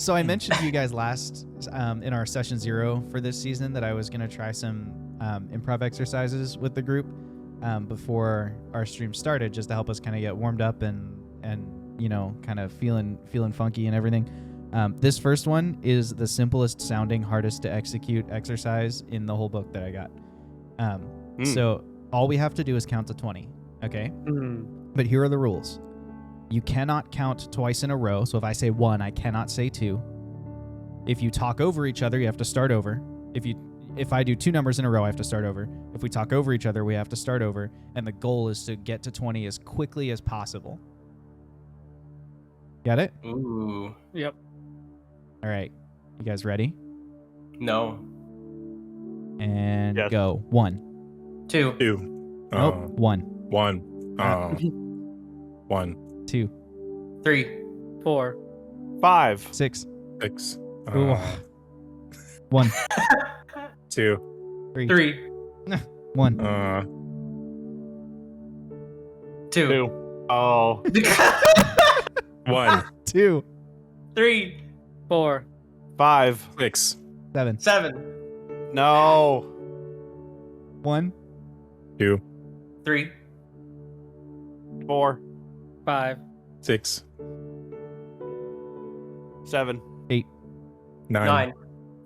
So I mentioned to you guys last in our session 0 for this season that I was going to try some improv exercises with the group before our stream started, just to help us kind of get warmed up and you know, kind of feeling funky and everything. This first one is the simplest sounding, hardest to execute exercise in the whole book that I got. So all we have to do is count to 20, okay? But here are the rules. You cannot count twice in a row. So if I say 1, I cannot say 2. If you talk over each other, you have to start over. If I do 2 numbers in a row, I have to start over. If we talk over each other, we have to start over. And the goal is to get to 20 as quickly as possible. Got it? Ooh. Yep. All right. You guys ready? No. And Yes. go. 1. 2. 2. Nope. 1. 1. 1. 2. 3. 4. 5. 6. 6. Ooh. 1. 2. 3. 3. 1. 2. 2. Oh. 1. 2. 3. 4. 5. 6. 7. 7. No. 1. 2. 3. 4. 5. 6. 7. 8. 9. 9.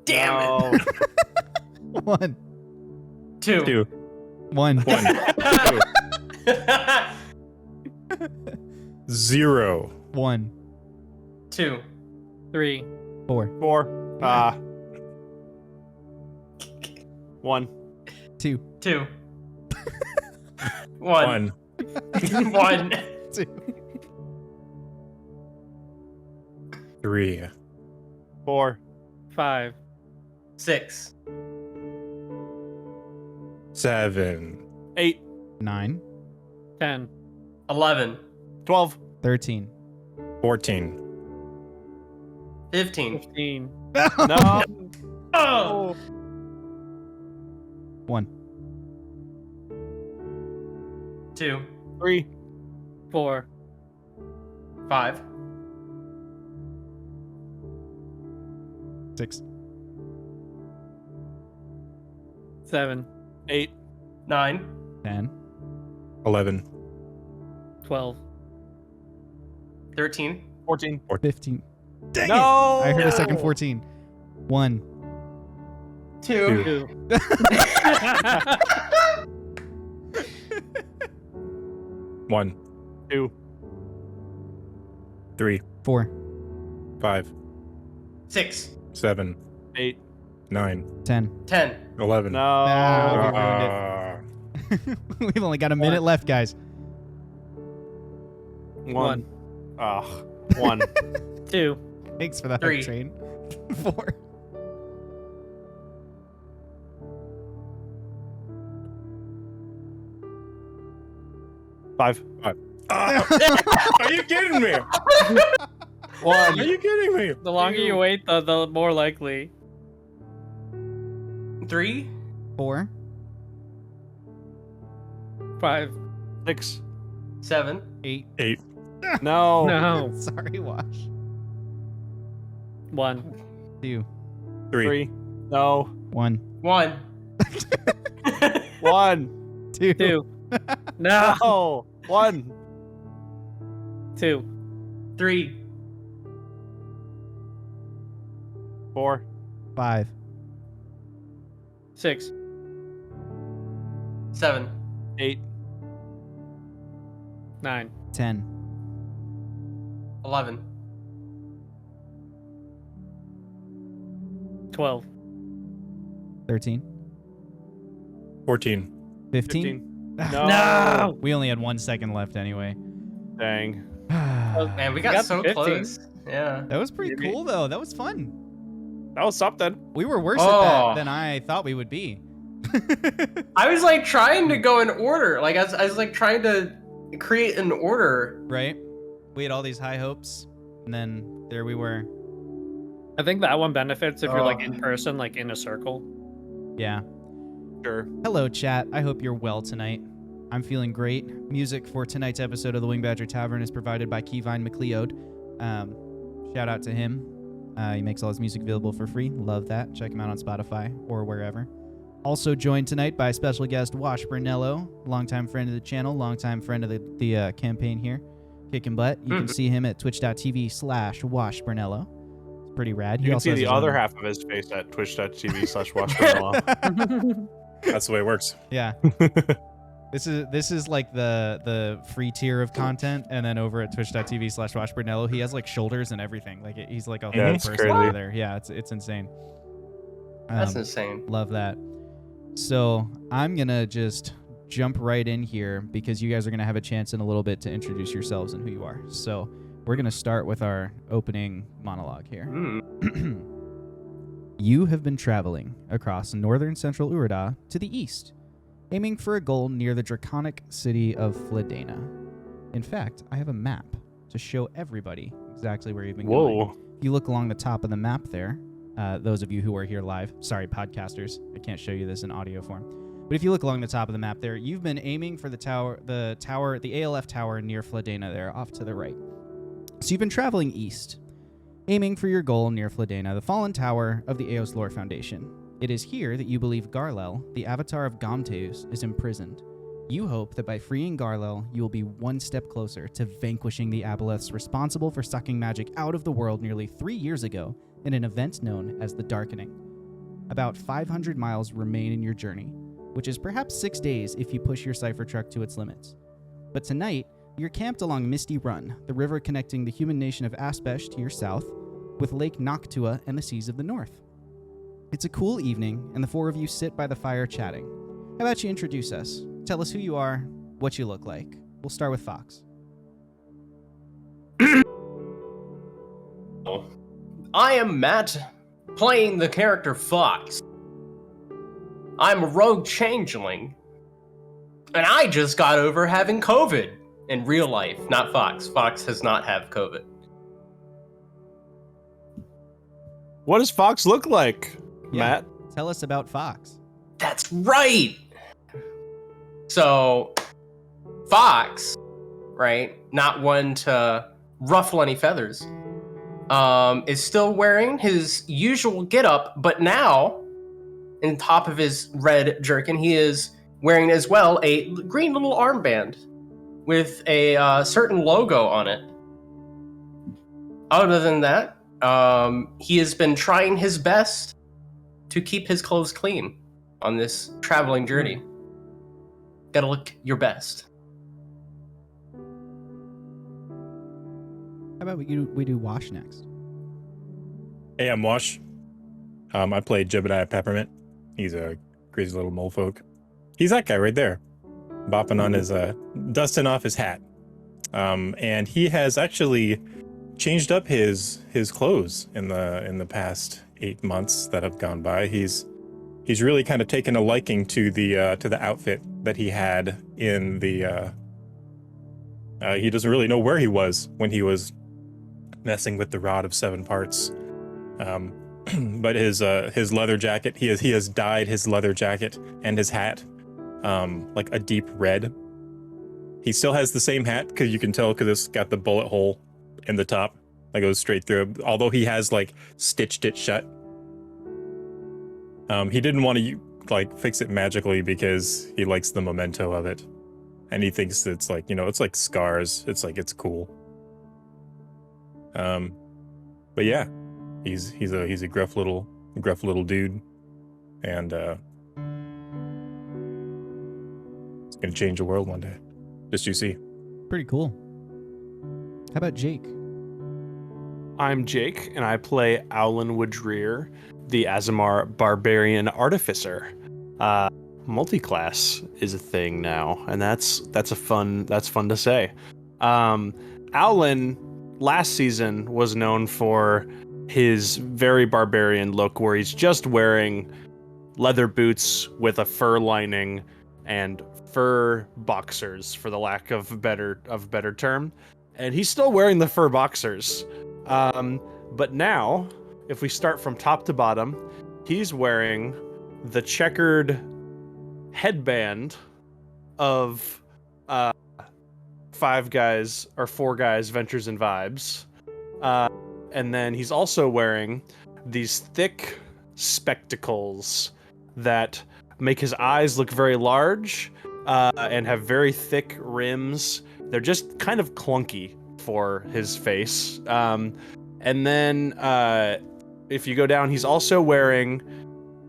Damn it. 1. 2. 2. 1. 1. 0. 1. 2. 3. 4. 4. 1. 2. 2. 1. 1. 2. 3. 4. 5. 6. 7. 8. 9. 10. 11. 12. 13. 14. 15. 15. No. Oh. 1. 2. 3. 4. 5. 6. 7. 8. 9. 10. 11. 12. 13. 14. 15. Dang No. it! I heard a second 14. 1. 2. 2. 1. 2. 3. 4. 5. 6. 7. 8. 9. 10. 10. 11. Ah, Ah. We've only got a minute left, guys. 1. 1. 2. Thanks for that, 3. train. 4. 5. 5. Are you kidding me? 1. Are you kidding me? The longer you wait, the more likely. 3. 4. 5. 6. 7. 8. 8. No. No. Sorry, Wash. 1. 2. 3. No. 1. 1. 1. 2. 2. No. No. 1. 2. 3. 4. 5. 6. 7. 8. 9. 10. 11. 12. 13. 14. 15. No. We only had 1 second left anyway. Dang. Man, we got got so 15. close. Yeah. That was pretty Maybe. cool, though. That was fun. That was something. We were worse at Oh. that than I thought we would be. I was like trying to go in order. Like I was like trying to create an order. Right? We had all these high hopes, and then there we were. I think that one benefits if you're like Oh. in person, like in a circle. Yeah. Sure. Hello, chat. I hope you're well tonight. I'm feeling great. Music for tonight's episode of the Wing Badger Tavern is provided by Keyvine McLeod. Shout out to him. He makes all his music available for free. Love that. Check him out on Spotify or wherever. Also joined tonight by special guest Wash Brunello, longtime friend of the channel, longtime friend of the campaign here, kicking butt. You can see him at twitch.tv/Wash Brunello. It's pretty rad. You can see has the his other own- half of his face at twitch.tv/WashBurnello. That's the way it works. Yeah. This is like the free tier of content, and then over at twitch.tv/Wash Brunello, he has like shoulders and everything. Like he's like a whole it's person crazy. over there. Yeah, it's insane. That's insane. Love that. So I'm gonna just jump right in here because you guys are gonna have a chance in a little bit to introduce yourselves and who you are. So we're gonna start with our opening monologue here. You have been traveling across northern central Urda to the east, aiming for a goal near the draconic city of Fladena. In fact, I have a map to show everybody exactly where you've been going. Whoa. If you look along the top of the map there, those of you who are here live, sorry, podcasters, I can't show you this in audio form. But if you look along the top of the map there, you've been aiming for the ALF tower near Fladena there, off to the right. So you've been traveling east, aiming for your goal near Fladena, the fallen tower of the Eos Lore Foundation. It is here that you believe Garlel, the avatar of Gomteus, is imprisoned. You hope that by freeing Garlel, you will be one step closer to vanquishing the aboleths responsible for sucking magic out of the world nearly 3 years ago in an event known as the Darkening. About 500 miles remain in your journey, which is perhaps 6 days if you push your cipher truck to its limits. But tonight, you're camped along Misty Run, the river connecting the human nation of Aspesh to your south, with Lake Noctua and the seas of the north. It's a cool evening, and the four of you sit by the fire chatting. How about you introduce us? Tell us who you are, what you look like. We'll start with Fox. I am Matt, playing the character Fox. I'm a rogue changeling, and I just got over having COVID in real life, not Fox. Fox does not have COVID. What does Fox look like, Yeah. Matt? Tell us about Fox. That's right! So, Fox, right, not one to ruffle any feathers, is still wearing his usual getup, but now, on top of his red jerkin, he is wearing as well a green little armband with a certain logo on it. Other than that, he has been trying his best to keep his clothes clean on this traveling journey. Gotta look your best. How about we do Wash next? Hey, I'm Wash. I play Jebediah Peppermint. He's a crazy little molefolk. He's that guy right there, bopping on his dusting off his hat. And he has actually changed up his clothes in the past 8 months that have gone by. He's really kind of taken a liking to the outfit that he had in the. He doesn't really know where he was when he was messing with the Rod of Seven Parts. But his leather jacket, he has dyed his leather jacket and his hat like a deep red. He still has the same hat because you can tell because it's got the bullet hole in the top that goes straight through. Although he has like stitched it shut. He didn't want to like fix it magically because he likes the memento of it, and he thinks it's like, you know, it's like scars. It's like, it's cool. But yeah, he's a gruff little dude, and it's gonna change the world one day. Just you see. Pretty cool. How about Jake? I'm Jake, and I play Owlin Woodrear, the Azamar Barbarian Artificer. Multiclass is a thing now, and that's fun to say. Owlin last season was known for his very barbarian look, where he's just wearing leather boots with a fur lining and fur boxers, for the lack of a better term. And he's still wearing the fur boxers. But now, if we start from top to bottom, he's wearing the checkered headband of Four Guys Ventures and Vibes. And then he's also wearing these thick spectacles that make his eyes look very large and have very thick rims. They're just kind of clunky for his face. And then if you go down, he's also wearing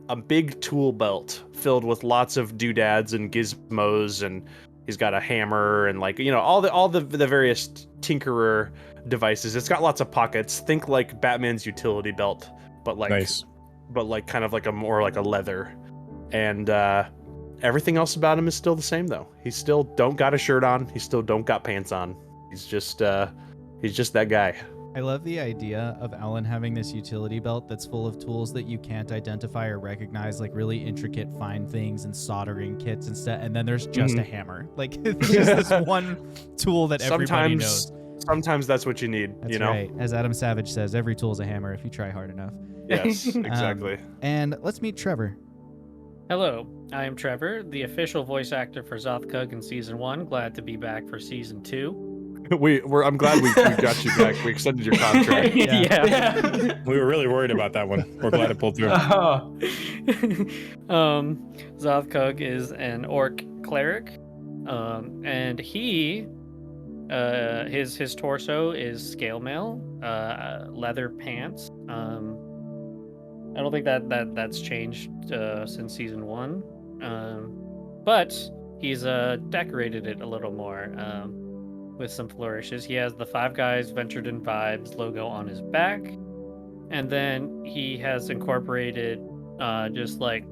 a big tool belt filled with lots of doodads and gizmos, and he's got a hammer and all the various tinkerer devices. It's got lots of pockets. Think like Batman's utility belt, but Nice. kind of like a more like a leather. And everything else about him is still the same though. He still don't got a shirt on. He still don't got pants on. He's just that guy. I love the idea of Alan having this utility belt that's full of tools that you can't identify or recognize, like really intricate fine things and soldering kits and stuff. And then there's just a hammer. Like it's just this one tool that everybody knows. Sometimes that's what you need. That's right. As Adam Savage says, every tool's a hammer if you try hard enough. Yes, exactly. And let's meet Trevor. Hello, I am Trevor, the official voice actor for s2e1 in Season 1. Glad to be back for Season 2. I'm glad we got you back. We extended your contract. Yeah. We were really worried about that one. We're glad it pulled through. s2e1 is an orc cleric, and his torso is scale mail, leather pants. I don't think that's changed since Season 1, but he's decorated it a little more. With some flourishes. He has the Five Guys Ventured in Vibes logo on his back, and then he has incorporated just like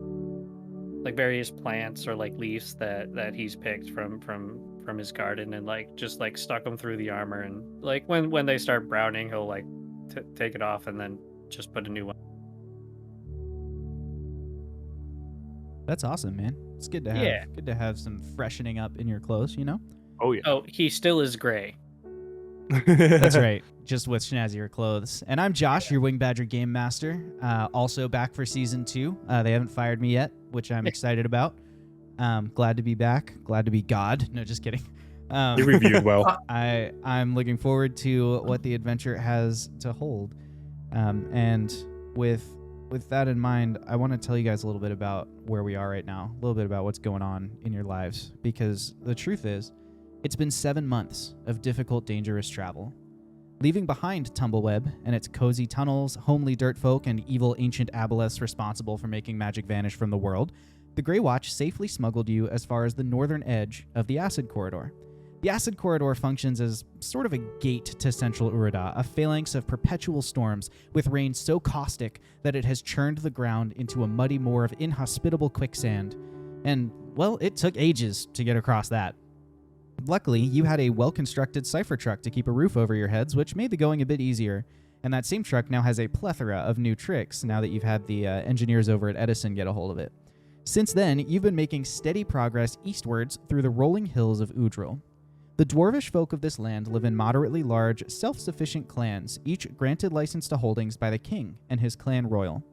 various plants or like leaves that he's picked from his garden, and just stuck them through the armor, and when they start browning, he'll take it off and then just put a new one. That's awesome, man. It's good to have good to have some freshening up in your clothes, you know? Oh yeah. Oh, he still is gray. That's right. Just with snazzier clothes. And I'm Josh, your Wing Badger Game Master. Also back for Season 2. They haven't fired me yet, which I'm excited about. Glad to be back. Glad to be God. No, just kidding. You reviewed well. I'm looking forward to what the adventure has to hold. And with that in mind, I want to tell you guys a little bit about where we are right now, a little bit about what's going on in your lives, because the truth is, it's been 7 months of difficult, dangerous travel. Leaving behind Tumbleweb and its cozy tunnels, homely dirt folk, and evil ancient aboleths responsible for making magic vanish from the world, the Grey Watch safely smuggled you as far as the northern edge of the Acid Corridor. The Acid Corridor functions as sort of a gate to Central Urida, a phalanx of perpetual storms with rain so caustic that it has churned the ground into a muddy moor of inhospitable quicksand. And, well, it took ages to get across that. Luckily, you had a well-constructed cipher truck to keep a roof over your heads, which made the going a bit easier. And that same truck now has a plethora of new tricks now that you've had the engineers over at Edison get a hold of it. Since then, you've been making steady progress eastwards through the rolling hills of Udril. The dwarvish folk of this land live in moderately large, self-sufficient clans, each granted license to holdings by the king and his clan royal.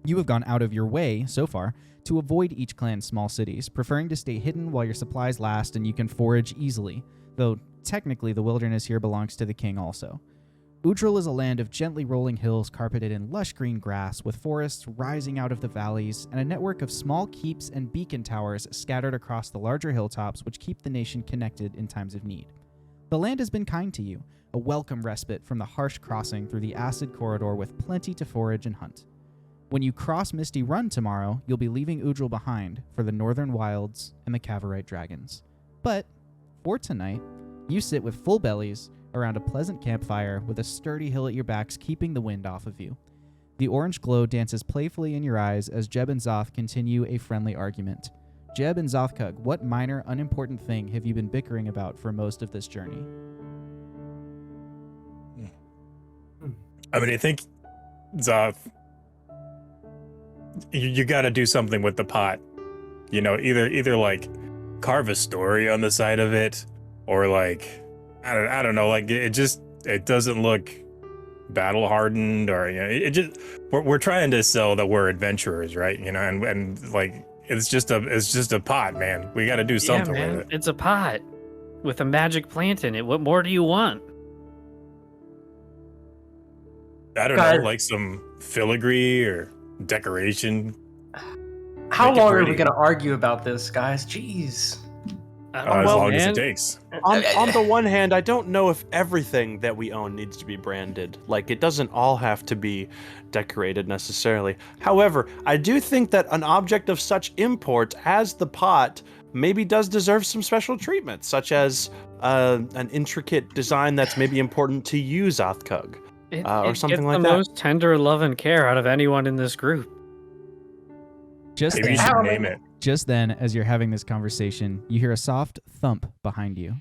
You have gone out of your way, so far, to avoid each clan's small cities, preferring to stay hidden while your supplies last and you can forage easily, though technically the wilderness here belongs to the king also. Udril is a land of gently rolling hills carpeted in lush green grass, with forests rising out of the valleys, and a network of small keeps and beacon towers scattered across the larger hilltops which keep the nation connected in times of need. The land has been kind to you, a welcome respite from the harsh crossing through the Acid Corridor with plenty to forage and hunt. When you cross Misty Run tomorrow, you'll be leaving Udril behind for the Northern Wilds and the Cavorite Dragons. But, for tonight, you sit with full bellies around a pleasant campfire with a sturdy hill at your backs keeping the wind off of you. The orange glow dances playfully in your eyes as Jeb and Zoth continue a friendly argument. Jeb and Zothkug, what minor, unimportant thing have you been bickering about for most of this journey? I mean, I think, Zoth, you got to do something with the pot. You know, either like carve a story on the side of it, or like I don't know, like it doesn't look battle hardened, or you know, it just we're trying to sell that we're adventurers, right? You know, and like it's just a pot, man. We got to do something with it. It's a pot with a magic plant in it. What more do you want? I don't Guys. know, like some filigree or decoration. How Make it long are we pretty. going to argue about this, guys? Jeez. As well, long as it man, takes. On the one hand, I don't know if everything that we own needs to be branded. Like, it doesn't all have to be decorated necessarily. However, I do think that an object of such import as the pot maybe does deserve some special treatment, such as an intricate design that's maybe important to you, Zothkug, or something gets like the that. most tender love and care out of anyone in this group. Just Maybe you then, should Alan. name it. just then, as you're having this conversation, you hear a soft thump behind you.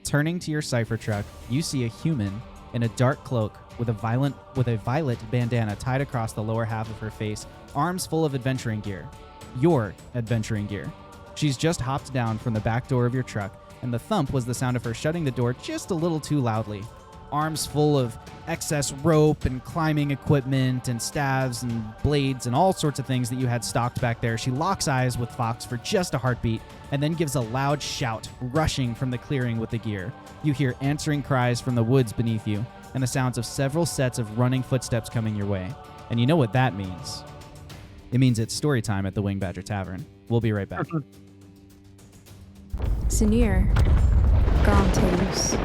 Turning to your cipher truck, you see a human in a dark cloak with a violet bandana tied across the lower half of her face, arms full of adventuring gear. Your adventuring gear. She's just hopped down from the back door of your truck, and the thump was the sound of her shutting the door just a little too loudly. Arms full of excess rope and climbing equipment and staves and blades and all sorts of things that you had stocked back there. She locks eyes with Fox for just a heartbeat and then gives a loud shout, rushing from the clearing with the gear. You hear answering cries from the woods beneath you and the sounds of several sets of running footsteps coming your way. And you know what that means. It means it's story time at the Wing Badger Tavern. We'll be right back. Zanir, Gaunteus,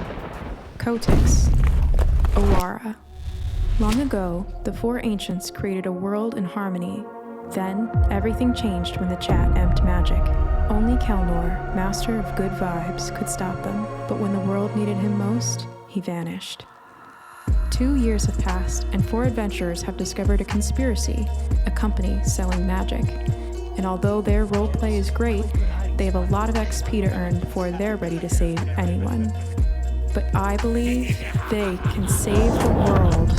Kotix, Owara. Long ago, the four ancients created a world in harmony. Then, everything changed when the chat emped magic. Only Kelnor, master of good vibes, could stop them, but when the world needed him most, he vanished. 2 years have passed, and 4 adventurers have discovered a conspiracy, a company selling magic. And although their roleplay is great, they have a lot of XP to earn before they're ready to save anyone. But I believe they can save the world.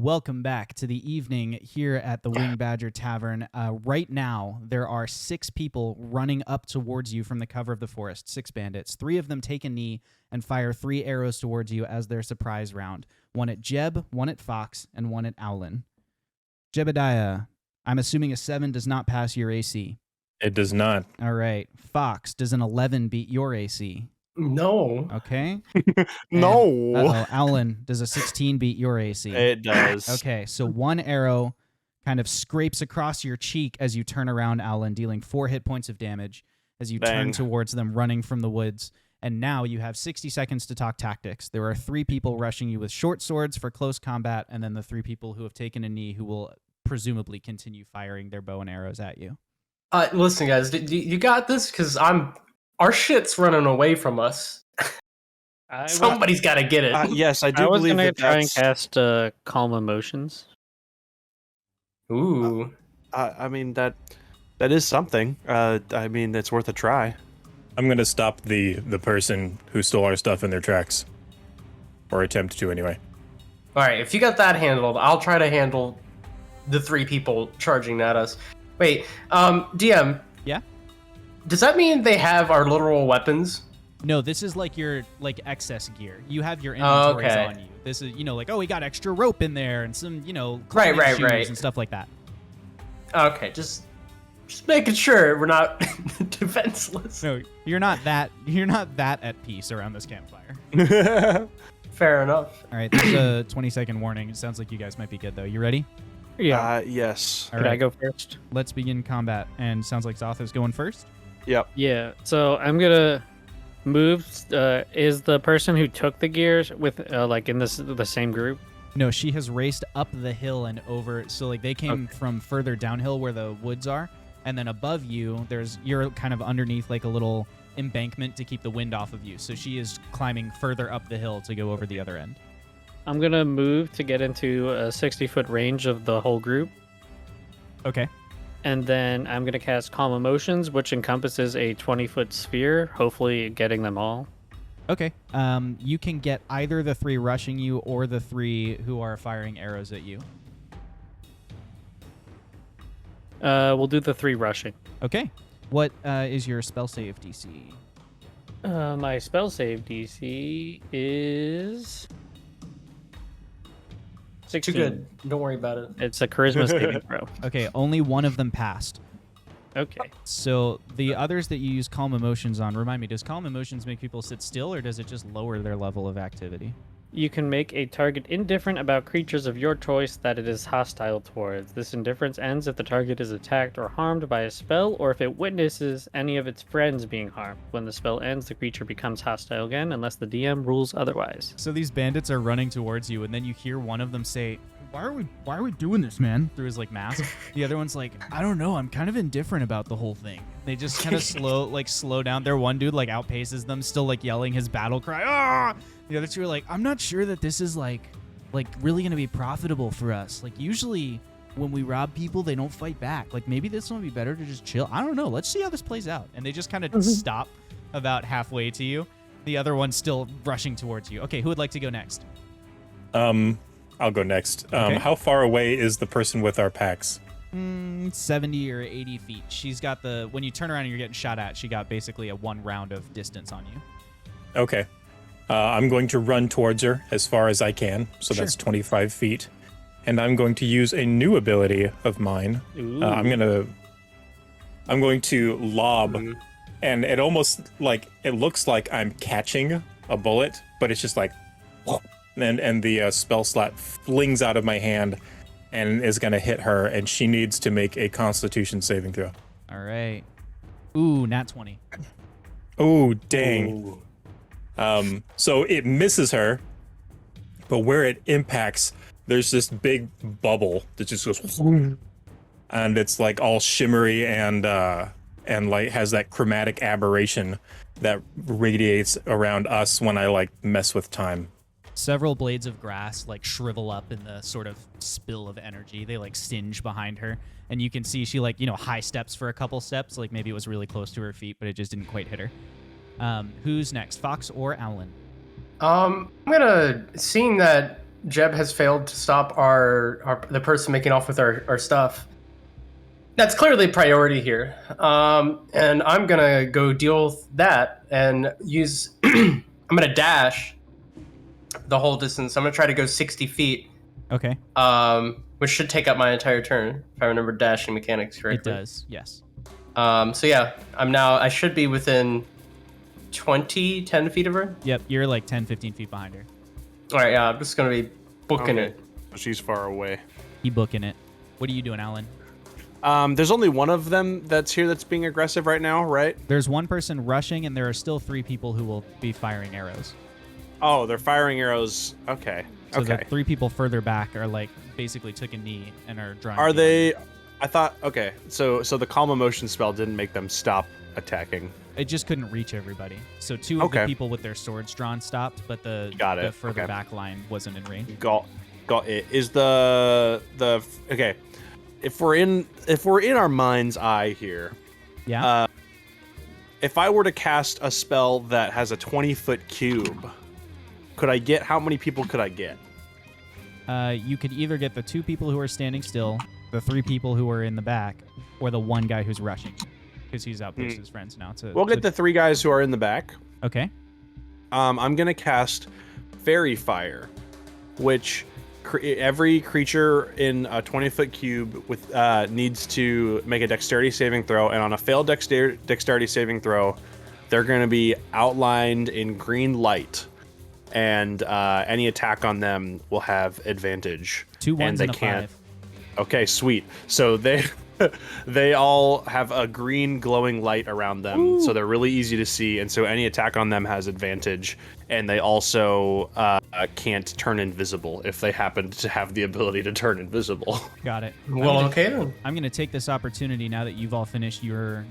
Welcome back to the evening here at the Wing Badger Tavern. Right now, there are 6 people running up towards you from the cover of the forest, 6 bandits. 3 of them take a knee and fire 3 arrows towards you as their surprise round. 1 at Jeb, 1 at Fox, and 1 at Owlin. Jebediah, I'm assuming a 7 does not pass your AC. It does not. All right. Fox, does an 11 beat your AC? No. Okay. No. Uh-oh, Owlin, does a 16 beat your AC? It does. Okay, so 1 arrow kind of scrapes across your cheek as you turn around, Owlin, dealing 4 hit points of damage as you turn Dang. towards them, running from the woods. And now you have 60 seconds to talk tactics. There are 3 people rushing you with short swords for close combat, and then the 3 people who have taken a knee who will presumably continue firing their bow and arrows at you. Listen, guys, you got this? Because our shit's running away from us. Somebody's got to get it. Yes, I do I was believe gonna that try and that's. cast Calm Emotions. Ooh. I mean that is something. I mean it's worth a try. I'm gonna stop the person who stole our stuff in their tracks, or attempt to anyway. All right, if you got that handled, I'll try to handle the 3 people charging at us. Wait, DM. Yeah? Does that mean they have our literal weapons? No, this is like your excess gear. You have your inventories okay. on you. This is, like, oh, we got extra rope in there and some, Right, climbing shoes right. and stuff like that. Okay, just making sure we're not defenseless. No, you're not that at peace around this campfire. Fair enough. All right, there's a 20-second warning. It sounds like you guys might be good, though. You ready? Yeah. Yes. All Could I right, go first? let's begin combat. And sounds like Zoth is going first. Yep. Yeah. So I'm gonna move. Is the person who took the gears with like in the same group? No, she has raced up the hill and over. So, like, they came from further downhill where the woods are. And then above you, you're kind of underneath, like, a little embankment to keep the wind off of you. So she is climbing further up the hill to go over the other end. I'm gonna move to get into a 60-foot range of the whole group, Okay. and then I'm gonna cast Calm Emotions, which encompasses a 20-foot sphere, hopefully getting them all. Okay. You can get either the 3 rushing you or the 3 who are firing arrows at you. We'll do the 3 rushing. Okay. What is your spell save DC? My spell save DC is 16. Too good. Don't worry about it. It's a charisma saving throw. Okay, only one of them passed. Okay. So the others that you use Calm Emotions on, remind me, does Calm Emotions make people sit still, or does it just lower their level of activity? You can make a target indifferent about creatures of your choice that it is hostile towards. This indifference ends if the target is attacked or harmed by a spell, or if it witnesses any of its friends being harmed. When the spell ends, the creature becomes hostile again, unless the DM rules otherwise. So these bandits are running towards you, and then you hear one of them say, why are we doing this, man? Through his like mask. The other one's like, I don't know, I'm kind of indifferent about the whole thing. They just kind of slow down. Their one dude like outpaces them, still like yelling his battle cry. Ah! The other two are like, I'm not sure that this is like really gonna be profitable for us. Like usually when we rob people, they don't fight back. Like maybe this one would be better to just chill. I don't know. Let's see how this plays out. And they just kind of stop about halfway to you. The other one's still rushing towards you. Okay, who would like to go next? I'll go next. Okay. How far away is the person with our packs? 70 or 80 feet. She's got when you turn around and you're getting shot at, she got basically a 1 round of distance on you. Okay. I'm going to run towards her as far as I can. So Sure. that's 25 feet. And I'm going to use a new ability of mine. I'm going to lob. And it almost like, it looks like I'm catching a bullet, but it's just like, and the spell slot flings out of my hand and is going to hit her, and she needs to make a Constitution saving throw. All right. Ooh, nat 20. Oh, dang. So it misses her, but where it impacts, there's this big bubble that just goes, and it's like all shimmery and like has that chromatic aberration that radiates around us when I like mess with time. Several blades of grass like shrivel up in the sort of spill of energy. They like singe behind her, and you can see she like, high steps for a couple steps. Like maybe it was really close to her feet, but it just didn't quite hit her. Who's next, Fox or Alan? I'm seeing that Jeb has failed to stop the person making off with our stuff. That's clearly priority here. And I'm gonna go deal with that and use. I'm gonna dash the whole distance. I'm gonna try to go 60 feet. Okay. Which should take up my entire turn if I remember dashing mechanics correctly. It does, yes. So yeah, I should be within 10 feet of her. Yep, you're like 10, 15 feet behind her. All right, yeah, I'm just gonna be booking it. She's far away. He booking it. What are you doing, Alan? There's only one of them that's here that's being aggressive right now, right? There's one person rushing, and there are still 3 people who will be firing arrows. Oh, they're firing arrows. Okay. So okay. the 3 people further back are like basically took a knee and are drawing. Are they? I thought. Okay. So the calm emotion spell didn't make them stop attacking. It just couldn't reach everybody. So 2 of the people with their swords drawn stopped, but the further back line wasn't in range. Got it. Is the okay? If we're in our mind's eye here, yeah. If I were to cast a spell that has a 20-foot cube, how many people could I get? You could either get the 2 people who are standing still, the 3 people who are in the back, or the 1 guy who's rushing, because he's outpaced his friends now. We'll get the 3 guys who are in the back. Okay. I'm gonna cast Fairy Fire, which every creature in a 20-foot cube needs to make a Dexterity saving throw, and on a failed Dexterity saving throw, they're going to be outlined in green light, and any attack on them will have advantage. 2 ones and a 5. Okay, sweet. So they all have a green glowing light around them, so they're really easy to see, and so any attack on them has advantage, and they also can't turn invisible if they happen to have the ability to turn invisible. Got it. Well, okay then. I'm going to take this opportunity now that you've all finished your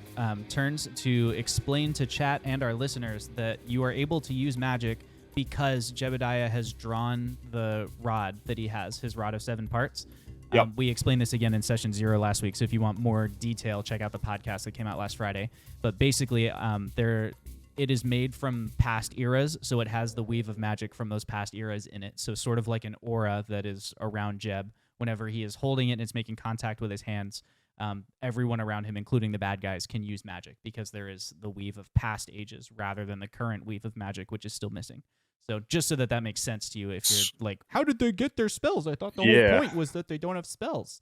turns to explain to chat and our listeners that you are able to use magic because Jebediah has drawn the rod that he has, his rod of 7 parts. Yep. We explained this again in session 0 last week, so if you want more detail, check out the podcast that came out last Friday. But basically, it is made from past eras, so it has the weave of magic from those past eras in it. So sort of like an aura that is around Jeb. Whenever he is holding it and it's making contact with his hands, everyone around him, including the bad guys, can use magic because there is the weave of past ages rather than the current weave of magic, which is still missing. So just so that makes sense to you, if you're like, how did they get their spells? I thought the whole point was that they don't have spells.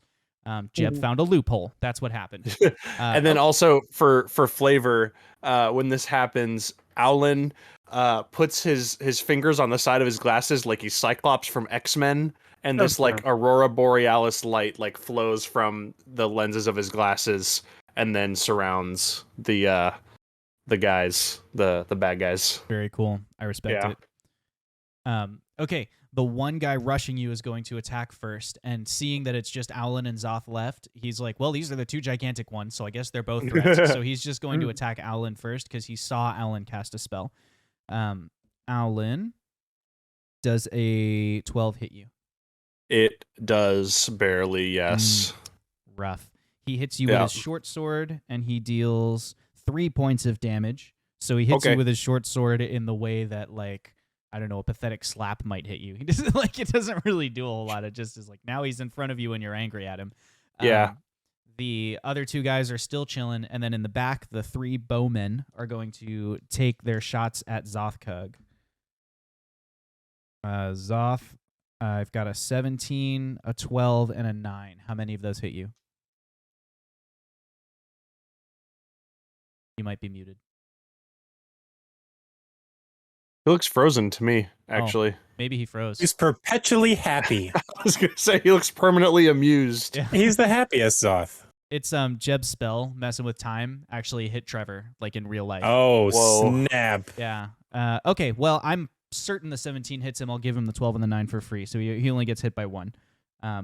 Jeb found a loophole. That's what happened. And then also for flavor, when this happens, Owlin puts his fingers on the side of his glasses like he's Cyclops from X-Men, and this like aurora borealis light like flows from the lenses of his glasses and then surrounds the guys, the bad guys. Very cool. I respect it. Okay, the one guy rushing you is going to attack first, and seeing that it's just Owlin and Zoth left, he's like, well, these are the two gigantic ones, so I guess they're both threats. So he's just going to attack Owlin first because he saw Owlin cast a spell. Owlin, does a 12 hit you? It does barely, yes. Rough. He hits you with his short sword, and he deals 3 points of damage. So he hits you with his short sword in the way that, like, I don't know, a pathetic slap might hit you. He doesn't it doesn't really do a whole lot. It just is like, now he's in front of you and you're angry at him. The other two guys are still chilling, and then in the back, the 3 bowmen are going to take their shots at Zothkug. Zoth, I've got a 17, a 12, and a 9. How many of those hit you? You might be muted. He looks frozen to me, actually. Maybe he froze. He's perpetually happy. I was going to say, he looks permanently amused. Yeah. He's the happiest Zoth. It's Jeb's spell, messing with time, actually hit Trevor, like in real life. Oh, Whoa. snap. Yeah. Okay, well, I'm certain the 17 hits him. I'll give him the 12 and the 9 for free, so he only gets hit by 1.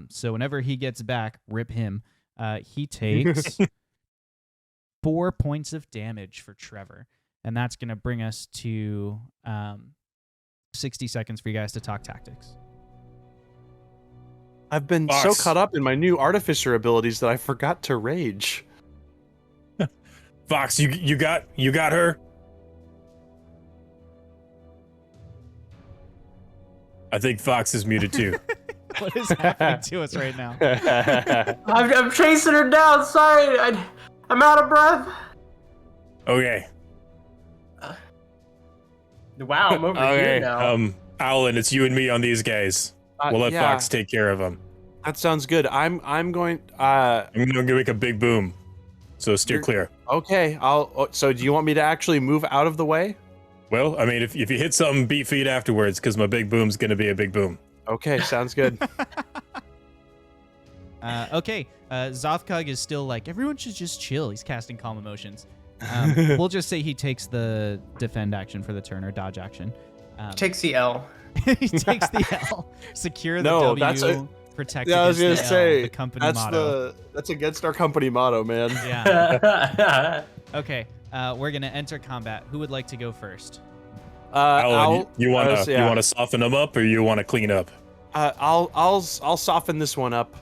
So whenever he gets back, rip him. He takes 4 points of damage for Trevor. And that's going to bring us to 60 seconds for you guys to talk tactics. I've been so caught up in my new artificer abilities that I forgot to rage. Fox, you got her? I think Fox is muted too. What is happening to us right now? I'm chasing her down. Sorry, I'm out of breath. Okay. Wow, I'm over here now. Owlin, it's you and me on these guys. We'll let Fox take care of them. That sounds good. I'm going. I'm gonna make a big boom, so steer clear. Okay. So do you want me to actually move out of the way? Well, I mean, if you hit something, beat feet afterwards, because my big boom's gonna be a big boom. Okay, sounds good. Okay, Zothkug is still like, everyone should just chill. He's casting Calm Emotions. We'll just say he takes the defend action for the turn, or dodge action. Takes the L. He takes the L. Secure the W. Protect against the L, the company motto. That's against our company motto, man. Yeah. Okay, we're gonna enter combat. Who would like to go first? Owlin, you want to soften them up, or you want to clean up? I'll soften this one up.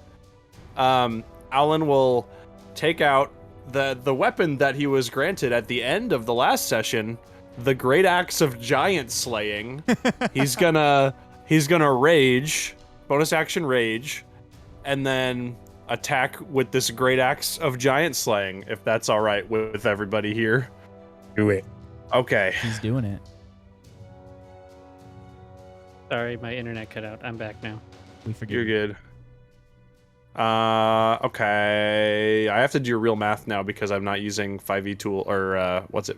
Owlin will take out the weapon that he was granted at the end of the last session, the Great Axe of Giant Slaying. He's gonna rage, bonus action rage, and then attack with this Great Axe of Giant Slaying, if that's all right with everybody here. Do it. Okay. He's doing it. Sorry, my internet cut out. I'm back now. We forgive You're you. good. Okay. I have to do real math now because I'm not using 5e tool or what's it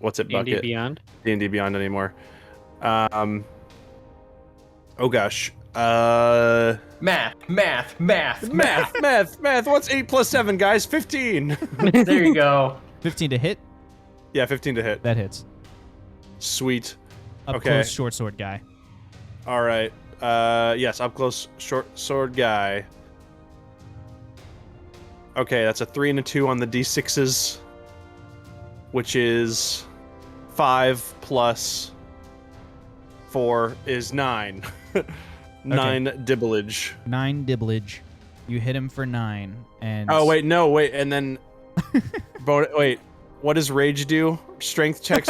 bucket? D&D Beyond. D&D Beyond anymore. Oh gosh. Math. What's 8 plus 7, guys? 15. There you go. 15 to hit. Yeah, 15 to hit. That hits. Sweet. Up close short sword guy. All right. Yes, up close short sword guy. Okay, that's a 3 and a 2 on the d6s, which is 5 plus 4 is 9. 9 dibblage. 9 dibblage. You hit him for 9, and wait, and then wait, what does rage do? Strength checks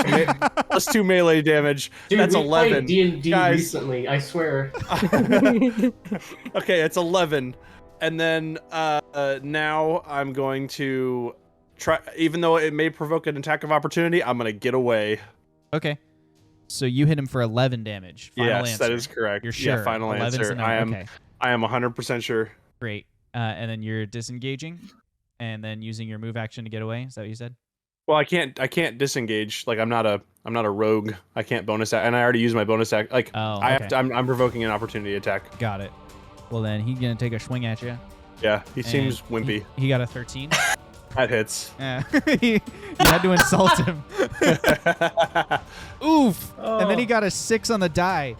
plus 2 melee damage. Dude, that's we 11. played D&D Guys. recently, I swear. Okay, it's 11. And then now I'm going to try, even though it may provoke an attack of opportunity, I'm going to get away. Okay. So you hit him for 11 damage. Final yes, answer. that is correct. You're sure? Yeah, final 11's answer. a number. Okay. I am 100% sure. Great. And then you're disengaging, and then using your move action to get away. Is that what you said? Well, I can't disengage. Like I'm not a rogue. I can't bonus act, and I already used my bonus act. Like Oh, I have okay. to. I'm provoking an opportunity attack. Got it. Well, then he's gonna take a swing at you. Yeah, he and seems wimpy. He got a 13. That hits. Yeah. you had to insult him. Oof. And then he got a 6 on the die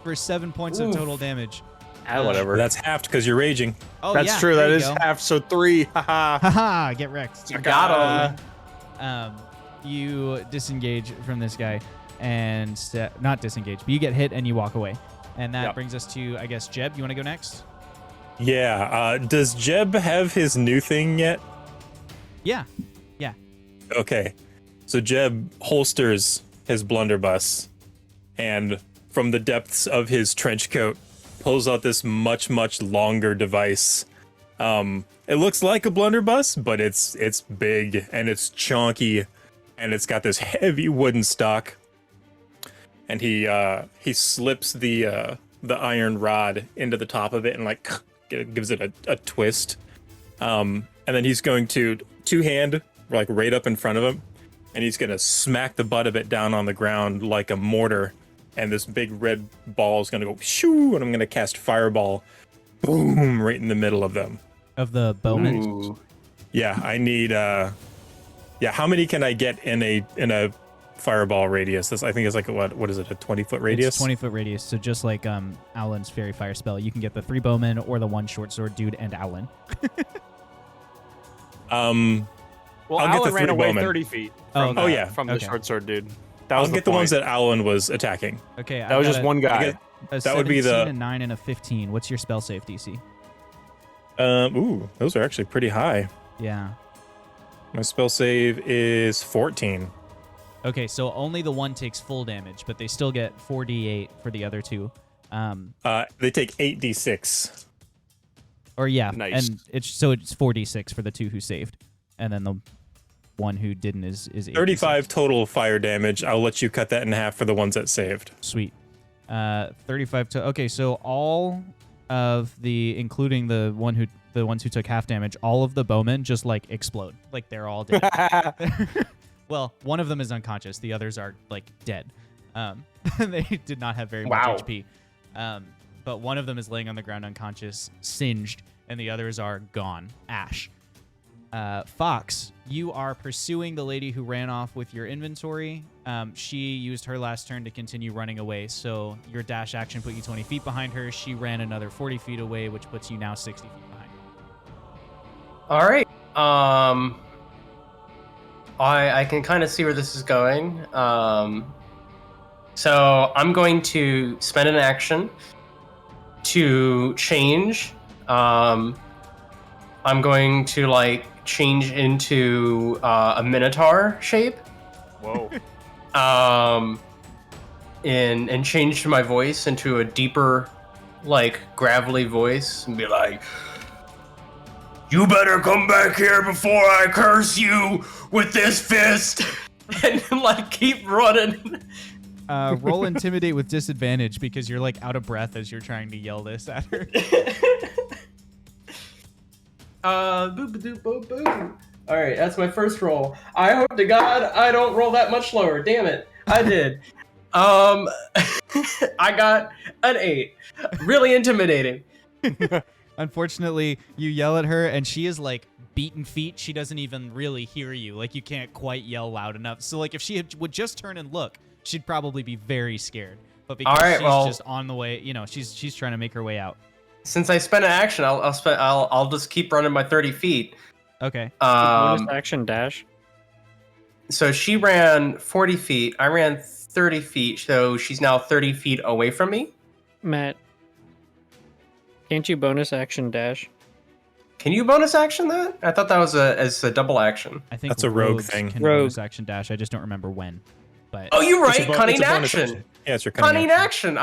for 7 points of total damage. Whatever. That's halved because you're raging. Oh, That's yeah, true. there That you is go. half. So 3. Haha. Haha, get wrecked. You got him. You disengage from this guy and not disengage, but you get hit and you walk away. And that Yep. brings us to, I guess, Jeb. You want to go next? Yeah. Does Jeb have his new thing yet? Yeah. Okay. So Jeb holsters his blunderbuss and from the depths of his trench coat pulls out this much, much longer device. It looks like a blunderbuss, but it's big and it's chunky and it's got this heavy wooden stock. And he slips the iron rod into the top of it and like gives it a twist. And then he's going to two-hand like right up in front of him, and he's gonna smack the butt of it down on the ground like a mortar. And this big red ball is gonna go shoo, and I'm gonna cast Fireball, boom, right in the middle of them. Of the bowman. Ooh. Yeah, I need how many can I get in a fireball radius? I think it's like what is it, a 20-foot radius? It's 20-foot radius, so just like Alan's fairy fire spell, you can get the 3 bowmen or the 1 short sword dude and Alan. Well, I'll get Alan the ran 3 away bowmen. 30 feet. Oh, From okay. yeah. from the Okay. short sword dude. That I'll was get the ones that Alan was attacking. Okay, That was just one guy. That would be the- a 9 and a 15. What's your spell save DC? Those are actually pretty high. Yeah. My spell save is 14. Okay, so only the 1 takes full damage, but they still get 4d8 for the other 2. They take 8d6. Or yeah, Nice. and it's 4d6 for the 2 who saved, and then the 1 who didn't is 8d6. 35 total fire damage. I'll let you cut that in half for the ones that saved. Sweet. 35 to okay, so all of including the ones who took half damage, all of the bowmen just like explode, like they're all dead. Well, one of them is unconscious. The others are like dead. They did not have very much Wow. HP. But one of them is laying on the ground unconscious, singed, and the others are gone. Ash. Fox, you are pursuing the lady who ran off with your inventory. She used her last turn to continue running away, so your dash action put you 20 feet behind her. She ran another 40 feet away, which puts you now 60 feet behind. All right. I can kind of see where this is going. So I'm going to spend an action to change. I'm going to like change into a minotaur shape. Whoa. And change my voice into a deeper, like gravelly voice, and be like, "You better come back here before I curse you with this fist," and like keep running. Roll intimidate with disadvantage because you're like out of breath as you're trying to yell this at her. Boop doop boop boop. All right, that's my first roll. I hope to God I don't roll that much lower. Damn it, I did. I got an 8. Really intimidating. Unfortunately, you yell at her and she is like beaten feet. She doesn't even really hear you. Like you can't quite yell loud enough. So like if she would just turn and look, she'd probably be very scared. But because All right, she's well- just on the way, she's trying to make her way out. Since I spent an action, I'll just keep running my 30 feet. Okay. Bonus action dash. So she ran 40 feet. I ran 30 feet. So she's now 30 feet away from me. Matt, can't you bonus action dash? Can you bonus action that? I thought that was a double action. I think That's a rogue rogues thing. Can Rogue. bonus action dash. I just don't remember when. But Oh, you're right. It's a Cunning it's a bonus action. Yeah, it's your Cunning action.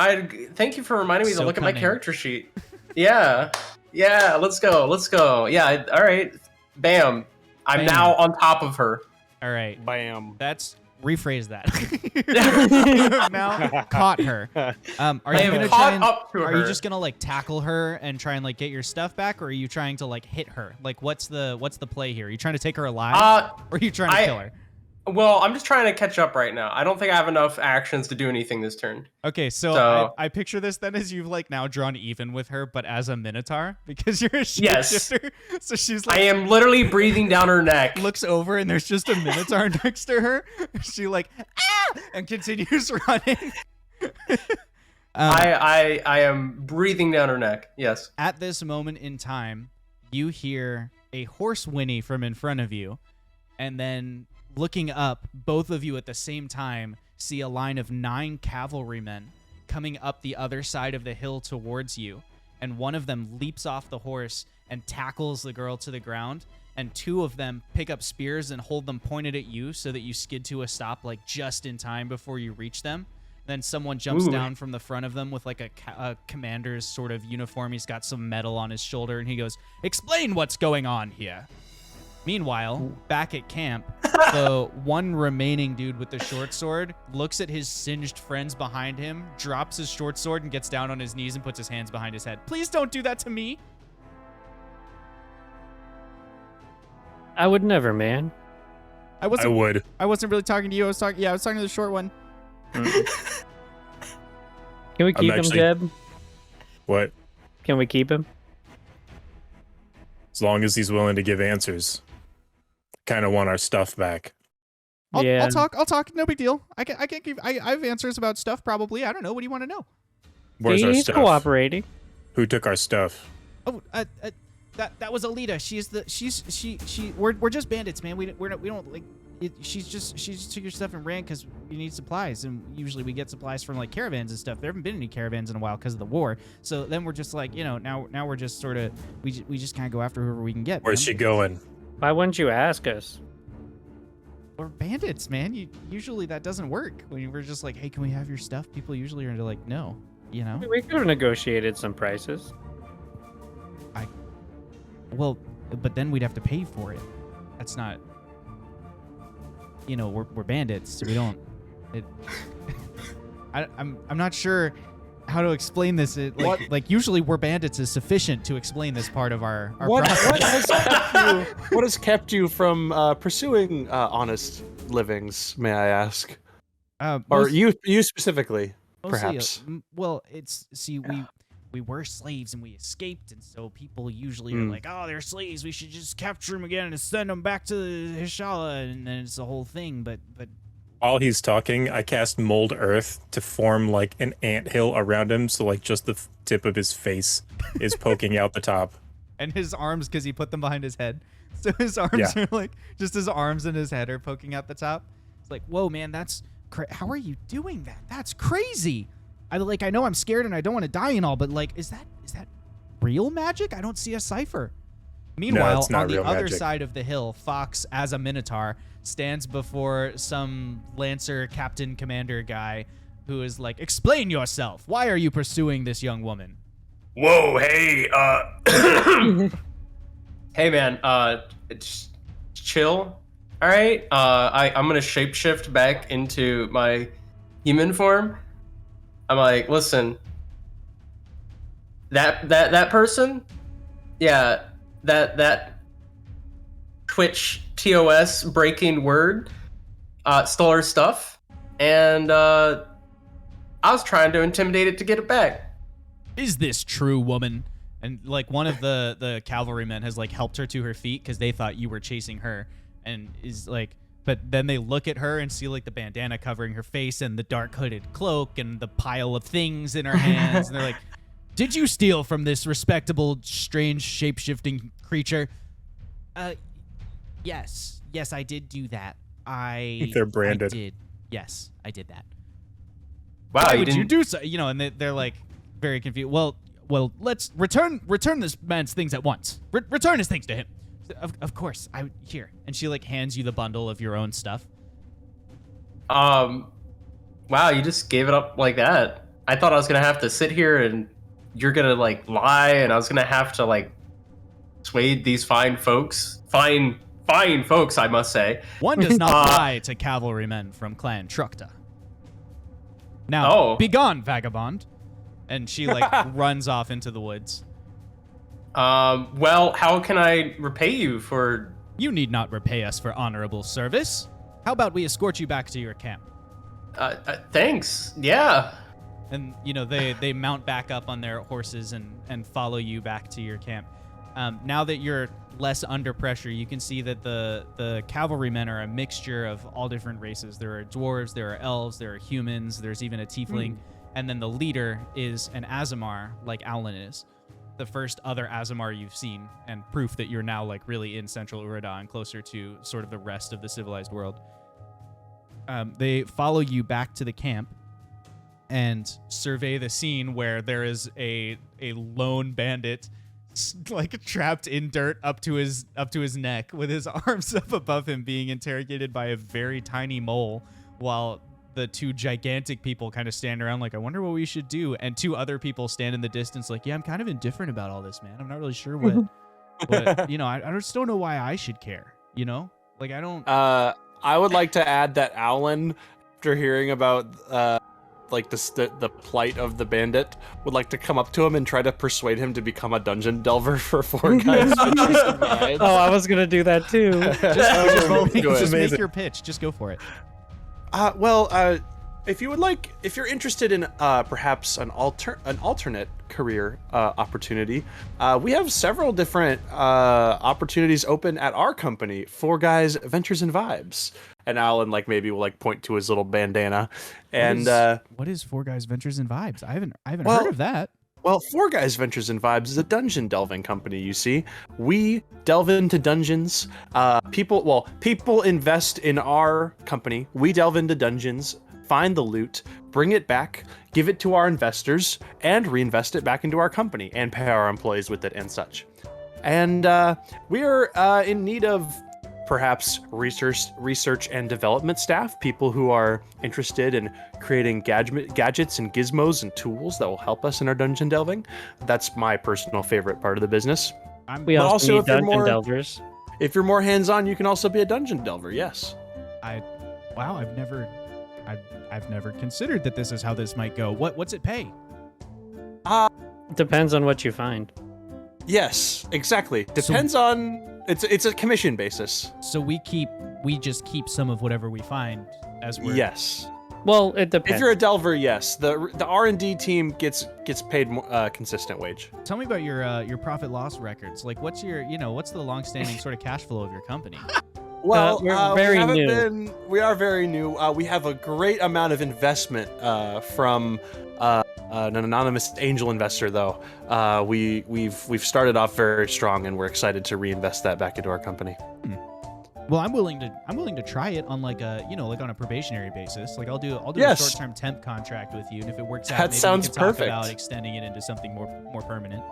Thank you for reminding me So to look at my cunning. character sheet. Yeah. Let's go. Yeah. All right. Bam. I'm Bam. now on top of her. all right. Bam. That's rephrase that. You've now caught her. Are I you gonna have try caught and up to her. are you just gonna like tackle her and try and like get your stuff back, or are you trying to like hit her? Like what's the play here? Are you trying to take her alive, or are you trying to kill her? Well, I'm just trying to catch up right now. I don't think I have enough actions to do anything this turn. Okay, so So- I picture this then as you've like now drawn even with her, but as a minotaur because you're a Yes. shapeshifter. So she's I like am literally breathing down her neck. looks over and there's just a minotaur next to her. She like and continues running. I am breathing down her neck. Yes. At this moment in time, you hear a horse whinny from in front of you, and then looking up, both of you at the same time see a line of 9 cavalrymen coming up the other side of the hill towards you, and one of them leaps off the horse and tackles the girl to the ground, and 2 of them pick up spears and hold them pointed at you so that you skid to a stop like just in time before you reach them. Then someone jumps Ooh. down from the front of them with like a commander's sort of uniform. He's got some metal on his shoulder, and he goes, "Explain what's going on here." Meanwhile, back at camp, the one remaining dude with the short sword looks at his singed friends behind him, drops his short sword, and gets down on his knees and puts his hands behind his head. Please don't do that to me. I would never, man. I I would. wasn't really talking to you. I was talking to the short one. Can we keep him, actually- Jeb? What? Can we keep him? As long as he's willing to give answers. Kind of want our stuff back. I'll talk. No big deal. I have answers about stuff probably. I don't know. What do you want to know? Where's our He's stuff? cooperating. Who took our stuff? Oh, that was Alita. We're just bandits, man. We don't like. She just took your stuff and ran because we need supplies, and usually we get supplies from like caravans and stuff. There haven't been any caravans in a while because of the war. So then we're just like, now we're just sort of we just kind of go after whoever we can get. Where's she going? Why wouldn't you ask us? We're bandits, man. Usually that doesn't work. When we're just like, hey, can we have your stuff? People usually are like, no, We could have negotiated some prices. Well, but then we'd have to pay for it. That's not. We're bandits, so we don't. I'm not sure how to explain this. Like usually we're bandits is sufficient to explain this part of our process. What has kept you from pursuing honest livings, may I ask? Or you specifically, perhaps? We were slaves and we escaped, and so people usually are like, oh, they're slaves, we should just capture them again and send them back to Hishala, and then it's the whole thing. But While he's talking, I cast Mold Earth to form like an anthill around him, so like just the tip of his face is poking out the top. and his arms, because he put them behind his head, so his arms are like just his arms and his head are poking out the top. It's like, whoa, man, that's how are you doing that? That's crazy. I know I'm scared and I don't want to die and all, but like, is that real magic? I don't see a cipher. Meanwhile, it's not on the real other magic. side of the hill, Fox, as a Minotaur, stands before some Lancer Captain Commander guy who is like, explain yourself. Why are you pursuing this young woman? Whoa, hey, hey man, it's chill. All right, I'm gonna shapeshift back into my human form. I'm like, listen, that person, yeah, that Twitch TOS breaking word stole her stuff, and I was trying to intimidate it to get it back. Is this true, woman? And like one of the cavalrymen has like helped her to her feet because they thought you were chasing her, and is like, but then they look at her and see like the bandana covering her face and the dark hooded cloak and the pile of things in her hands, and they're like, did you steal from this respectable, strange, shape-shifting creature? Yes, I did do that. They're branded. I did. Yes, I did that. Wow, Why you would you didn't. do so? And they're like very confused. Well, let's return this man's things at once. Return his things to him. Of course. Here. And she like hands you the bundle of your own stuff. Wow, you just gave it up like that. I thought I was gonna have to sit here and you're gonna like lie, and I was gonna have to like persuade these fine folks, fine folks, I must say. One does not lie to cavalrymen from Clan Trukta. Now, begone, vagabond. And she like runs off into the woods. Well, how can I repay you for? You need not repay us for honorable service. How about we escort you back to your camp? Thanks. Yeah. And they mount back up on their horses and follow you back to your camp. Now that you're less under pressure, you can see that the cavalrymen are a mixture of all different races. There are dwarves, there are elves, there are humans, there's even a tiefling, and then the leader is an Aasimar, like Alan is. The first other Aasimar you've seen, and proof that you're now like really in central Uradan, closer to sort of the rest of the civilized world. They follow you back to the camp and survey the scene where there is a lone bandit like trapped in dirt up to his neck with his arms up above him, being interrogated by a very tiny mole, while the two gigantic people kind of stand around like, I wonder what we should do. And two other people stand in the distance like, yeah, I'm kind of indifferent about all this, man. I'm not really sure what I just don't know why I should care, like I don't. I would like to add that Alan, after hearing about like the plight of the bandit, would like to come up to him and try to persuade him to become a dungeon delver for 4 guys. Oh, I was gonna do that too. Just make your pitch. Just go for it. If you're interested in perhaps an alternate career opportunity, we have several different opportunities open at our company, 4 Guys Ventures and Vibes. And Alan maybe will point to his little bandana. And what is 4 Guys Ventures and Vibes? I haven't heard of that. Well, 4 Guys Ventures and Vibes is a dungeon delving company, you see. We delve into dungeons. People invest in our company. We delve into dungeons, find the loot, bring it back, give it to our investors, and reinvest it back into our company and pay our employees with it and such. And we're in need of perhaps research and development staff, people who are interested in creating gadgets and gizmos and tools that will help us in our dungeon delving. That's my personal favorite part of the business. We also need dungeon delvers. If you're more hands-on, you can also be a dungeon delver. Yes. I've never considered that this is how this might go. What's it pay? Depends on what you find. Yes, exactly. Depends on. It's a commission basis. So we just keep some of whatever we find as we're. Yes. Well, it depends. If you're a delver, yes. The R&D team gets paid consistent wage. Tell me about your profit loss records. Like, what's the long-standing sort of cash flow of your company? Well, we're very new. We are very new. We have a great amount of investment from an anonymous angel investor, though. We've started off very strong, and we're excited to reinvest that back into our company. Well, I'm willing to try it on like on a probationary basis. Like I'll do Yes. a short-term temp contract with you, and if it works out, That maybe sounds we can talk perfect. about extending it into something more permanent.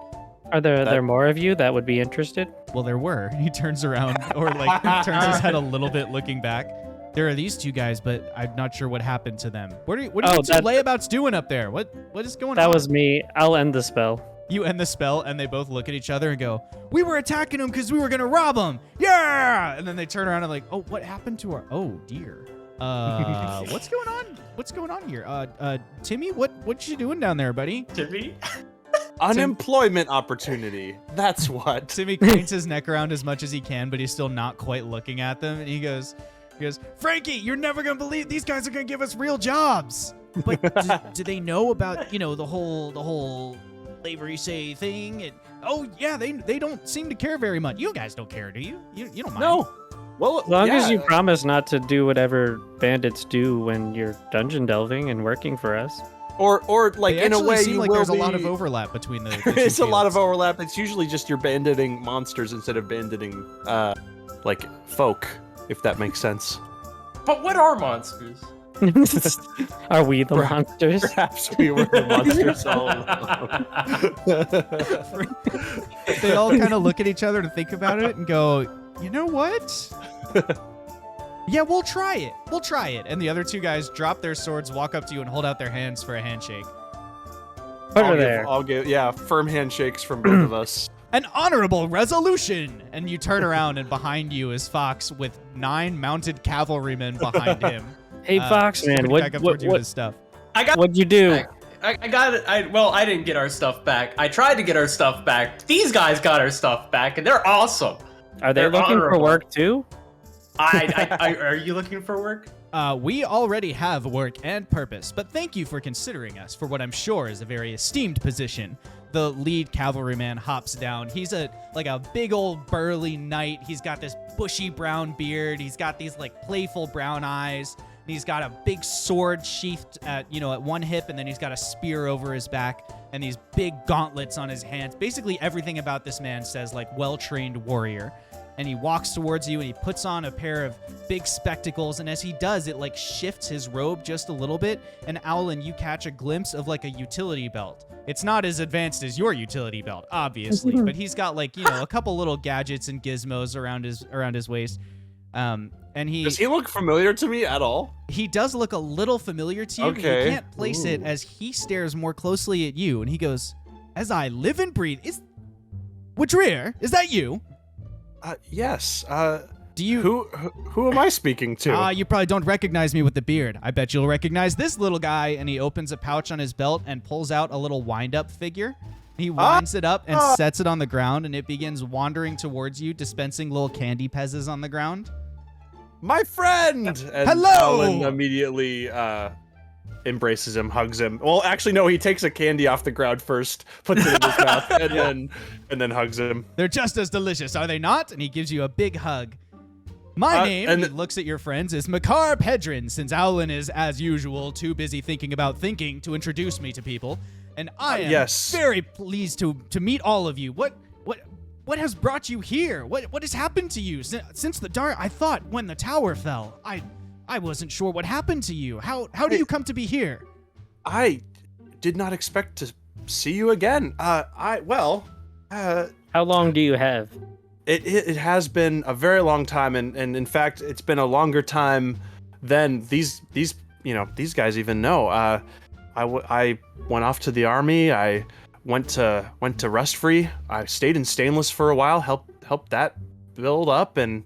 Are there more of you that would be interested? Well, there were. He turns around or turns his head a little bit, looking back. There are these 2 guys, but I'm not sure what happened to them. What are you layabouts doing up there? What is going on? That was me. I'll end the spell. You end the spell, and they both look at each other and go, "We were attacking them because we were gonna rob them." Yeah! And then they turn around and like, "Oh, what happened to our? Oh dear. What's going on? What's going on here? Timmy, what you doing down there, buddy?" Timmy? Unemployment opportunity. That's what. Timmy cranes his neck around as much as he can, but he's still not quite looking at them, and he goes, "Frankie, you're never gonna believe these guys are gonna give us real jobs." But do they know about the whole slavery say thing? And, oh yeah, they don't seem to care very much. You guys don't care, do you? You don't mind? No. Well, As long as you promise not to do whatever bandits do when you're dungeon delving and working for us. Or like They in a actually way seem you like will there's be... a lot of overlap between the two It's a lot of fields. overlap. It's usually just you're banditing monsters instead of banditing like folk, if that makes sense. But what are monsters? Are we the monsters? Perhaps we were the monsters all along. They all kind of look at each other to think about it and go, "You know what? Yeah, we'll try it. And the other 2 guys drop their swords, walk up to you, and hold out their hands for a handshake. Over there. I'll give firm handshakes from both of us. An honorable resolution! And you turn around, and behind you is Fox with 9 mounted cavalrymen behind him. Hey, Fox, man, coming back up towards you with his stuff. What'd you do? I got it. I didn't get our stuff back. I tried to get our stuff back. These guys got our stuff back, and they're awesome. Are they They're looking for honorable. work too? Are you looking for work? We already have work and purpose, but thank you for considering us for what I'm sure is a very esteemed position. The lead cavalryman hops down. He's a big old burly knight. He's got this bushy brown beard. He's got these like playful brown eyes. And he's got a big sword sheathed at one hip, and then he's got a spear over his back and these big gauntlets on his hands. Basically everything about this man says like well-trained warrior. And he walks towards you and he puts on a pair of big spectacles, and as he does, it like shifts his robe just a little bit, and Owlin, you catch a glimpse of like a utility belt. It's not as advanced as your utility belt, obviously, but he's got like, a couple little gadgets and gizmos around his waist. And Does he look familiar to me at all? He does look a little familiar to you, but you can't place it as he stares more closely at you, and he goes, "As I live and breathe, Wadrir, is that you?" Yes. Do you? Who am I speaking to? You probably don't recognize me with the beard. I bet you'll recognize this little guy. And he opens a pouch on his belt and pulls out a little wind-up figure. He winds it up and sets it on the ground, and it begins wandering towards you, dispensing little candy pezzes on the ground. My friend! And hello! Alan immediately embraces him, hugs him. Well, actually, no, he takes a candy off the ground first, puts it in his mouth, and then hugs him. They're just as delicious, are they not? And he gives you a big hug. My name, and he looks at your friends, is Makar Pedrin, since Owlin is, as usual, too busy thinking about thinking to introduce me to people. And I am very pleased to meet all of you. What has brought you here? What has happened to you since the dark? I thought when the tower fell, I wasn't sure what happened to you. How do you come to be here? I did not expect to see you again. How long do you have? It has been a very long time, and in fact, it's been a longer time than these guys even know. I went off to the army. I went to Rust Free. I stayed in Stainless for a while, helped that build up, and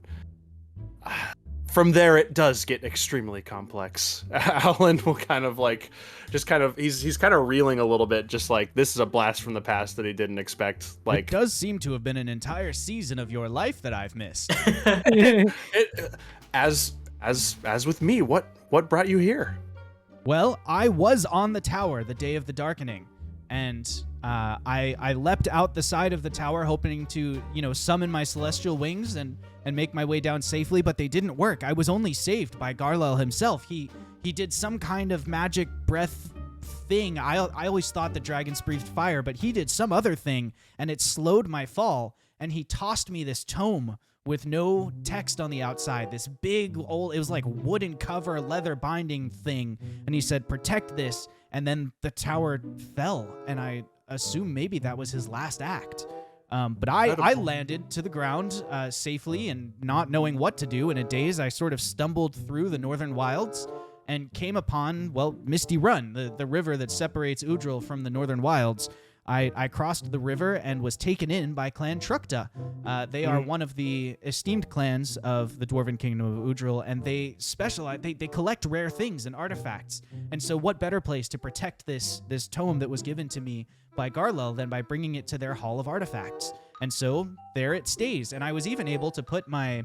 from there it does get extremely complex. Alan will he's kind of reeling a little bit, just like this is a blast from the past that he didn't expect. Like, it does seem to have been an entire season of your life that I've missed. As with me, what brought you here? Well, I was on the tower the day of the darkening, and I leapt out the side of the tower hoping to, summon my celestial wings and make my way down safely, but they didn't work. I was only saved by Garlel himself. He did some kind of magic breath thing. I always thought the dragons breathed fire, but he did some other thing, and it slowed my fall, and he tossed me this tome with no text on the outside, this big old, it was like wooden cover, leather binding thing, and he said, "Protect this," and then the tower fell, and I assume maybe that was his last act. But I landed to the ground safely, and not knowing what to do. In a daze, I sort of stumbled through the northern wilds and came upon, Misty Run, the river that separates Udril from the northern wilds. I crossed the river and was taken in by Clan Trukta. They are one of the esteemed clans of the Dwarven Kingdom of Udril, and they specialize, they collect rare things and artifacts. And so what better place to protect this tome that was given to me by Garlel than by bringing it to their Hall of Artifacts. And so there it stays. And I was even able to put my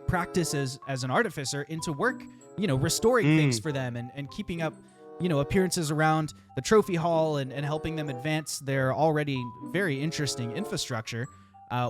practice as an artificer into work, restoring things for them and keeping up appearances around the trophy hall and helping them advance their already very interesting infrastructure.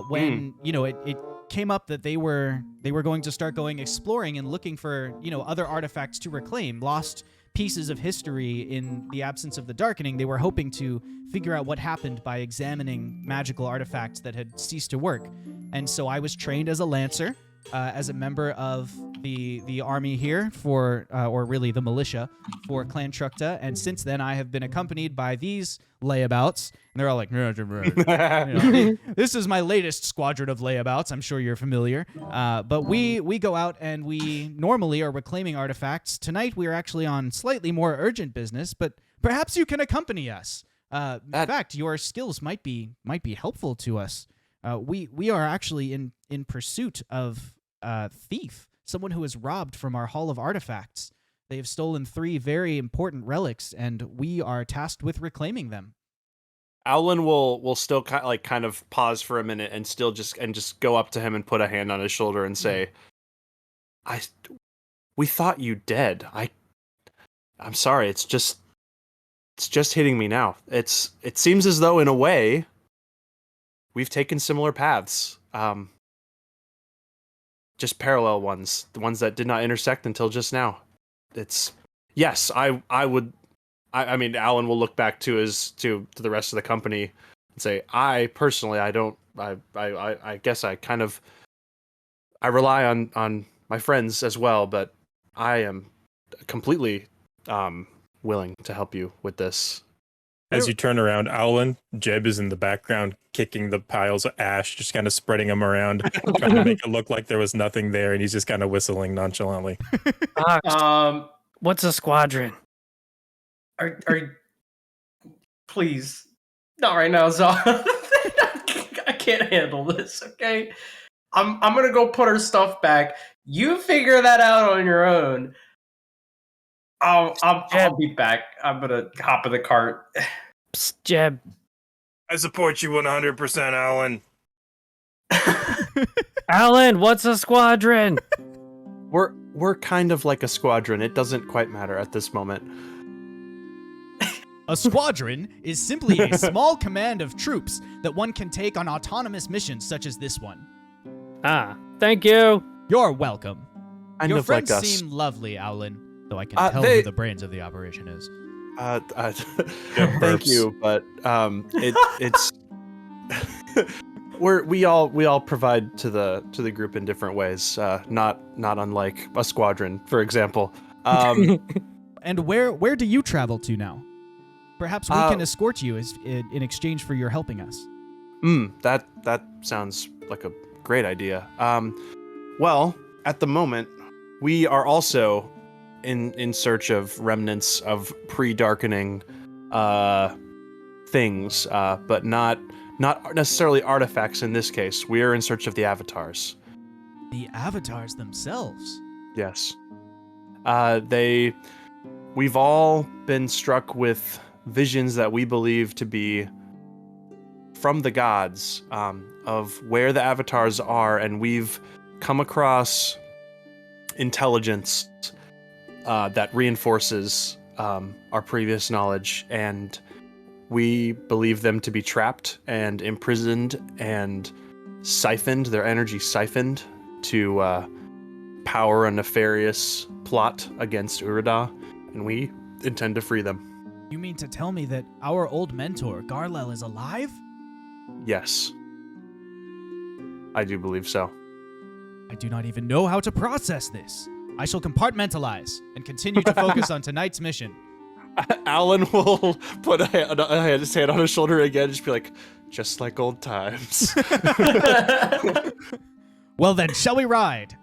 When it came up that they were going to start going exploring and looking for other artifacts to reclaim, lost pieces of history in the absence of the darkening. They were hoping to figure out what happened by examining magical artifacts that had ceased to work. And so I was trained as a lancer, as a member of the army here or really the militia for Clan Trukta, and since then I have been accompanied by these layabouts, and they're all like, this is my latest squadron of layabouts. I'm sure you're familiar. But we go out and we normally are reclaiming artifacts. Tonight we are actually on slightly more urgent business, but perhaps you can accompany us. In fact, your skills might be helpful to us. We are actually in pursuit of a thief, someone who has robbed from our Hall of Artifacts. They have stolen 3 very important relics, and we are tasked with reclaiming them. Owlin will still kind of pause for a minute and still just go up to him and put a hand on his shoulder and say, we thought you dead. I'm sorry. It's just hitting me now. It seems as though in a way we've taken similar paths. Just parallel ones, the ones that did not intersect until just now. Yes, I mean, Alan will look back to the rest of the company and say, I personally, I guess I rely on my friends as well, but I am completely willing to help you with this. As you turn around, Owlin, Jeb is in the background kicking the piles of ash, just kind of spreading them around, trying to make it look like there was nothing there, and he's just kind of whistling nonchalantly. What's a squadron? Are please not right now, Zah. I can't handle this. Okay, I'm gonna go put her stuff back. You figure that out on your own. I'll be back. I'm gonna hop in the cart. Psst, Jeb. I support you 100%, Alan. Alan, what's a squadron? We're kind of like a squadron. It doesn't quite matter at this moment. A squadron is simply a small command of troops that one can take on autonomous missions such as this one. Ah, Thank you. You're welcome. kind Your of like friends us. seem lovely, Owlin, though I can tell who the brains of the operation is. Thank you, but it's we all provide to the group in different ways. Not unlike a squadron, for example. And where do you travel to now? Perhaps we can escort you in exchange for your helping us. That sounds like a great idea. Well, at the moment, we are also in search of remnants of pre-darkening things, but not necessarily artifacts in this case. We are in search of the avatars. The avatars themselves? Yes. We've all been struck with visions that we believe to be from the gods, of where the avatars are, and we've come across intelligence that reinforces our previous knowledge, and we believe them to be trapped and imprisoned and siphoned, their energy siphoned to power a nefarious plot against Urida, and we intend to free them. You mean to tell me that our old mentor, Garlel, is alive? Yes. I do believe so. I do not even know how to process this. I shall compartmentalize and continue to focus on tonight's mission. Alan will put his hand on his shoulder again and just be like, just like old times. Well then, shall we ride?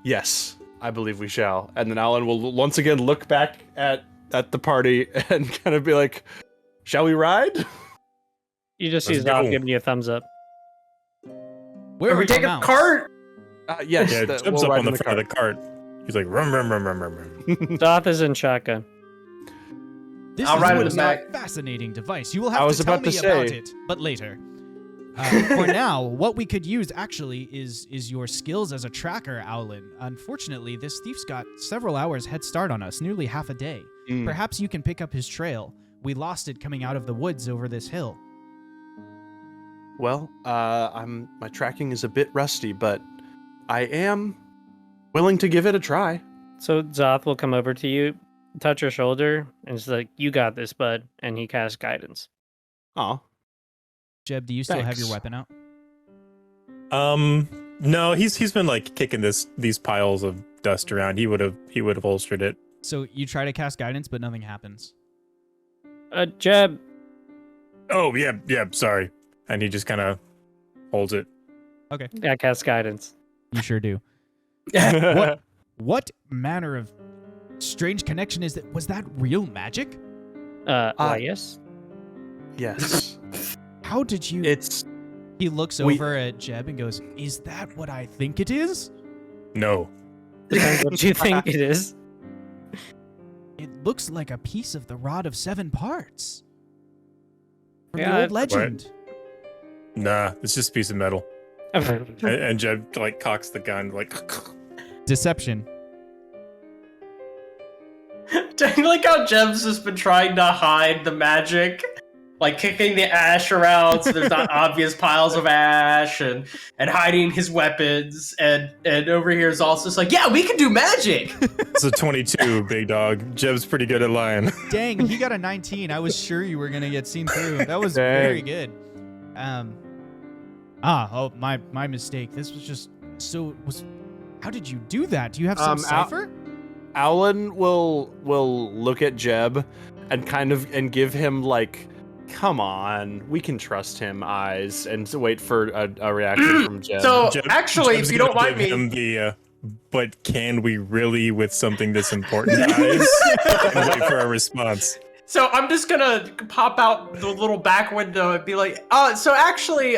Yes, I believe we shall. And then Alan will once again look back at the party and kind of be like, shall we ride? You just see Let's Zal go. giving you a thumbs up. Where Are we are your taking a mounts? cart? Yes, Yeah, we'll jumps up ride on in the front of the cart. He's like, rum, rum, rum, rum, rum, rum. Doth is in shotgun. This I'll is ride what in is the a back. fascinating device. You will I have was to tell about me to about say. it, but later. For now, what we could use actually is your skills as a tracker, Owlin. Unfortunately, this thief's got several hours head start on us, nearly half a day. Perhaps you can pick up his trail. We lost it coming out of the woods over this hill. Well, my tracking is a bit rusty, but I am willing to give it a try. So Zoth will come over to you, touch your shoulder, and it's like, you got this, bud. And he casts guidance. Aw. Jeb, do you still have your Thanks. weapon out? No, he's been like kicking these piles of dust around. He would have holstered it. So you try to cast guidance, but nothing happens. Jeb, Oh yeah, sorry. And he just kind of holds it. I cast guidance. You sure do. What manner of strange connection is that? Was that real magic? Yes. Yes. How did you... It's He looks over at Jeb and goes, is that what I think it is? No. Depends what you think it is. It looks like a piece of the Rod of Seven Parts. From Yeah, the old legend. Nah, it's just a piece of metal. And Jeb like cocks the gun like Deception. I like how Jeb's just been trying to hide the magic, like kicking the ash around so there's not obvious piles of ash, and hiding his weapons, and over here is also just like, yeah, we can do magic. It's a 22, big dog. Jeb's pretty good at lying. Dang, he got a 19. I was sure you were gonna get seen through. That was Dang. very good. My mistake. This was just how did you do that? Do you have some cipher? Alan will look at Jeb and give him like, come on, we can trust him eyes, and to wait for a reaction from Jeb. So Jeb- actually, Jeb's if you don't gonna mind give me, him but can we really with something this important, eyes? And wait for a response. so I'm just gonna pop out the little back window and be like, so actually,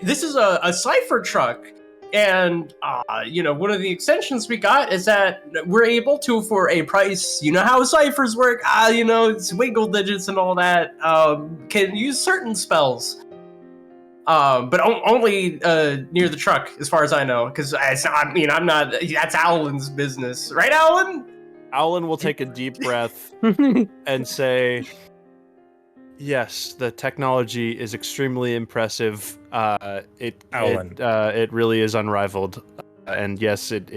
this is a cipher truck. And, one of the extensions we got is that we're able to, for a price, you know how ciphers work, it's wiggle digits and all that, can use certain spells. But only near the truck, as far as I know, because that's Alan's business. Right, Alan? Alan will take a deep breath and say, yes, the technology is extremely impressive. It really is unrivaled. And yes, it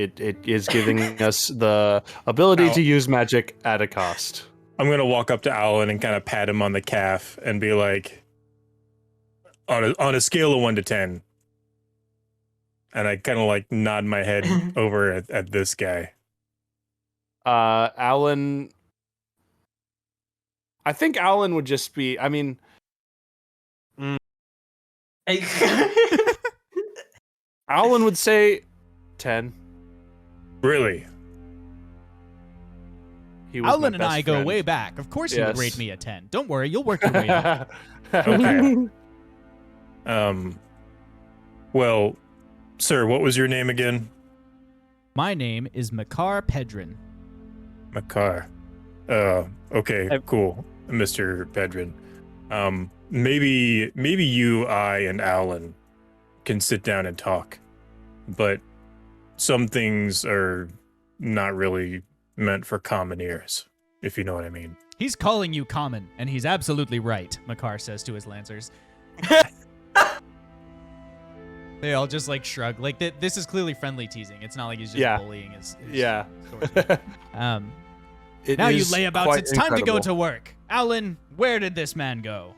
is giving us the ability to use magic at a cost. I'm gonna walk up to Alan and kind of pat him on the calf and be like, on a scale of 1 to 10, and I kind of like nod my head over at this guy. Alan. I think Alan would just be. I mean. Alan would say 10. Really? He was Alan my and best I go friend. way back. Of course, you would Yes. rate me a 10. Don't worry, you'll work your way up. Okay. Well, sir, what was your name again? My name is Makar Pedrin. Makar. Okay, cool, Mr. Pedrin. Maybe you, I, and Alan can sit down and talk, but some things are not really meant for common ears, if you know what I mean. He's calling you common, and he's absolutely right, Makar says to his lancers. They all just like shrug. Like this is clearly friendly teasing. It's not like he's just bullying his Yeah. swordsman. Now you layabouts, it's time to go to work. Alan, where did this man go?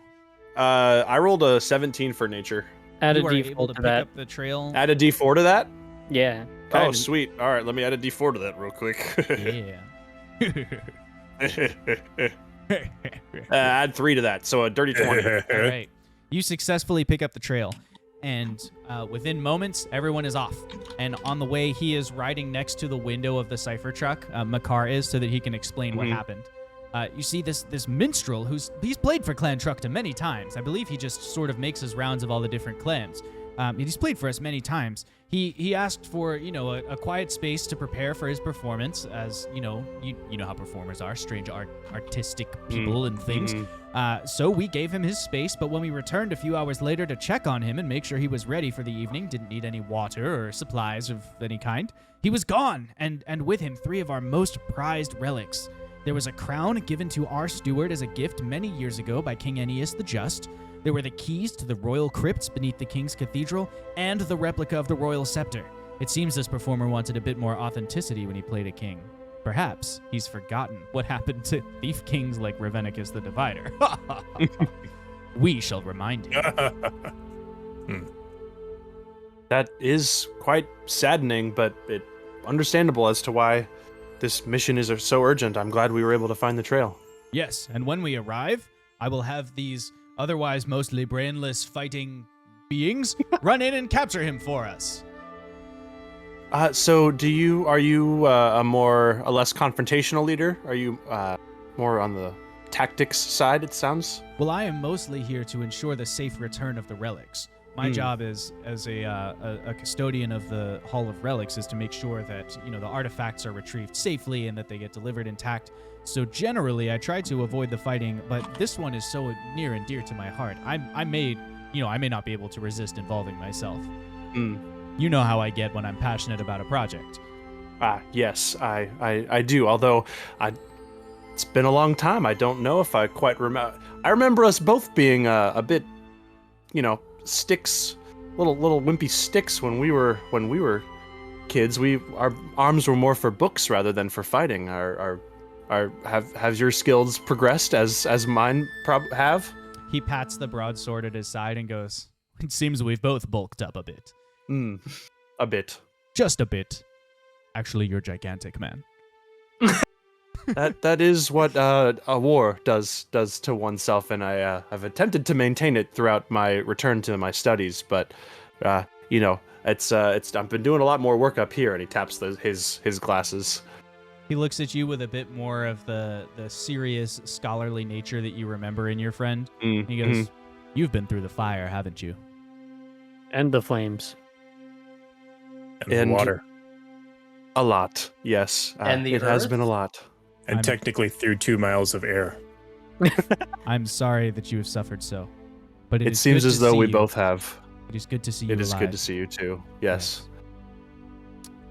I rolled a 17 for nature. Add a You are able D4 to to pick that. up the trail. Add a D4 to that? Yeah. Oh, sweet. All right, let me add a D4 to that real quick. Yeah. Add 3 to that, so a dirty 20. All right. You successfully pick up the trail, and within moments, everyone is off. And on the way, he is riding next to the window of the cipher truck. Makar is, so that he can explain what happened. You see this minstrel he's played for Clan Truckta many times. I believe he just sort of makes his rounds of all the different clans. He's played for us many times. He asked for, a quiet space to prepare for his performance, as, you know how performers are, strange artistic people and things. So we gave him his space, but when we returned a few hours later to check on him and make sure he was ready for the evening, didn't need any water or supplies of any kind, he was gone, and with him 3 of our most prized relics. There was a crown given to our steward as a gift many years ago by King Aeneas the Just. There were the keys to the royal crypts beneath the king's cathedral, and the replica of the royal scepter. It seems this performer wanted a bit more authenticity when he played a king. Perhaps he's forgotten what happened to thief kings like Ravenicus the Divider. We shall remind him. That is quite saddening, but understandable as to why this mission is so urgent. I'm glad we were able to find the trail. Yes, and when we arrive, I will have these otherwise mostly brainless fighting beings run in and capture him for us. So are you a less confrontational leader? Are you more on the tactics side, it sounds? Well, I am mostly here to ensure the safe return of the relics. My job as a custodian of the Hall of Relics is to make sure that, the artifacts are retrieved safely and that they get delivered intact. So generally, I try to avoid the fighting, but this one is so near and dear to my heart. I may not be able to resist involving myself. You know how I get when I'm passionate about a project. Yes, I do. Although it's been a long time. I don't know if I quite remember. I remember us both being a bit, sticks, little wimpy sticks when we were kids. Our arms were more for books rather than for fighting. Have your skills progressed as mine have? He pats the broadsword at his side and goes, "It seems we've both bulked up a bit." A bit. Just a bit. Actually, you're gigantic, man. That is what a war does to oneself, and I have attempted to maintain it throughout my return to my studies. But it's I've been doing a lot more work up here, and he taps his glasses. He looks at you with a bit more of the serious scholarly nature that you remember in your friend. He goes, "You've been through the fire, haven't you?" And the flames. And water. A lot, yes. And the it has earth? been a lot. And technically through 2 miles of air. I'm sorry that you have suffered so, but It is seems good as to though see we you. both have. It is good to see you It is alive. good to see you too. Yes.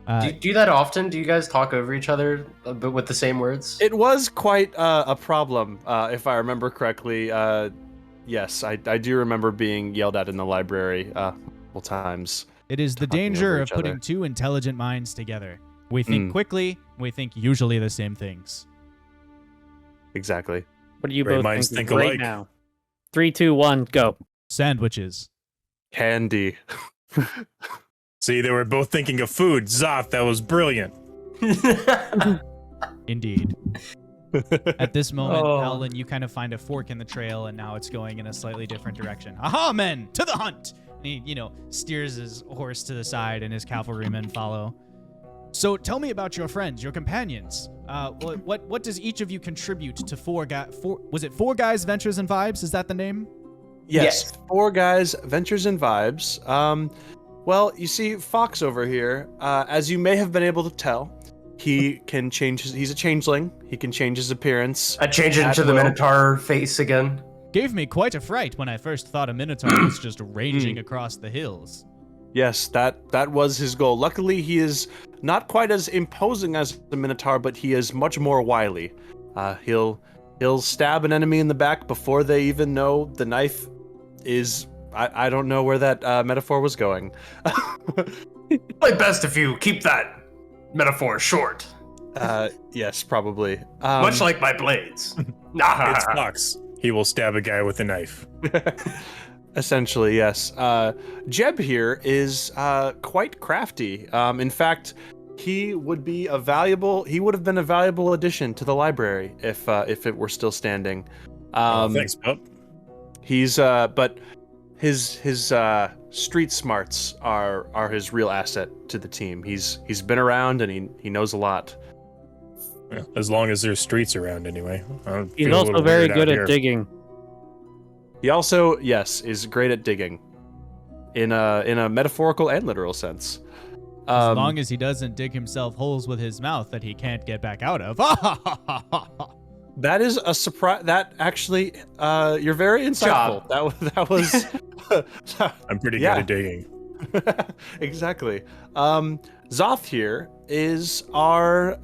Do you do that often? Do you guys talk over each other but with the same words? It was quite a problem, if I remember correctly. Yes, I do remember being yelled at in the library multiple times. It is the talking danger over of each putting other. two intelligent minds together. We think quickly, we think usually the same things. Exactly. What do you Great both minds think think right alike. now? 3, 2, 1, go. Sandwiches. Candy. See, they were both thinking of food. Zoth, that was brilliant. Indeed. At this moment, Oh. Alan, you kind of find a fork in the trail, and now it's going in a slightly different direction. Aha, men! To the hunt! And he, steers his horse to the side, and his cavalrymen follow. So tell me about your friends, your companions. What does each of you contribute to Four Guys, Ventures, and Vibes? Is that the name? Yes. 4 Guys, Ventures and Vibes. Well, you see, Fox over here, as you may have been able to tell, he can change he's a changeling. He can change his appearance. I changed it at into the will. Minotaur face again. Gave me quite a fright when I first thought a Minotaur was just ranging across the hills. Yes, that was his goal. Luckily, he is not quite as imposing as the Minotaur, but he is much more wily. He'll stab an enemy in the back before they even know the knife is. I don't know where that metaphor was going. Probably best if you keep that metaphor short. Yes, probably. Much like my blades. It's Fox. He will stab a guy with a knife. Essentially, yes. Jeb here is quite crafty. In fact, he would have been a valuable addition to the library if it were still standing. Thanks, pup. But his street smarts are his real asset to the team. He's been around and he knows a lot. Yeah, as long as there's streets around, anyway. He's also very good at digging. He also, yes, is great at digging, in a metaphorical and literal sense. As long as he doesn't dig himself holes with his mouth that he can't get back out of. That is a surprise. That actually, you're very insightful. That was. I'm pretty Yeah. good at digging. Exactly. Zoth here is our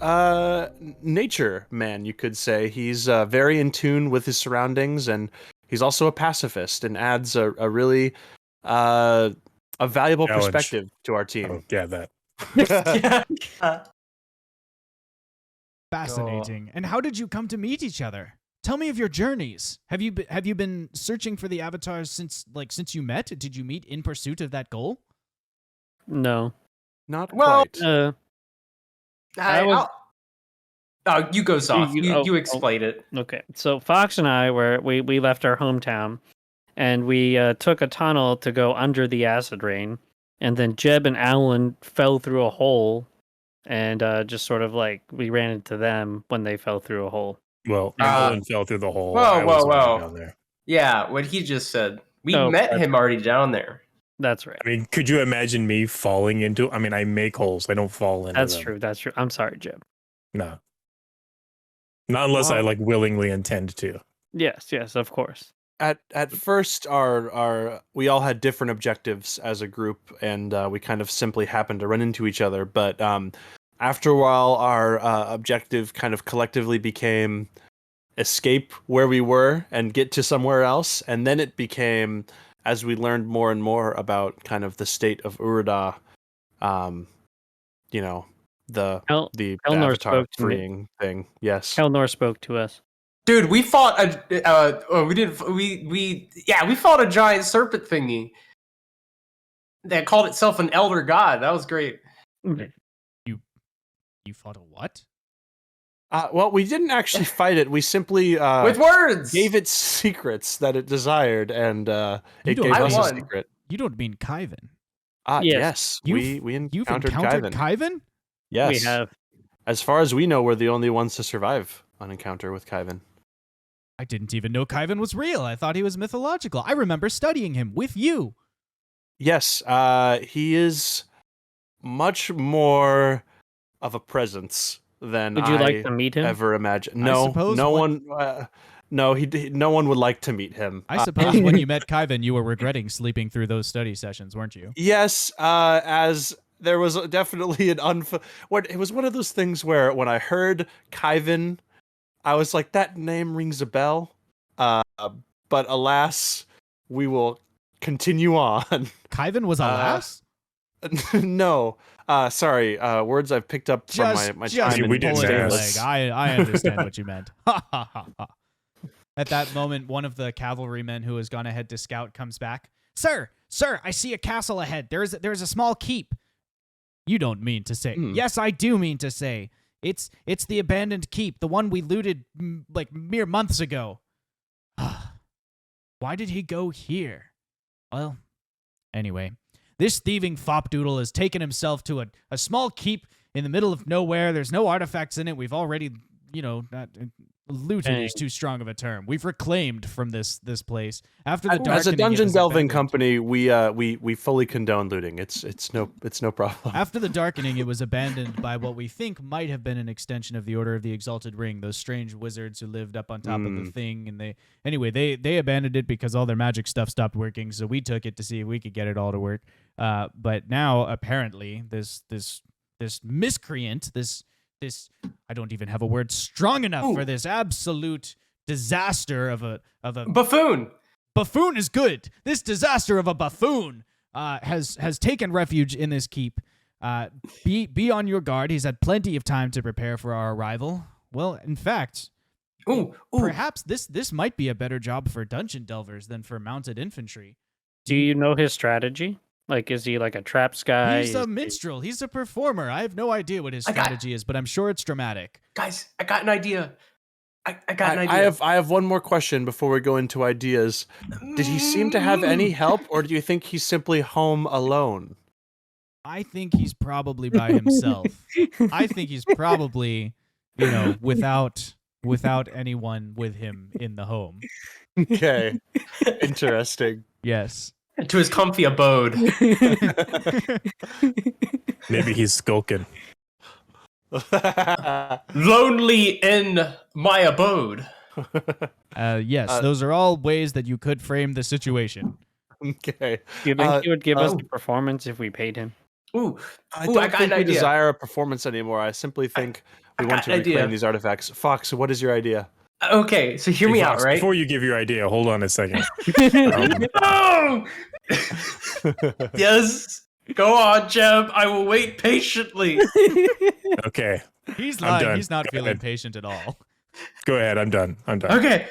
nature man, you could say. He's very in tune with his surroundings, and he's also a pacifist and adds a really a valuable Challenge. perspective to our team. Oh, yeah, that. Fascinating. And how did you come to meet each other? Tell me of your journeys. Have you been searching for the avatars since you met? Did you meet in pursuit of that goal? No. Not Well, quite. You go, Zoth. You- You explain it. Okay. So Fox and I we left our hometown, and we took a tunnel to go under the acid rain, and then Jeb and Alan fell through a hole, and just sort of like we ran into them when they fell through a hole. Well, Uh, Alan fell through the hole. whoa, I was whoa, already whoa. down there. Yeah, what he just said. We Oh, met that's him already down there. That's right. I mean, could you imagine me falling into? I mean, I make holes. I don't fall into That's them. true. That's true. I'm sorry, Jeb. No. Not unless I willingly intend to. Yes, of course. at first our we all had different objectives as a group, and we kind of simply happened to run into each other. But after a while, our objective kind of collectively became escape where we were and get to somewhere else, and then it became, as we learned more and more about kind of the state of Urda, you know, the Elnor avatar spoke to me. freeing thing. Yes. Elnor spoke to us. Dude, we fought we fought a giant serpent thingy that called itself an elder god. That was great. You fought a what? Well, we didn't actually fight it. We simply With words gave it secrets that it desired, and it don't- gave I us a won. secret. You don't mean Kyvan. Yes, we You've encountered encountered Kyvan. Kyvan? Yes, We have. As far as we know, we're the only ones to survive an encounter with Kyvan. I didn't even know Kyvan was real. I thought he was mythological. I remember studying him with you. Yes, he is much more of a presence than Would you like to meet him? ever imagined. I No, suppose no what- one. No, no one would like to meet him. I suppose when you met Kyvan, you were regretting sleeping through those study sessions, weren't you? Yes, as there was definitely it was one of those things where when I heard Kyvan, I was like, that name rings a bell. But alas, we will continue on. Kyvan was a lass? No, sorry. Words I've picked up from my time in we didn't pulling your ask. leg. I understand what you meant. Ha ha ha ha. At that moment, one of the cavalrymen who has gone ahead to scout comes back. Sir, I see a castle ahead. There's a small keep. You don't mean to say. Yes, I do mean to say. It's the abandoned keep, the one we looted like mere months ago. Why did he go here? Well, anyway, this thieving fopdoodle has taken himself to a small keep in the middle of nowhere. There's no artifacts in it. We've already, not looted is too strong of a term. We've reclaimed from this place. After the darkening, as a it dungeon was delving abandoned. company, we fully condone looting. It's no problem. After the darkening, it was abandoned by what we think might have been an extension of the Order of the Exalted Ring, those strange wizards who lived up on top of the thing. And they abandoned it because all their magic stuff stopped working, so we took it to see if we could get it all to work. But now, apparently, this miscreant, this I don't even have a word strong enough for this absolute disaster of a Buffoon. Buffoon is good. This disaster of a buffoon has taken refuge in this keep. Be on your guard. He's had plenty of time to prepare for our arrival. Well, in fact, perhaps this might be a better job for dungeon delvers than for mounted infantry. Do you know his strategy? Like, is he like a traps guy? He's a minstrel. He's a performer. I have no idea what his strategy is, but I'm sure it's dramatic. Guys, I got an idea. I got an idea. I have one more question before we go into ideas. Did he seem to have any help, or do you think he's simply home alone? I think he's probably by himself. I think he's probably, without anyone with him in the home. Okay, interesting. Yes. To his comfy abode. Maybe he's skulking. Lonely in my abode. Yes, those are all ways that you could frame the situation. Okay. Do you think he would give us a performance if we paid him? I don't I got think an we idea. desire a performance anymore. I simply think we want to an reclaim idea. these artifacts. Fox, what is your idea? Okay, so hear Hey, me Fox, out, right? Before you give your idea, hold on a second. No! Yes. Go on, Jeb. I will wait patiently. Okay, He's I'm lying. done. He's not Go feeling ahead. patient at all. go ahead. I'm done. Okay.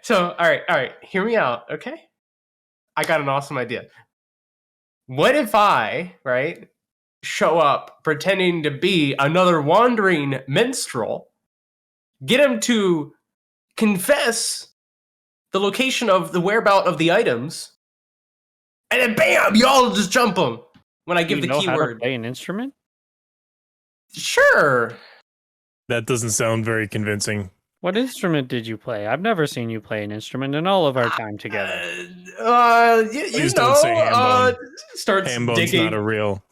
So, all right. Hear me out, okay? I got an awesome idea. What if I, right, show up pretending to be another wandering minstrel, get him to confess the location of the whereabout of the items, and then bam, y'all just jump him when I give Do you the know how to keyword. play an instrument? Sure. That doesn't sound very convincing. What instrument did you play? I've never seen you play an instrument in all of our time together. You Please know, don't say ham bone. starts Ham bone's digging. not a real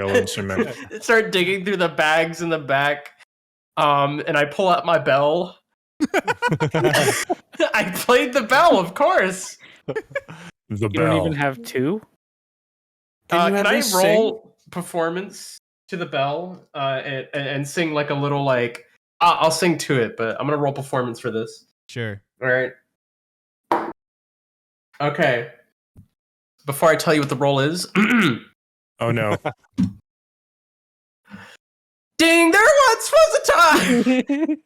instrument. Start digging through the bags in the back, and I pull out my bell, I played the bell, of course. The You bell. don't even have two? Can I this roll performance to the bell and sing like a little like I'll sing to it, but I'm gonna roll performance for this. Sure. All right. Okay. Before I tell you what the roll is, Oh no. ding! There once was a time.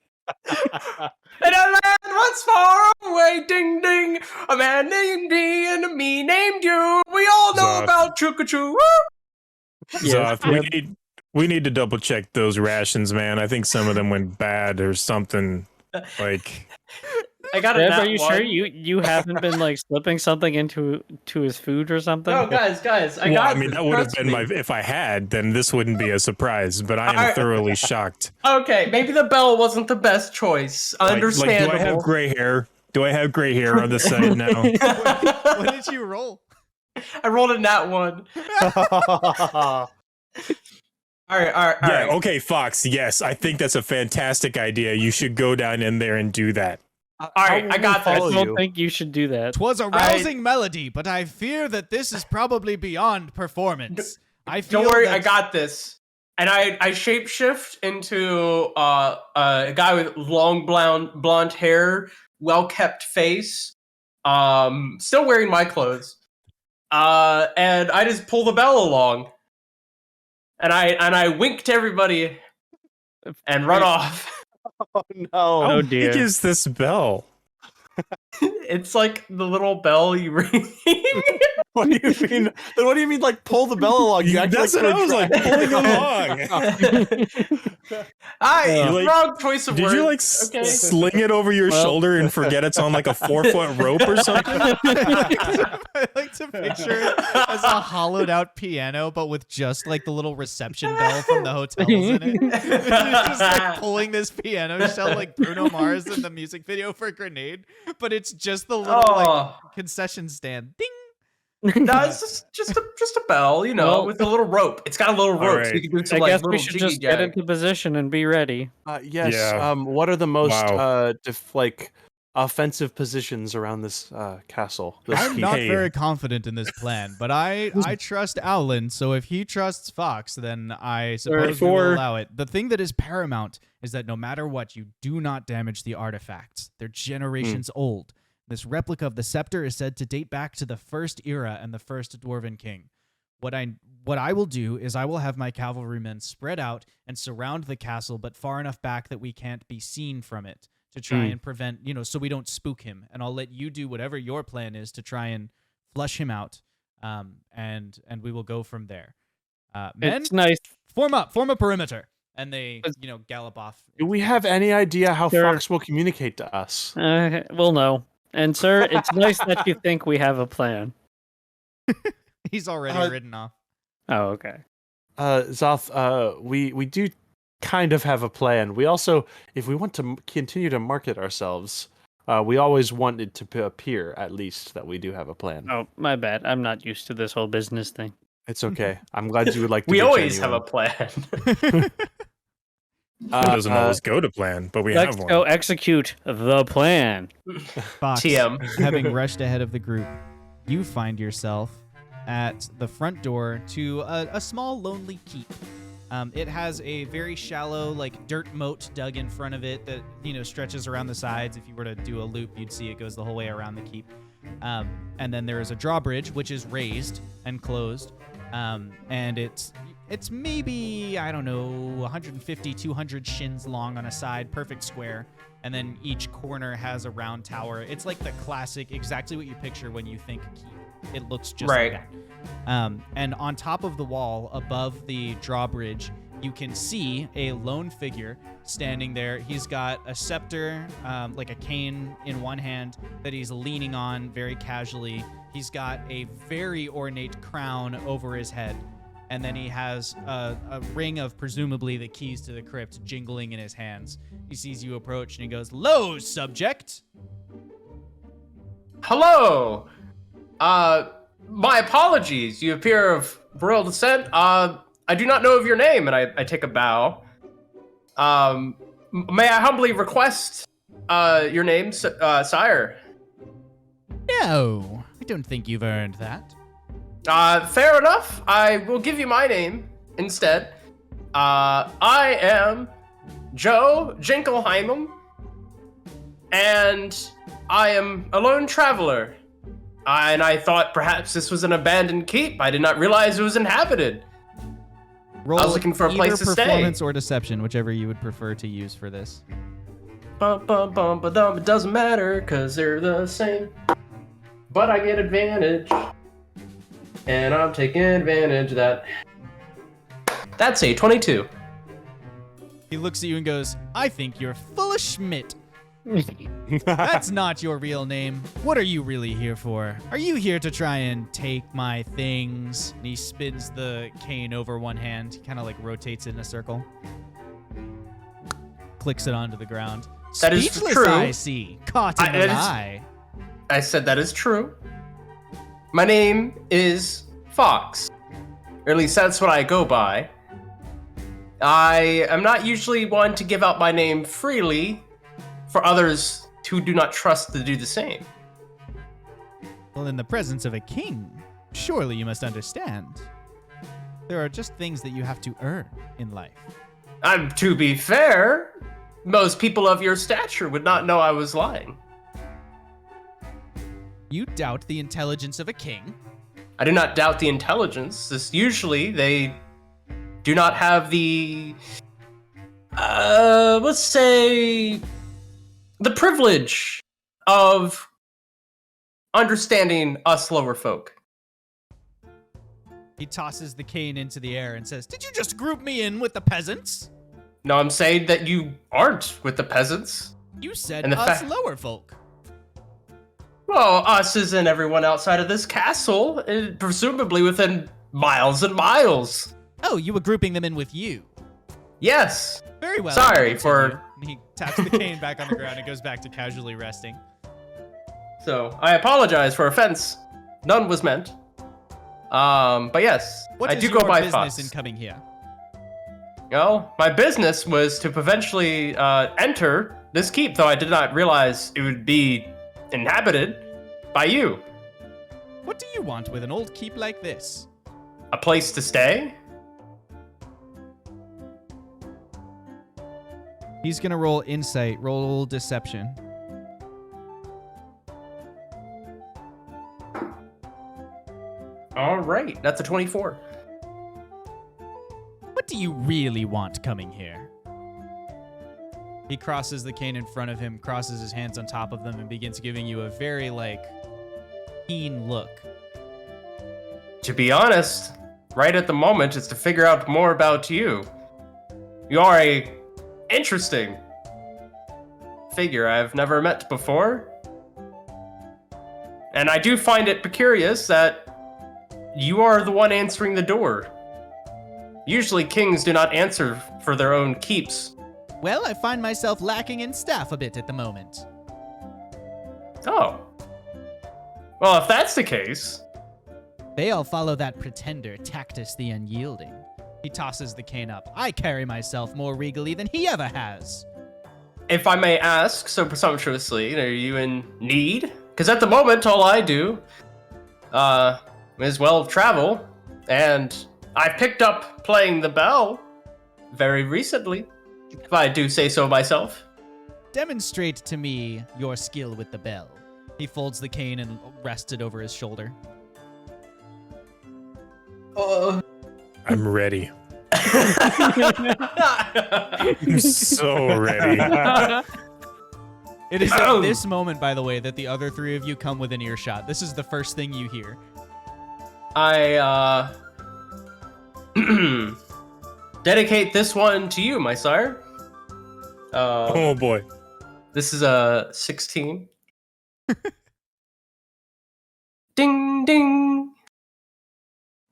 In a land once far away, ding ding, a man named D and me named you. We all know Zoth. about Choo-Choo. Zoth, we need to double check those rations, man. I think some of them went bad or something. Like, I got it. Deb, are you sure you haven't been like slipping something into his food or something? No, guys, I got. I mean, that would have been my. If I had, then this wouldn't be a surprise. But I am Alright. thoroughly shocked. Okay, maybe the bell wasn't the best choice. Like, Understandable. do I have gray hair? Do I have gray hair on the side now? What did you roll? I rolled a nat one. All right. Yeah. Okay, Fox. Yes, I think that's a fantastic idea. You should go down in there and do that. All right, I got I this. don't think you should do that. 'Twas a rousing melody, but I fear that this is probably beyond performance. I feel Don't worry, that I got this. And I shapeshift into a guy with long blonde hair, well kept face, still wearing my clothes, and I just pull the bell along, and I wink to everybody, and run off. Oh no! Oh How dear. big is this bell? It's like the little bell you ring. What do you mean? Then what do you mean? Like pull the bell along? You actually That's what I was like, pulling along. I like- wrong choice of Did word. you like okay. sling it over your shoulder and forget it's on like a 4-foot rope or something? I like to picture it as a hollowed out piano, but with just like the little reception bell from the hotels in it. You're just like pulling this piano shell like Bruno Mars in the music video for Grenade, but it's just the little like Oh. concession stand. Ding. No, it's just a bell, you know, Well- with a little rope. It's got a little rope, so Alright. you can do some I like guess little we should jiggy just get jag. into position and be ready. Yes. Yeah. What are the most Wow. offensive positions around this castle? This I'm keep? not Hey. very confident in this plan, but I trust Owlin, so if he trusts Fox, then I suppose we will Therefore- allow it. The thing that is paramount is that no matter what, you do not damage the artifacts. They're generations old. This replica of the scepter is said to date back to the first era and the first Dwarven king. What I will do is I will have my cavalrymen spread out and surround the castle, but far enough back that we can't be seen from it to try and prevent, so we don't spook him. And I'll let you do whatever your plan is to try and flush him out, and we will go from there. Men, It's nice. form a perimeter, and they gallop off. Do we have any idea how Sure. Fox will communicate to us? We'll know. And sir, it's nice that you think we have a plan. He's already ridden off. Oh, okay. Zoth, we do kind of have a plan. We also, if we want to continue to market ourselves, we always wanted to appear at least that we do have a plan. Oh, my bad. I'm not used to this whole business thing. It's okay. I'm glad you would like to. We be always have a genuine. plan. It doesn't always go to plan, but we Let's have one. go execute the plan. Fox, TM. having rushed ahead of the group, you find yourself at the front door to a small, lonely keep. It has a very shallow, like dirt moat dug in front of it that stretches around the sides. If you were to do a loop, you'd see it goes the whole way around the keep. And then there is a drawbridge which is raised and closed, and it's maybe, I don't know, 150, 200 shins long on a side, perfect square. And then each corner has a round tower. It's like the classic, exactly what you picture when you think keep. It looks just Right. like that. And on top of the wall, above the drawbridge, you can see a lone figure standing there. He's got a scepter, like a cane in one hand that he's leaning on very casually. He's got a very ornate crown over his head. And then he has a ring of presumably the keys to the crypt jingling in his hands. He sees you approach and he goes, "Lo, subject." Hello. My apologies. You appear of royal descent. I do not know of your name, and I take a bow. May I humbly request Your name, sire? No, I don't think you've earned that. Fair enough. I will give you my name instead. I am Joe Jinkelheimum, and I am a lone traveler. And I thought perhaps this was an abandoned keep. I did not realize it was inhabited. Roll I was looking for a place to stay. performance or deception, whichever you would prefer to use for this. Bum, bum, bum, ba-dum. It doesn't matter, because they're the same. But I get advantage. And I'm taking advantage of that. That's a 22. He looks at you and goes, I think you're full of schmidt. That's not your real name. What are you really here for? Are you here to try and take my things? And he spins the cane over one hand. He kind of like rotates it in a circle. Clicks it onto the ground. That is Speechless, true. I see. Caught in a lie. I said that is true. My name is Fox. Or at least that's what I go by. I am not usually one to give out my name freely for others who do not trust to do the same. Well, in the presence of a king, surely you must understand. There are just things that you have to earn in life. To be fair, most people of your stature would not know I was lying. You doubt the intelligence of a king? I do not doubt the intelligence. Usually they do not have the, let's say, the privilege of understanding us lower folk. He tosses the cane into the air and says, did you just group me in with the peasants? No, I'm saying that you aren't with the peasants. You said And the us fact- lower folk. Well, us is in everyone outside of this castle, presumably within miles and miles. Oh, you were grouping them in with you. Yes. Very well. Sorry Continue. for- And he taps the cane back on the ground and goes back to casually resting. So I apologize for offense. None was meant. But yes, What I is do your go by business Fox. in coming here? Well, my business was to eventually enter this keep, though I did not realize it would be inhabited by you. What do you want with an old keep like this? A place to stay? He's gonna roll insight, roll deception. All right, that's a 24. What do you really want coming here? He crosses the cane in front of him, crosses his hands on top of them, and begins giving you a very, keen look. To be honest, right at the moment, it's to figure out more about you. You are a interesting figure I've never met before. And I do find it precarious that you are the one answering the door. Usually kings do not answer for their own keeps. Well, I find myself lacking in staff a bit at the moment. Oh. Well, if that's the case, They all follow that pretender, Tactus the Unyielding. He tosses the cane up. I carry myself more regally than he ever has. if I may ask so presumptuously, are you in need? Because at the moment, all I do is, well, travel. And I picked up playing the bell very recently, if I do say so myself. Demonstrate to me your skill with the bell. He folds the cane and rests it over his shoulder. I'm ready. I'm so ready. It is at this moment, by the way, that the other three of you come within earshot. This is the first thing you hear. I dedicate this one to you, my sire. Oh boy. This is a 16. Ding ding.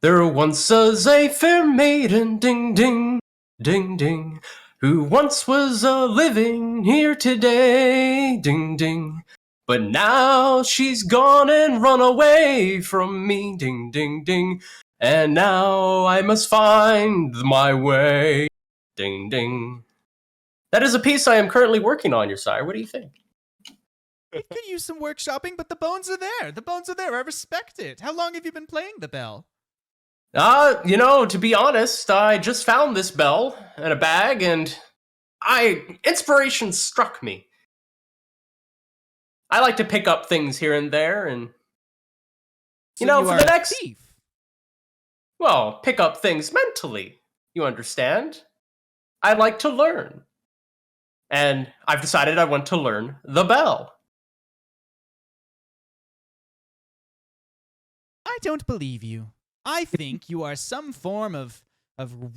There once was a fair maiden, ding ding, ding ding, who once was living here today, ding ding. But now she's gone and run away from me, ding ding ding. And now I must find my way, ding ding. That is a piece I am currently working on, your sire. What do you think? It could use some workshopping, but the bones are there. The bones are there. I respect it. How long have you been playing the bell? To be honest, I just found this bell in a bag, and inspiration struck me. I like to pick up things here and there, and So for are the a next, thief. well, pick up things mentally. You understand? I like to learn, and I've decided I want to learn the bell. I don't believe you. I think you are some form of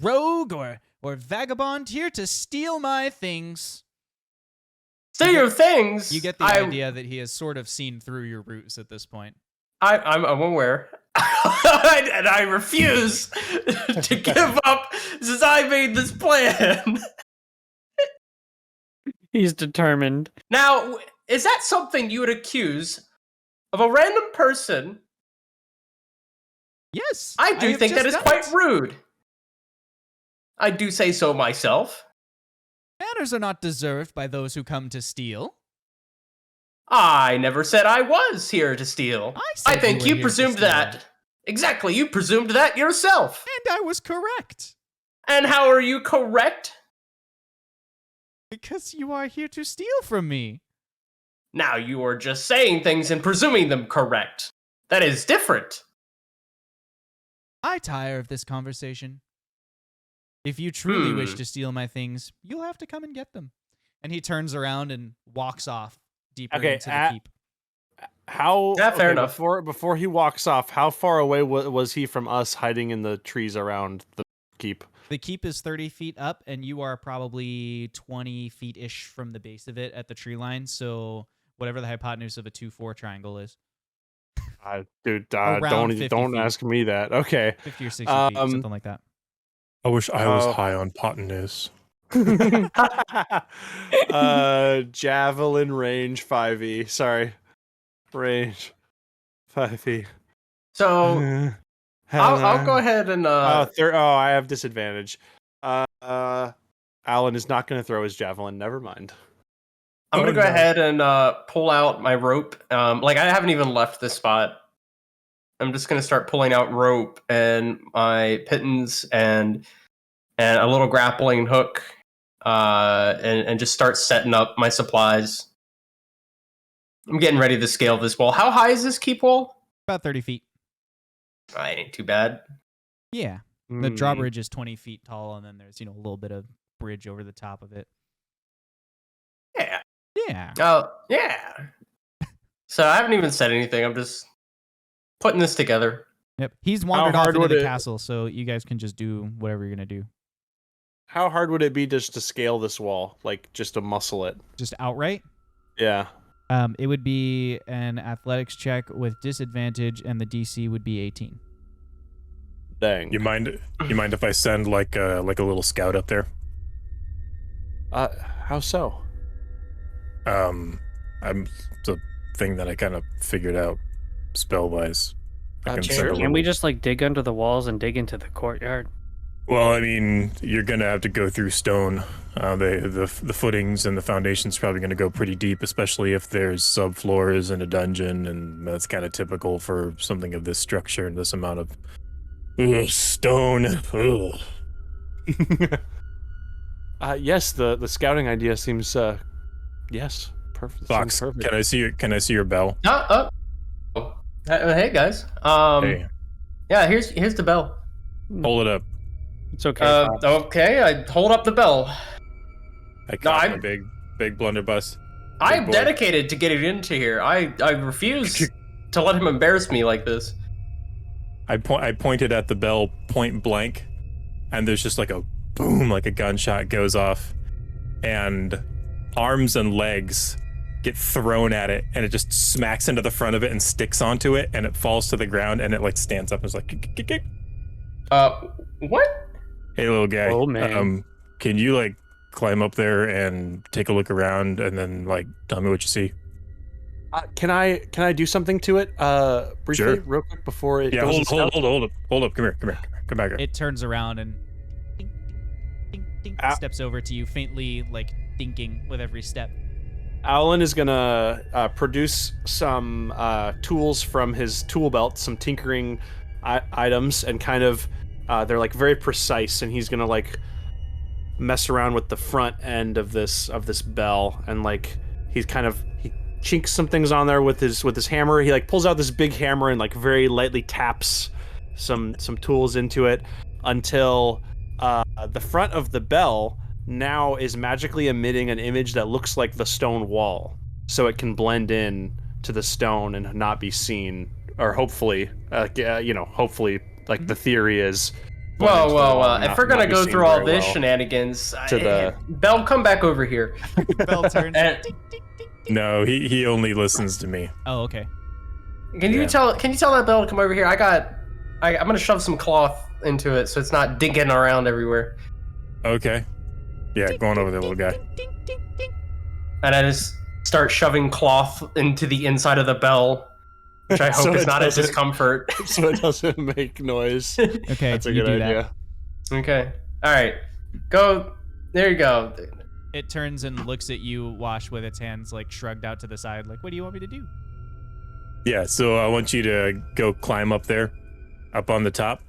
rogue or vagabond here to steal my things. Steal your things. You get the idea that he has sort of seen through your ruse at this point. I'm aware, and I refuse to give up since I made this plan. He's determined. Now, is that something you would accuse of a random person? Yes. I do have think that just is done quite it. rude. I do say so myself. Manners are not deserved by those who come to steal. I never said I was here to steal. I said think you were you here to presumed steal. that. Exactly, you presumed that yourself. And I was correct. And how are you correct? Because you are here to steal from me. Now you are just saying things and presuming them correct. That is different. I tire of this conversation. If you truly wish to steal my things, you'll have to come and get them. And he turns around and walks off deeper into the keep. How? Yeah, fair enough. Before he walks off, how far away was he from us hiding in the trees around the keep? The keep is 30 feet up, and you are probably 20 feet-ish from the base of it at the tree line, so whatever the hypotenuse of a 2-4 triangle is. Dude, Around 50 don't feet. ask me that. Okay. 50 or 60 feet, something like that. I wish I was high on hypotenuse. Javelin range 5e. Sorry. Range 5e. So I'll go ahead and I have disadvantage. Alan is not going to throw his javelin. Never mind. I'm gonna go ahead and pull out my rope. I haven't even left this spot. I'm just gonna start pulling out rope and my pittance and a little grappling hook, and just start setting up my supplies. I'm getting ready to scale this wall. How high is this keep wall? About 30 feet. It ain't too bad. Yeah. The drawbridge is 20 feet tall, and then there's, a little bit of bridge over the top of it. Yeah. Yeah. Oh, yeah. So I haven't even said anything. I'm just putting this together. Yep. He's wandered off hard into would the it- castle, so you guys can just do whatever you're going to do. How hard would it be just to scale this wall? Like, just to muscle it? Just outright? Yeah. It would be an athletics check with disadvantage, and the DC would be 18. Dang. You mind if I send like a little scout up there? How so? It's a thing that I kind of figured out spell wise. I can send a Can little- we just dig under the walls and dig into the courtyard? Well, I mean, you're gonna have to go through stone. The footings and the foundation's probably gonna go pretty deep, especially if there's subfloors in a dungeon, and that's kind of typical for something of this structure and this amount of stone. Ugh. Yes, the scouting idea seems yes, perfect. Fox, Seems perfect. can I see your bell? Hey guys. Hey, Yeah, here's the bell. hold it up. It's okay. Fox. Okay, I hold up the bell. I cock I'm- my big blunderbuss. I'm boy. dedicated to getting into here. I refuse to let him embarrass me like this. I pointed at the bell point blank, and there's just like a boom, like a gunshot goes off, and arms and legs get thrown at it, and it just smacks into the front of it and sticks onto it, and it falls to the ground, and it like stands up and is like, "Kick." What? Hey, little guy. Oh, man. Can you like climb up there and take a look around, and then like tell me what you see? Can I do something to it? Briefly, Sure. real quick before it Yeah, goes hold to up. Come here. Come back here. It turns around and ding, ding, ding, Ow. steps over to you, faintly like dinking with every step. Alan is gonna produce some tools from his tool belt, some tinkering items, and kind of they're like very precise. And he's gonna like mess around with the front end of this bell, and like he chinks some things on there with his hammer. He like pulls out this big hammer and like very lightly taps some tools into it until the front of the bell now is magically emitting an image that looks like the stone wall, so it can blend in to the stone and not be seen, or hopefully, hopefully, like the theory is. Whoa! If we're gonna go through all this shenanigans, Bell, come back over here. Bell turns. No, he only listens to me. Oh, okay. Can you tell that Bell to come over here? I'm gonna shove some cloth into it so it's not dinking around everywhere. Okay. Yeah, going over there, little guy. And I just start shoving cloth into the inside of the bell, which I hope is not a discomfort. So it doesn't make noise. Okay, That's a you good do idea. that. Okay. All right. Go. There you go. It turns and looks at you, Wash, with its hands like shrugged out to the side. Like, what do you want me to do? Yeah, so I want you to go climb up there, up on the top,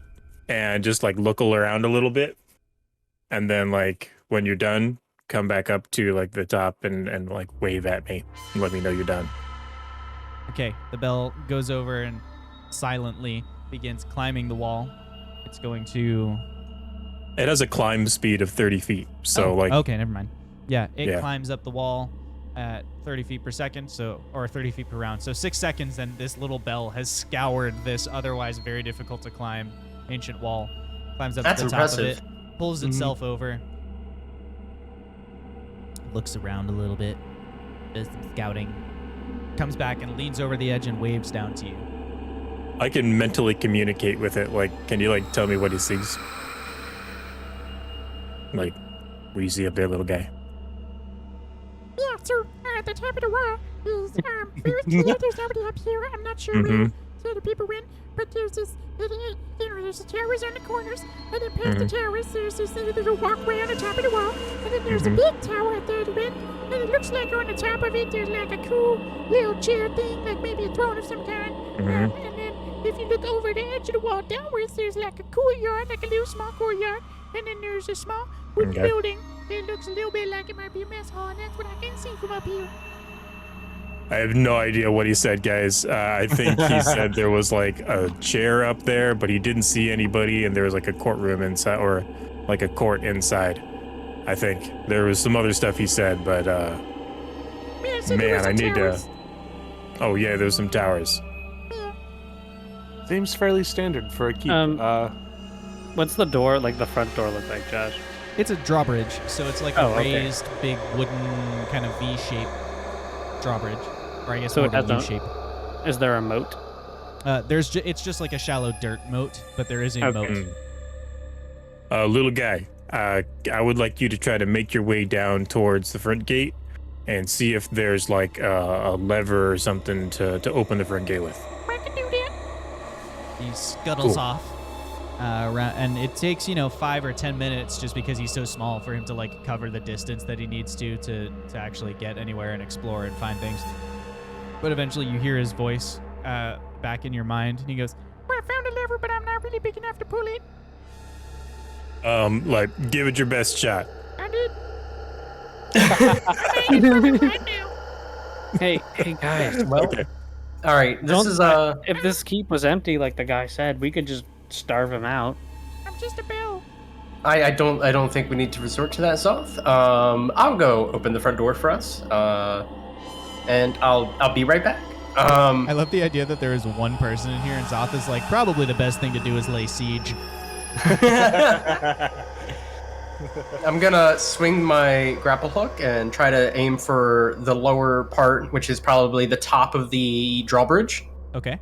and just like look around a little bit. And then like when you're done, come back up to like the top and like wave at me and let me know you're done. Okay, the bell goes over and silently begins climbing the wall. It's going to... It has a climb speed of 30 feet, so Okay, never mind. Yeah, it Yeah. climbs up the wall at 30 feet per second, or 30 feet per round. So 6 seconds, and this little bell has scoured this otherwise very difficult to climb ancient wall. Climbs up That's to the impressive. top of it, pulls itself over, looks around a little bit, does some scouting, comes back and leans over the edge and waves down to you. I can mentally communicate with it. Like, can you like tell me what he sees? Like, what do you see up there, little guy? Yeah, so the top of the wall is very clear. There's nobody up here. I'm not sure where the other people went, but there's this, there's the towers on the corners, and then past the towers, there's this little walkway on the top of the wall, and then there's a big tower at the other end, and it looks like on the top of it, there's like a cool little chair thing, like maybe a throne of some kind, and then if you look over the edge of the wall downwards, there's like a courtyard, like a little small courtyard, and then there's a small wooden building. It looks a little bit like it might be a mess hall, and that's what I can see from up here. I have no idea what he said, guys. I think he said there was like a chair up there, but he didn't see anybody, and there was like a courtroom inside, or like a court inside. I think there was some other stuff he said, but man, I need to. Oh yeah, there's some towers. Seems fairly standard for a keep. What's the door, like the front door, look like, Josh? It's a drawbridge, so it's like a raised, big wooden kind of V-shaped drawbridge, or I guess So more it has of a a- U-shape. Is there a moat? It's just like a shallow dirt moat, but there is a Okay. moat. Little guy, I would like you to try to make your way down towards the front gate and see if there's like a lever or something to open the front gate with. I can do that. He scuttles off, and it takes 5 or 10 minutes just because he's so small for him to like cover the distance that he needs to actually get anywhere and explore and find things. But eventually, you hear his voice back in your mind, and he goes, Well, I found a lever, but I'm not really big enough to pull it. Like give it your best shot. I did. I'm in front of it right now. Hey guys. Well, Okay. all right. This is If this keep was empty, like the guy said, we could just starve him out. I'm just a bell. I don't think we need to resort to that, Zoth. I'll go open the front door for us. And I'll be right back. I love the idea that there is one person in here, and Zoth is like, probably the best thing to do is lay siege. I'm gonna swing my grapple hook and try to aim for the lower part, which is probably the top of the drawbridge. Okay.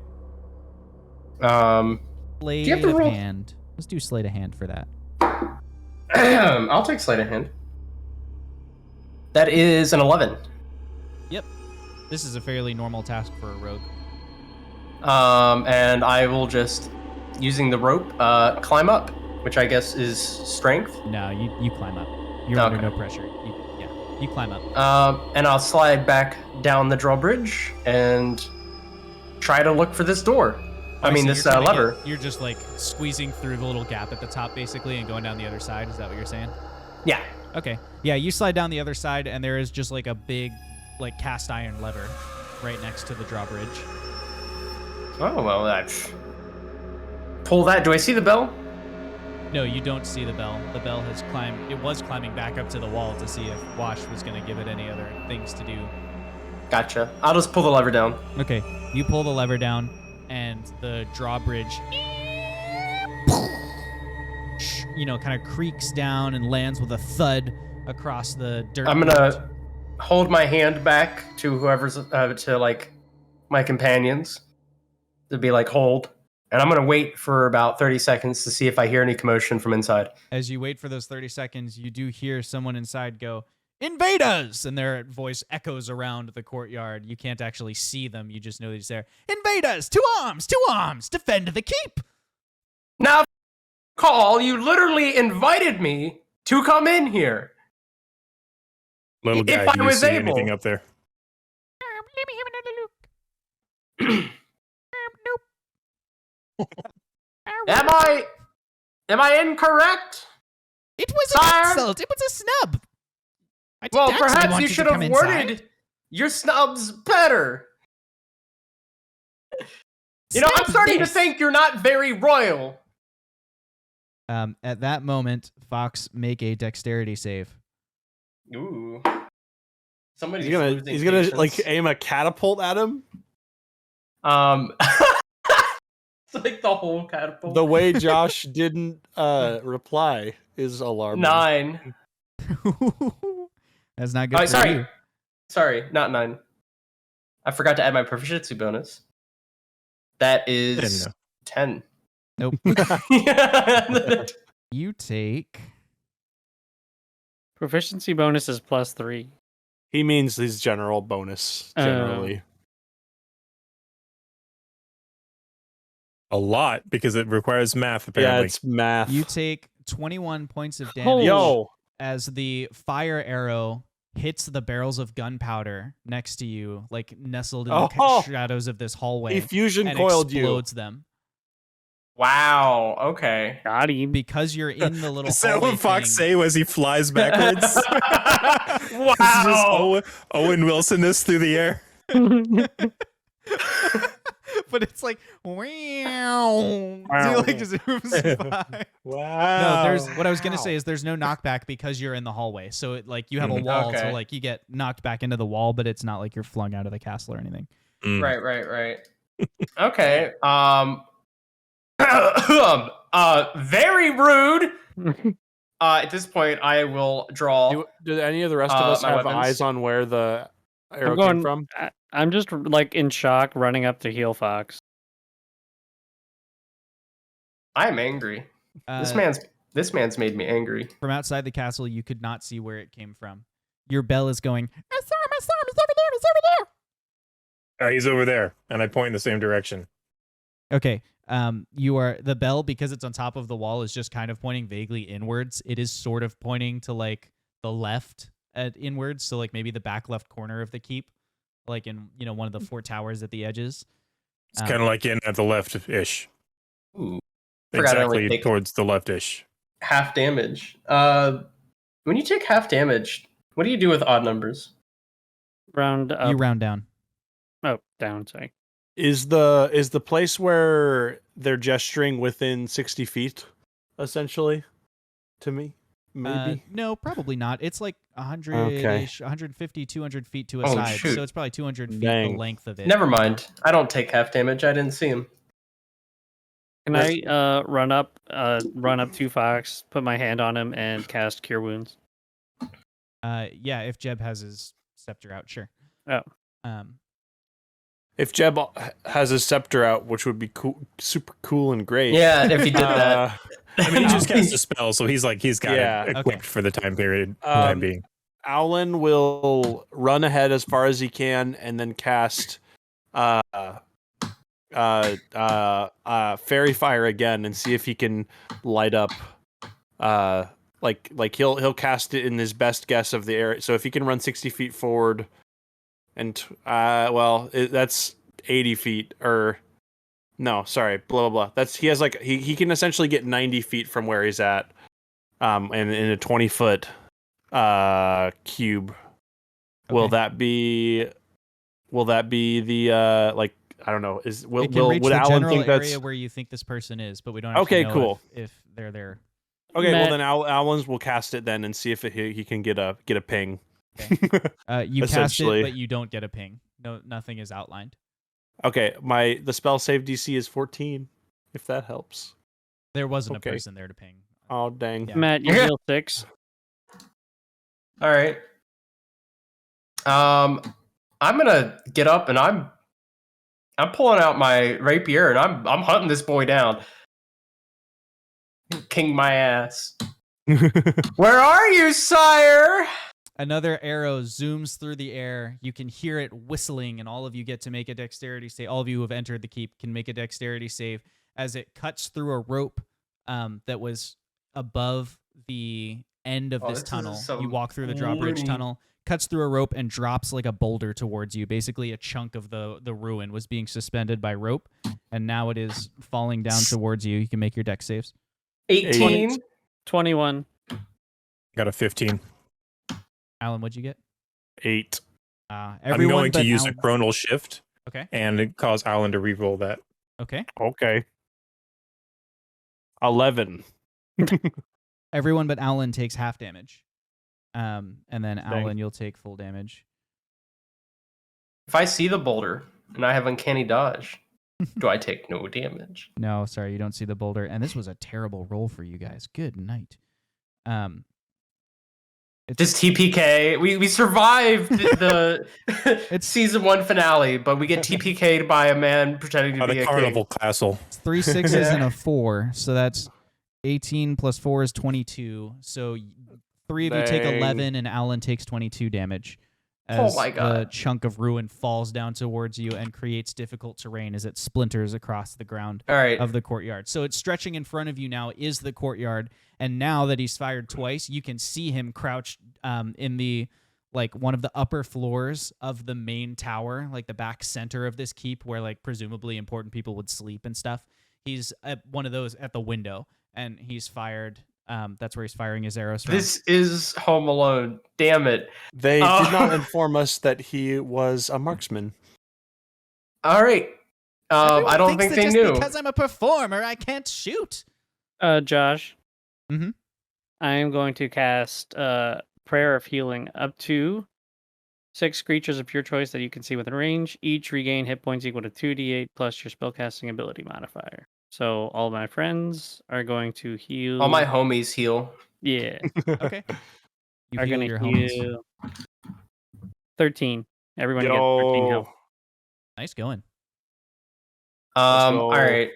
Do you have Sleight to of roll? hand. Let's do sleight of hand for that. I'll take sleight of hand. That is an 11. Yep. This is a fairly normal task for a rogue. And I will just, using the rope, climb up, which I guess is strength. No, you climb up. You're under Okay. no pressure. Yeah. You climb up. And I'll slide back down the drawbridge and try to look for this door. I mean, So this you're kinda lever. You're just like squeezing through the little gap at the top, basically, and going down the other side. Is that what you're saying? Yeah. Okay. Yeah, you slide down the other side, and there is just like a big, like cast iron lever right next to the drawbridge. Oh well, that's pull that. Do I see the bell? No, you don't see the bell. The bell has climbed. It was climbing back up to the wall to see if Wash was going to give it any other things to do. Gotcha. I'll just pull the lever down. Okay. You pull the lever down, and the drawbridge, kind of creaks down and lands with a thud across the dirt. I'm gonna hold my hand back to whoever's to like my companions to be like hold, and I'm gonna wait for about 30 seconds to see if I hear any commotion from inside. As you wait for those 30 seconds, you do hear someone inside go, "Invaders!" And their voice echoes around the courtyard. You can't actually see them. You just know he's there. "Invaders! To arms! To arms! Defend the keep!" Now, Call, you literally invited me to come in here. Little guy, If I do you was see able. anything up there? Let me have another look. Nope. Am I incorrect? It was Sire? an insult. It was a snub. I didn't Well, actually perhaps want you to should come have inside. worded your snubs better. I'm Snub starting this. to think you're not very royal. At that moment, Fox, make a dexterity save. Ooh. Somebody's He's gonna losing patience. like aim a catapult at him. It's like the whole catapult. The way Josh didn't reply is alarming. 9. That's not good for sorry. you. Sorry, not 9. I forgot to add my proficiency bonus. That is 10. Nope. Yeah. You take... Proficiency bonus is +3. He means his general bonus generally. A lot, because it requires math, Yeah, apparently. it's math. You take 21 points of Oh. damage Yo, as the fire arrow hits the barrels of gunpowder next to you, like nestled in the Oh. shadows of this hallway, he fusion and coiled you. explodes them. Wow. Okay. Got him. Because you're in the little Is that hallway what Fox thing. say as he flies backwards? Wow. It's just Owen Wilson this through the air. But it's like, wow. He like zooms by. Wow. No, what I was gonna say is there's no knockback because you're in the hallway. So it like you have a wall, so Okay. like you get knocked back into the wall, but it's not like you're flung out of the castle or anything. Mm. Right. Okay. Very rude. At this point, I will draw. Do any of the rest of us my have weapons. eyes on where the arrow I'm came going. from? I'm just like in shock, running up to heal Fox. I'm angry. This man's made me angry. From outside the castle, you could not see where it came from. Your bell is going, I saw him. He's over there. He's over there. He's over there, and I point in the same direction. okay. The bell, because it's on top of the wall, is just kind of pointing vaguely inwards. It is sort of pointing to like the left at inwards. So like maybe the back left corner of the keep, like in, one of the 4 towers at the edges. It's kind of like in at the left-ish. Ooh. Forgot I only Exactly take towards the left-ish. half damage. When you take half damage, what do you do with odd numbers? Round up. You round down. Oh, down. Sorry. Is the place where they're gesturing within 60 feet, essentially, to me? Maybe. No, probably not. It's like 100 Okay. 150, 200 feet to a Oh, side. shoot. So it's probably 200 feet Dang. the length of it. Never mind. I don't take half damage. I didn't see him. Can I run up to Fox, put my hand on him, and cast Cure Wounds? Yeah, if Jeb has his scepter out, sure. Oh. If Jeb has his scepter out, which would be cool, super cool and great. Yeah, if he did that. I mean, he just cast a spell, so he's got Yeah, it equipped okay. for the time period. Time being. Owlin will run ahead as far as he can and then cast fairy fire again and see if he can light up Like he'll cast it in his best guess of the area. So if he can run 60 feet forward, and that's 80 feet or no, sorry, blah blah blah. That's he has like he can essentially get 90 feet from where he's at, and in a 20-foot cube. Okay. Will that be the like I don't know It can reach would the Alan general think that's area where you think this person is, but we don't actually Okay, know cool. if they're there. okay? Matt- Well then Alan's will cast it then and see if he can get a ping. You cast it, Essentially. but you don't get a ping. No, nothing is outlined. Okay, the spell save DC is 14. If that helps. There wasn't Okay. a person there to ping. Oh dang. Yeah. Matt, you heal 6. All right. I'm gonna get up and I'm pulling out my rapier and I'm hunting this boy down. King my ass. Where are you, sire? Another arrow zooms through the air. You can hear it whistling, and all of you get to make a dexterity save. All of you who have entered the keep can make a dexterity save as it cuts through a rope that was above the end of this this is tunnel. some You walk through the drawbridge loony- tunnel, cuts through a rope, and drops like a boulder towards you. Basically, a chunk of the ruin was being suspended by rope, and now it is falling down towards you. You can make your dex saves. 18. 21. Got a 15. Alan, what'd you get? 8. I'm Everyone going to but use Alan. a chronal shift Okay. and cause Alan to re-roll that. Okay. Okay. 11. Everyone but Alan takes half damage. And then Alan, you'll take full damage. If I see the boulder and I have uncanny dodge, do I take no damage? No, sorry, you don't see the boulder. And this was a terrible roll for you guys. Good night. Just TPK. We survived the It's- season 1 finale, but we get TPK'd by a man pretending to Oh, be the a carnival king. castle. It's 3 6s Yeah. and a 4. So that's 18 plus 4 is 22. So 3 of you take Dang. 11, and Alan takes 22 damage. Oh As my the God. chunk of ruin falls down towards you and creates difficult terrain as it splinters across the ground All right. of the courtyard. So it's stretching in front of you now is the courtyard, and now that he's fired twice, you can see him crouched in the one of the upper floors of the main tower, like the back center of this keep where like presumably important people would sleep and stuff. He's at one of those at the window, and he's fired. That's where he's firing his arrows from. This is Home Alone. Damn it. They Oh. did not inform us that he was a marksman. All right. I don't think they just knew. because I'm a performer, I can't shoot. Josh. Mhm. I am going to cast Prayer of Healing up to 6 creatures of your choice that you can see within range. Each regain hit points equal to 2d8 plus your spellcasting ability modifier. So all my friends are going to heal. All my homies heal. Yeah. Okay. You are heal going your to homies. heal 13. Everyone gets 13 health. Nice going. go. All right.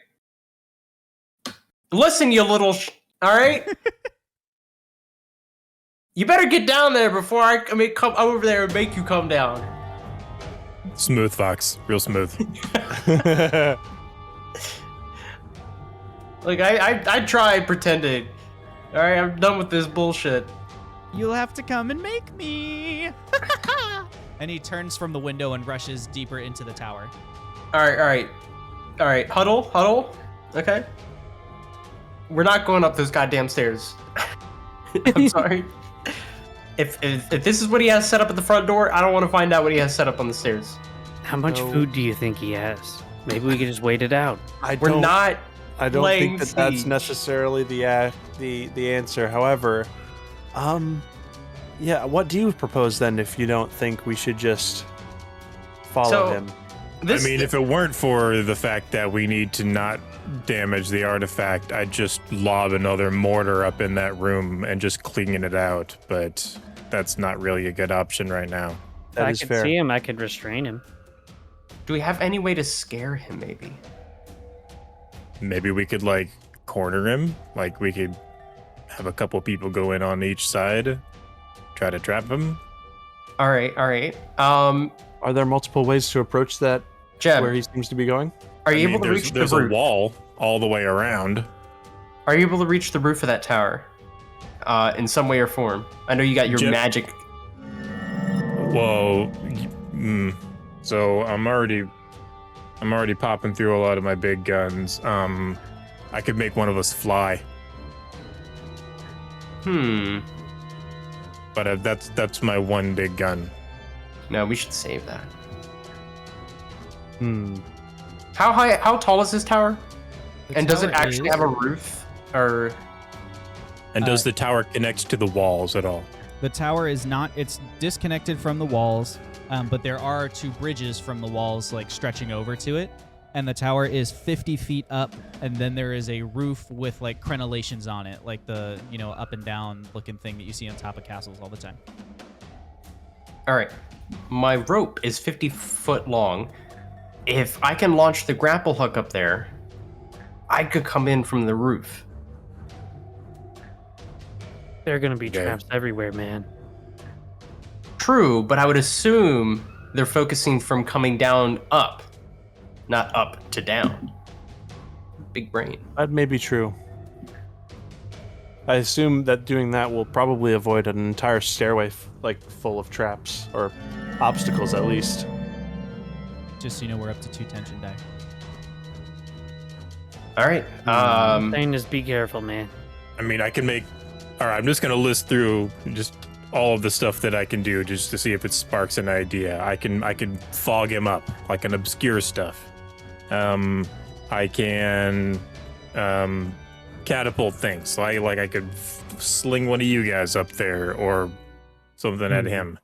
Listen, you little. All right. You better get down there before I come over there and make you come down. Smooth, Fox. Real smooth. Like I tried pretending. All right, I'm done with this bullshit. You'll have to come and make me. And he turns from the window and rushes deeper into the tower. All right. Huddle. Okay. We're not going up those goddamn stairs. I'm sorry. If this is what he has set up at the front door, I don't want to find out what he has set up on the stairs. How much No. food do you think he has? Maybe we could just wait it out. We're not. I don't laying think that's siege. necessarily the answer. However, yeah. What do you propose then? If you don't think we should just follow So- him? This, I mean, if it weren't for the fact that we need to not damage the artifact, I'd just lob another mortar up in that room and just clean it out. But that's not really a good option right now. If That I is could fair. see him, I could restrain him. do we have any way to scare him? Maybe. Maybe we could corner him. Like we could have a couple people go in on each side, try to trap him. All right. Are there multiple ways to approach that Jeb, where he seems to be going? are you I mean, able to reach the there's a roof? wall all the way around. Are you able to reach the roof of that tower? in some way or form? I know you got your Jeb- magic. Whoa. So I'm already popping through a lot of my big guns. I could make one of us fly, but that's my one big gun. No, we should save that. Hmm. How tall is this tower? The And does it tower actually is- have a roof? Or And does the tower connect to the walls at all? The tower is not, it's disconnected from the walls, but there are 2 bridges from the walls like stretching over to it. And the tower is 50 feet up, and then there is a roof with like crenellations on it, like the, up and down looking thing that you see on top of castles all the time. all right, my rope is 50 foot long. If I can launch the grapple hook up there, I could come in from the roof. There are gonna be Okay. traps everywhere, man. True, but I would assume they're focusing from coming down up, not up to down. Big brain. That may be true. I assume that doing that will probably avoid an entire stairway full of traps or obstacles at least. Just so you know, we're up to 2 tension die. All right. Saying is be careful, man. I mean, I can make. All right, I'm just gonna list through just all of the stuff that I can do just to see if it sparks an idea. I can fog him up, like an obscure stuff. I can catapult things. So I could sling one of you guys up there or something at him.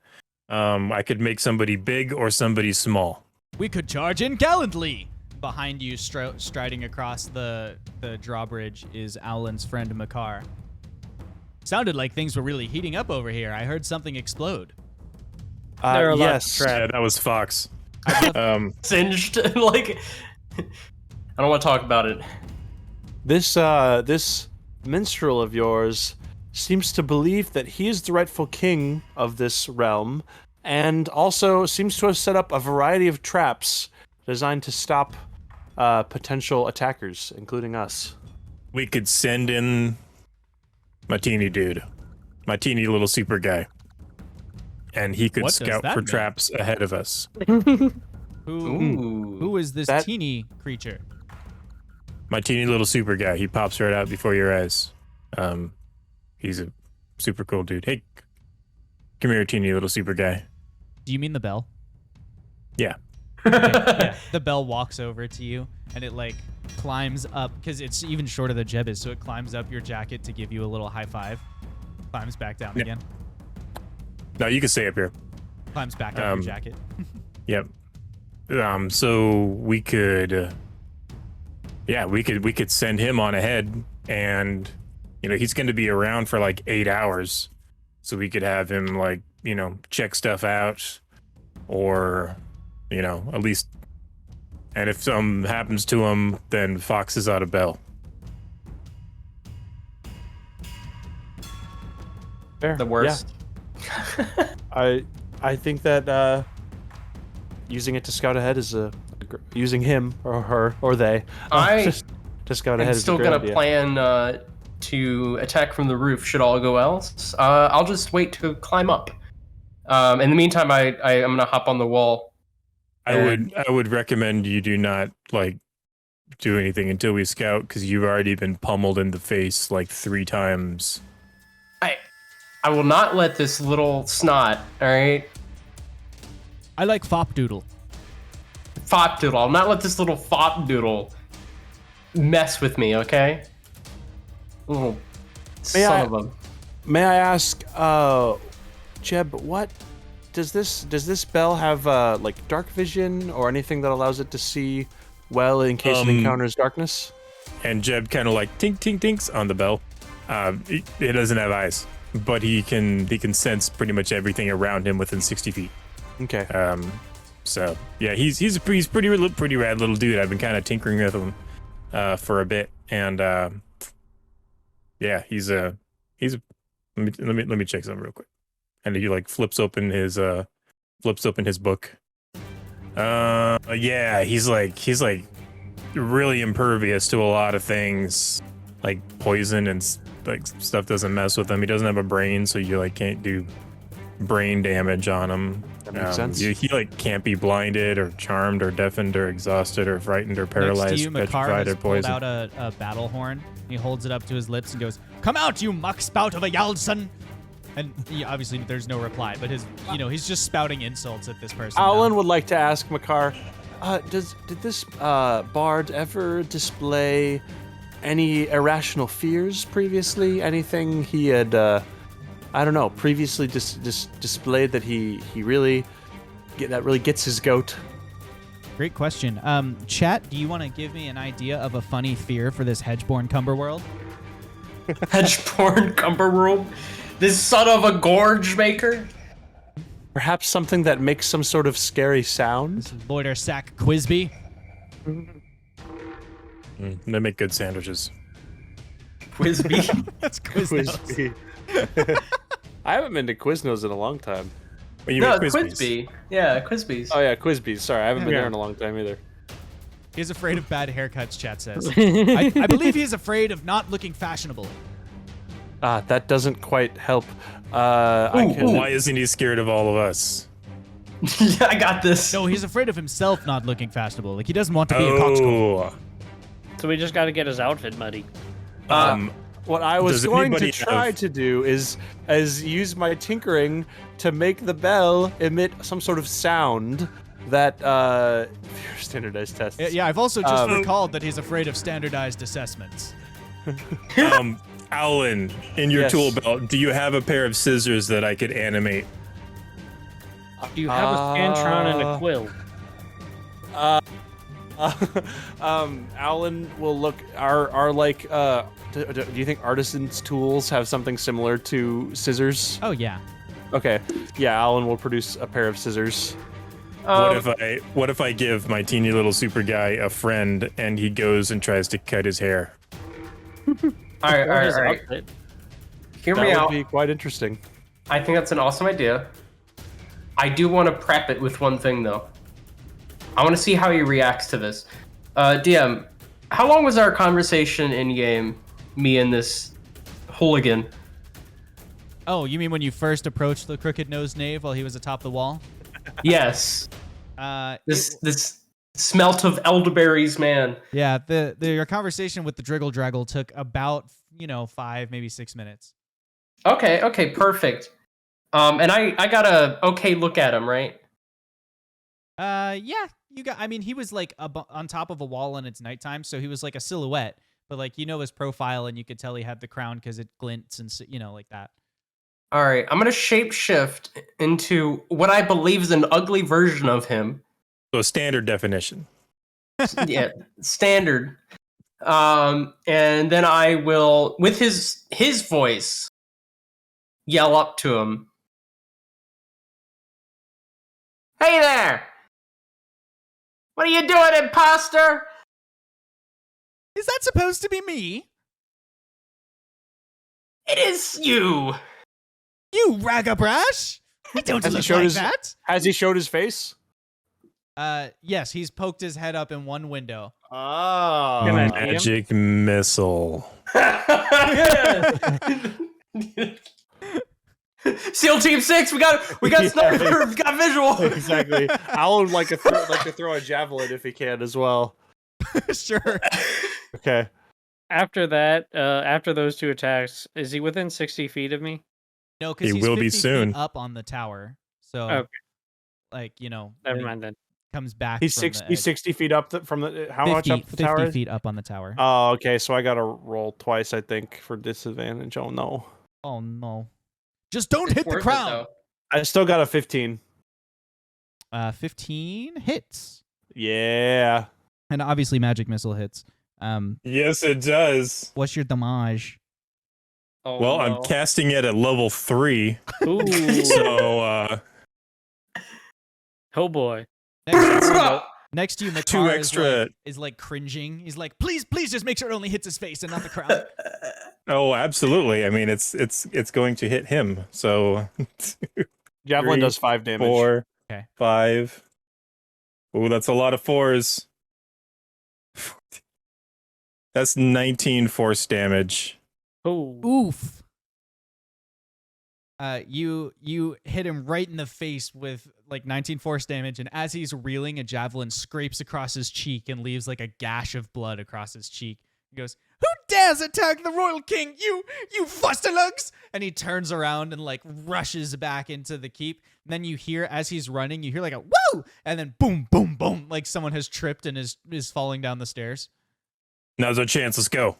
I could make somebody big or somebody small. We could charge in gallantly. Behind you, striding across the drawbridge, is Owlin's friend Makar. Sounded like things were really heating up over here. I heard something explode. There are a lot of Yes. traps. Yeah, that was Fox. Singed. Like, I don't want to talk about it. This minstrel of yours seems to believe that he is the rightful king of this realm, and also seems to have set up a variety of traps designed to stop potential attackers, including us. We could send in my teeny dude, my teeny little super guy, and he could What does scout that for mean? traps ahead of us. Who is this That- teeny creature? My teeny little super guy. He pops right out before your eyes. He's a super cool dude. Hey, come here, teeny little super guy. Do you mean the bell? Yeah. Yeah. The bell walks over to you, and it like climbs up because it's even shorter than Jeb is, so it climbs up your jacket to give you a little high five. Climbs back down Yeah. again. No, you can stay up here. Climbs back up your jacket. Yep. So we could, we could send him on ahead, and he's going to be around for like 8 hours, so we could have him like check stuff out, or at least. And if something happens to him, then Fox is out of Bell. Fair. The worst. Yeah. I think that using it to scout ahead is using him or her or they I to scout ahead I'm is still a great gonna idea. plan to attack from the roof should all go else. I'll just wait to climb up. In the meantime, I'm gonna hop on the wall. I would recommend you do not do anything until we scout, because you've already been pummeled in the face like 3 times. I will not let this little snot. All right, I like fop doodle. fop doodle. I'll not let this little fop doodle mess with me. Okay, little son of a. May I ask, Jeb, what does this bell have like dark vision or anything that allows it to see well in case it encounters darkness? And Jeb kind of like tink tink tinks on the bell. It doesn't have eyes, but he can sense pretty much everything around him within 60 feet. Okay. So yeah, he's a pretty rad little dude. I've been kind of tinkering with him for a bit, and yeah, he's let me check something real quick. And he like flips open his book. Yeah, he's like really impervious to a lot of things, like poison and like stuff doesn't mess with him. He doesn't have a brain, so you like can't do brain damage on him. That makes sense. He like can't be blinded or charmed or deafened or exhausted or frightened or Next paralyzed, to you, Makar petrified has or pulled poisoned. out a battle horn. He holds it up to his lips and goes, "Come out, you muck spout of a Yaldson!" And obviously there's no reply, but he's just spouting insults at this person. Alan would like to ask Makar, did this bard ever display any irrational fears previously? Anything he had, previously displayed that he really gets his goat? Great question. Chat, do you want to give me an idea of a funny fear for this Hedgeborn Cumber world? Hedgeborn Cumberworld? This son of a gorge maker? Perhaps something that makes some sort of scary sound? Loiter Sack Quizby? They make good sandwiches. Quizby? That's Quiznos. Quizby. I haven't been to Quiznos in a long time. Well, you No, mean Quizbees. Quizby. Yeah, Quizbees. Oh yeah, Quizbees. Sorry, I haven't been Yeah. there in a long time either. He's afraid of bad haircuts, chat says. I believe he's afraid of not looking fashionable. That doesn't quite help. Why isn't he scared of all of us? Yeah, I got this. No, he's afraid of himself not looking fashionable. Like, he doesn't want to be a coxcomb. Oh, So we just got to get his outfit muddy. What I was Does going to anybody try have- to do is use my tinkering to make the bell emit some sort of sound that standardized tests. Yeah, I've also just recalled that he's afraid of standardized assessments. Alan, in your Yes. tool belt, do you have a pair of scissors that I could animate? Do you have a Scantron and a quill? Alan will look. Are like. Do you think artisans' tools have something similar to scissors? Oh, yeah. Okay. Yeah, Alan will produce a pair of scissors. What if I give my teeny little super guy a friend and he goes and tries to cut his hair? All right, all Or right, his all right. outfit? Hear That me would out. be quite interesting. I think that's an awesome idea. I do want to prep it with one thing, though. I want to see how he reacts to this. DM, how long was our conversation in game? Me and this hooligan. Oh, you mean when you first approached the crooked-nosed knave while he was atop the wall? Yes. It- This smelt of elderberries, man. Yeah, your conversation with the Driggle Draggle took about 5, maybe 6 minutes. Okay, perfect. And I got a okay look at him, right? Yeah, you got. I mean, he was like on top of a wall and it's nighttime, so he was like a silhouette. But like his profile, and you could tell he had the crown because it glints and like that. All right, I'm gonna shapeshift into what I believe is an ugly version of him. So standard definition. Yeah, standard. And then I will, with his voice, yell up to him. Hey there! What are you doing, imposter? Is that supposed to be me? It is you! You ragabrash! I don't Has he look showed like his- that. Has he showed his face? Yes, he's poked his head up in one window. Oh. Can I see him? Magic missile. SEAL Team 6, we got sniper, we got visual. Exactly. Alan would like to throw a javelin if he can as well. Sure. Okay. After that, after those two attacks, is he within 60 feet of me? No, because He he's will be 50 feet soon. up on the tower. So, Okay. like Never when he mind then. comes back. He's from 60, the he's edge. 60 feet up from the. How 50, much up the 50 tower? is? feet up on the tower. Oh, okay. So I got to roll twice, I think, for disadvantage. Oh no. Oh no! Just don't hit the Worth it, crown. though. I still got a 15. 15 hits, Yeah. and obviously magic missile hits. Yes, it does. What's your damage? Oh, Well, no. I'm casting it at level 3, Ooh. so Oh boy. Next to you, Makar Two extra- is like cringing. He's like, please just make sure it only hits his face and not the crown. oh, absolutely. I mean, it's going to hit him. So Javelin 3, does 5 damage. 4, Okay. 5. Oh, that's a lot of 4s. That's 19 force damage. Oh. Oof. You hit him right in the face with like 19 force damage, and as he's reeling, a javelin scrapes across his cheek and leaves like a gash of blood across his cheek. He goes, "Who dares attack the royal king? You fusterlugs!" And he turns around and like rushes back into the keep. And then you hear, as he's running, you hear like a woo, and then boom, boom, boom, like someone has tripped and is falling down the stairs. Now's our chance. Let's go.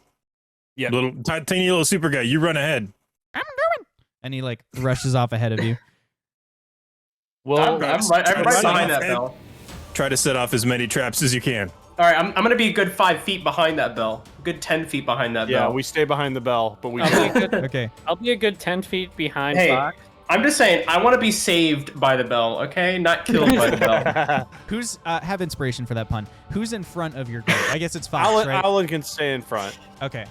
Yeah. Little tiny little super guy. You run ahead. I'm going. And he like rushes off ahead of you. Well, I'm right behind that Ed. bell. Try to set off as many traps as you can. All right, I'm gonna be a good 5 feet behind that bell. Good 10 feet behind that yeah, bell. we stay behind the bell, but we I'll go. be a good, Okay. I'll be a good 10 feet behind Hey. Fox. I'm just saying, I want to be saved by the bell, okay? Not killed by the bell. Who's have inspiration for that pun? Who's in front of your group? I guess it's Fox, right? Alan can stay in front. Okay.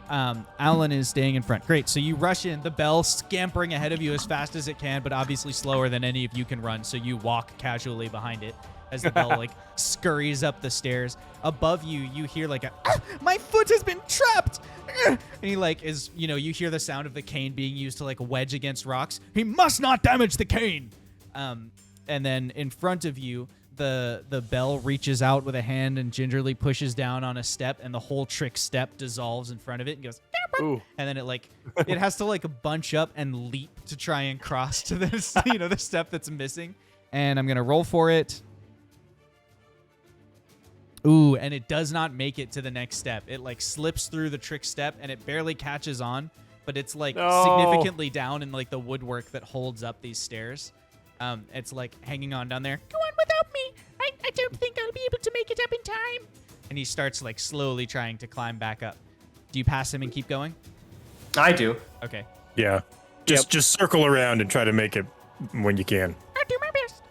Alan is staying in front. Great. So you rush in, the bell scampering ahead of you as fast as it can, but obviously slower than any of you can run. So you walk casually behind it as the bell like scurries up the stairs. Above you, you hear like my foot has been trapped. And he like is, you hear the sound of the cane being used to like wedge against rocks. He must not damage the cane. And then in front of you, the bell reaches out with a hand and gingerly pushes down on a step, and the whole trick step dissolves in front of it and goes, Ooh. and then it has to like bunch up and leap to try and cross to this, the step that's missing. And I'm gonna roll for it. Ooh, and it does not make it to the next step. It like slips through the trick step and it barely catches on, but it's like significantly down in like the woodwork that holds up these stairs. It's like hanging on down there. Go on without me. I don't think I'll be able to make it up in time. And he starts like slowly trying to climb back up. Do you pass him and keep going? I do. Okay. Yeah. Just circle around and try to make it when you can. I'll do my best.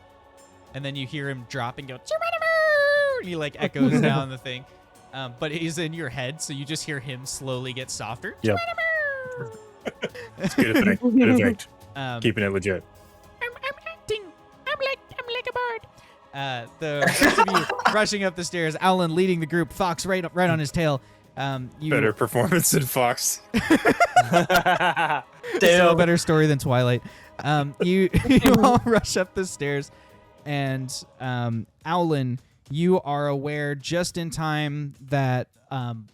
And then you hear him drop and go, "Geronimo!" And he like echoes down the thing. But he's in your head, so you just hear him slowly get softer. Yep. It's good effect. Good effect. Keeping it legit. I'm acting. I'm like a bird. The rest of you rushing up the stairs, Alan leading the group, Fox right on his tail. Better performance than Fox. Still a better story than Twilight. You all rush up the stairs, and Alan, you are aware just in time that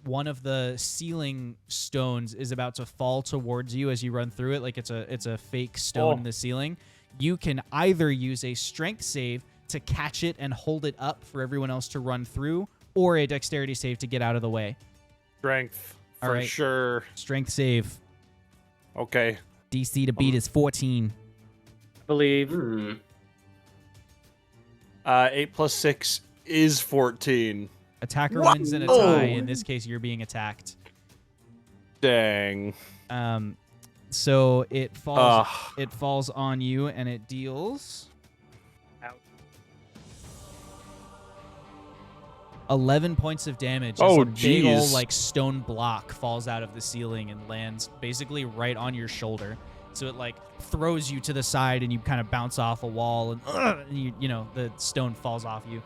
one of the ceiling stones is about to fall towards you as you run through it, like it's a fake stone in the ceiling. You can either use a strength save to catch it and hold it up for everyone else to run through, or a dexterity save to get out of the way. Strength, All for right. sure. Strength save. Okay. DC to beat is 14. I believe. 8 plus 6 is 14. Attacker wins in a tie. In this case, you're being attacked. Dang. So it falls. It falls on you, and it deals. Ouch. 11 points of damage. Oh, as a big ol' jeez. like stone block falls out of the ceiling and lands basically right on your shoulder. So it like throws you to the side, and you kind of bounce off a wall, and the stone falls off you.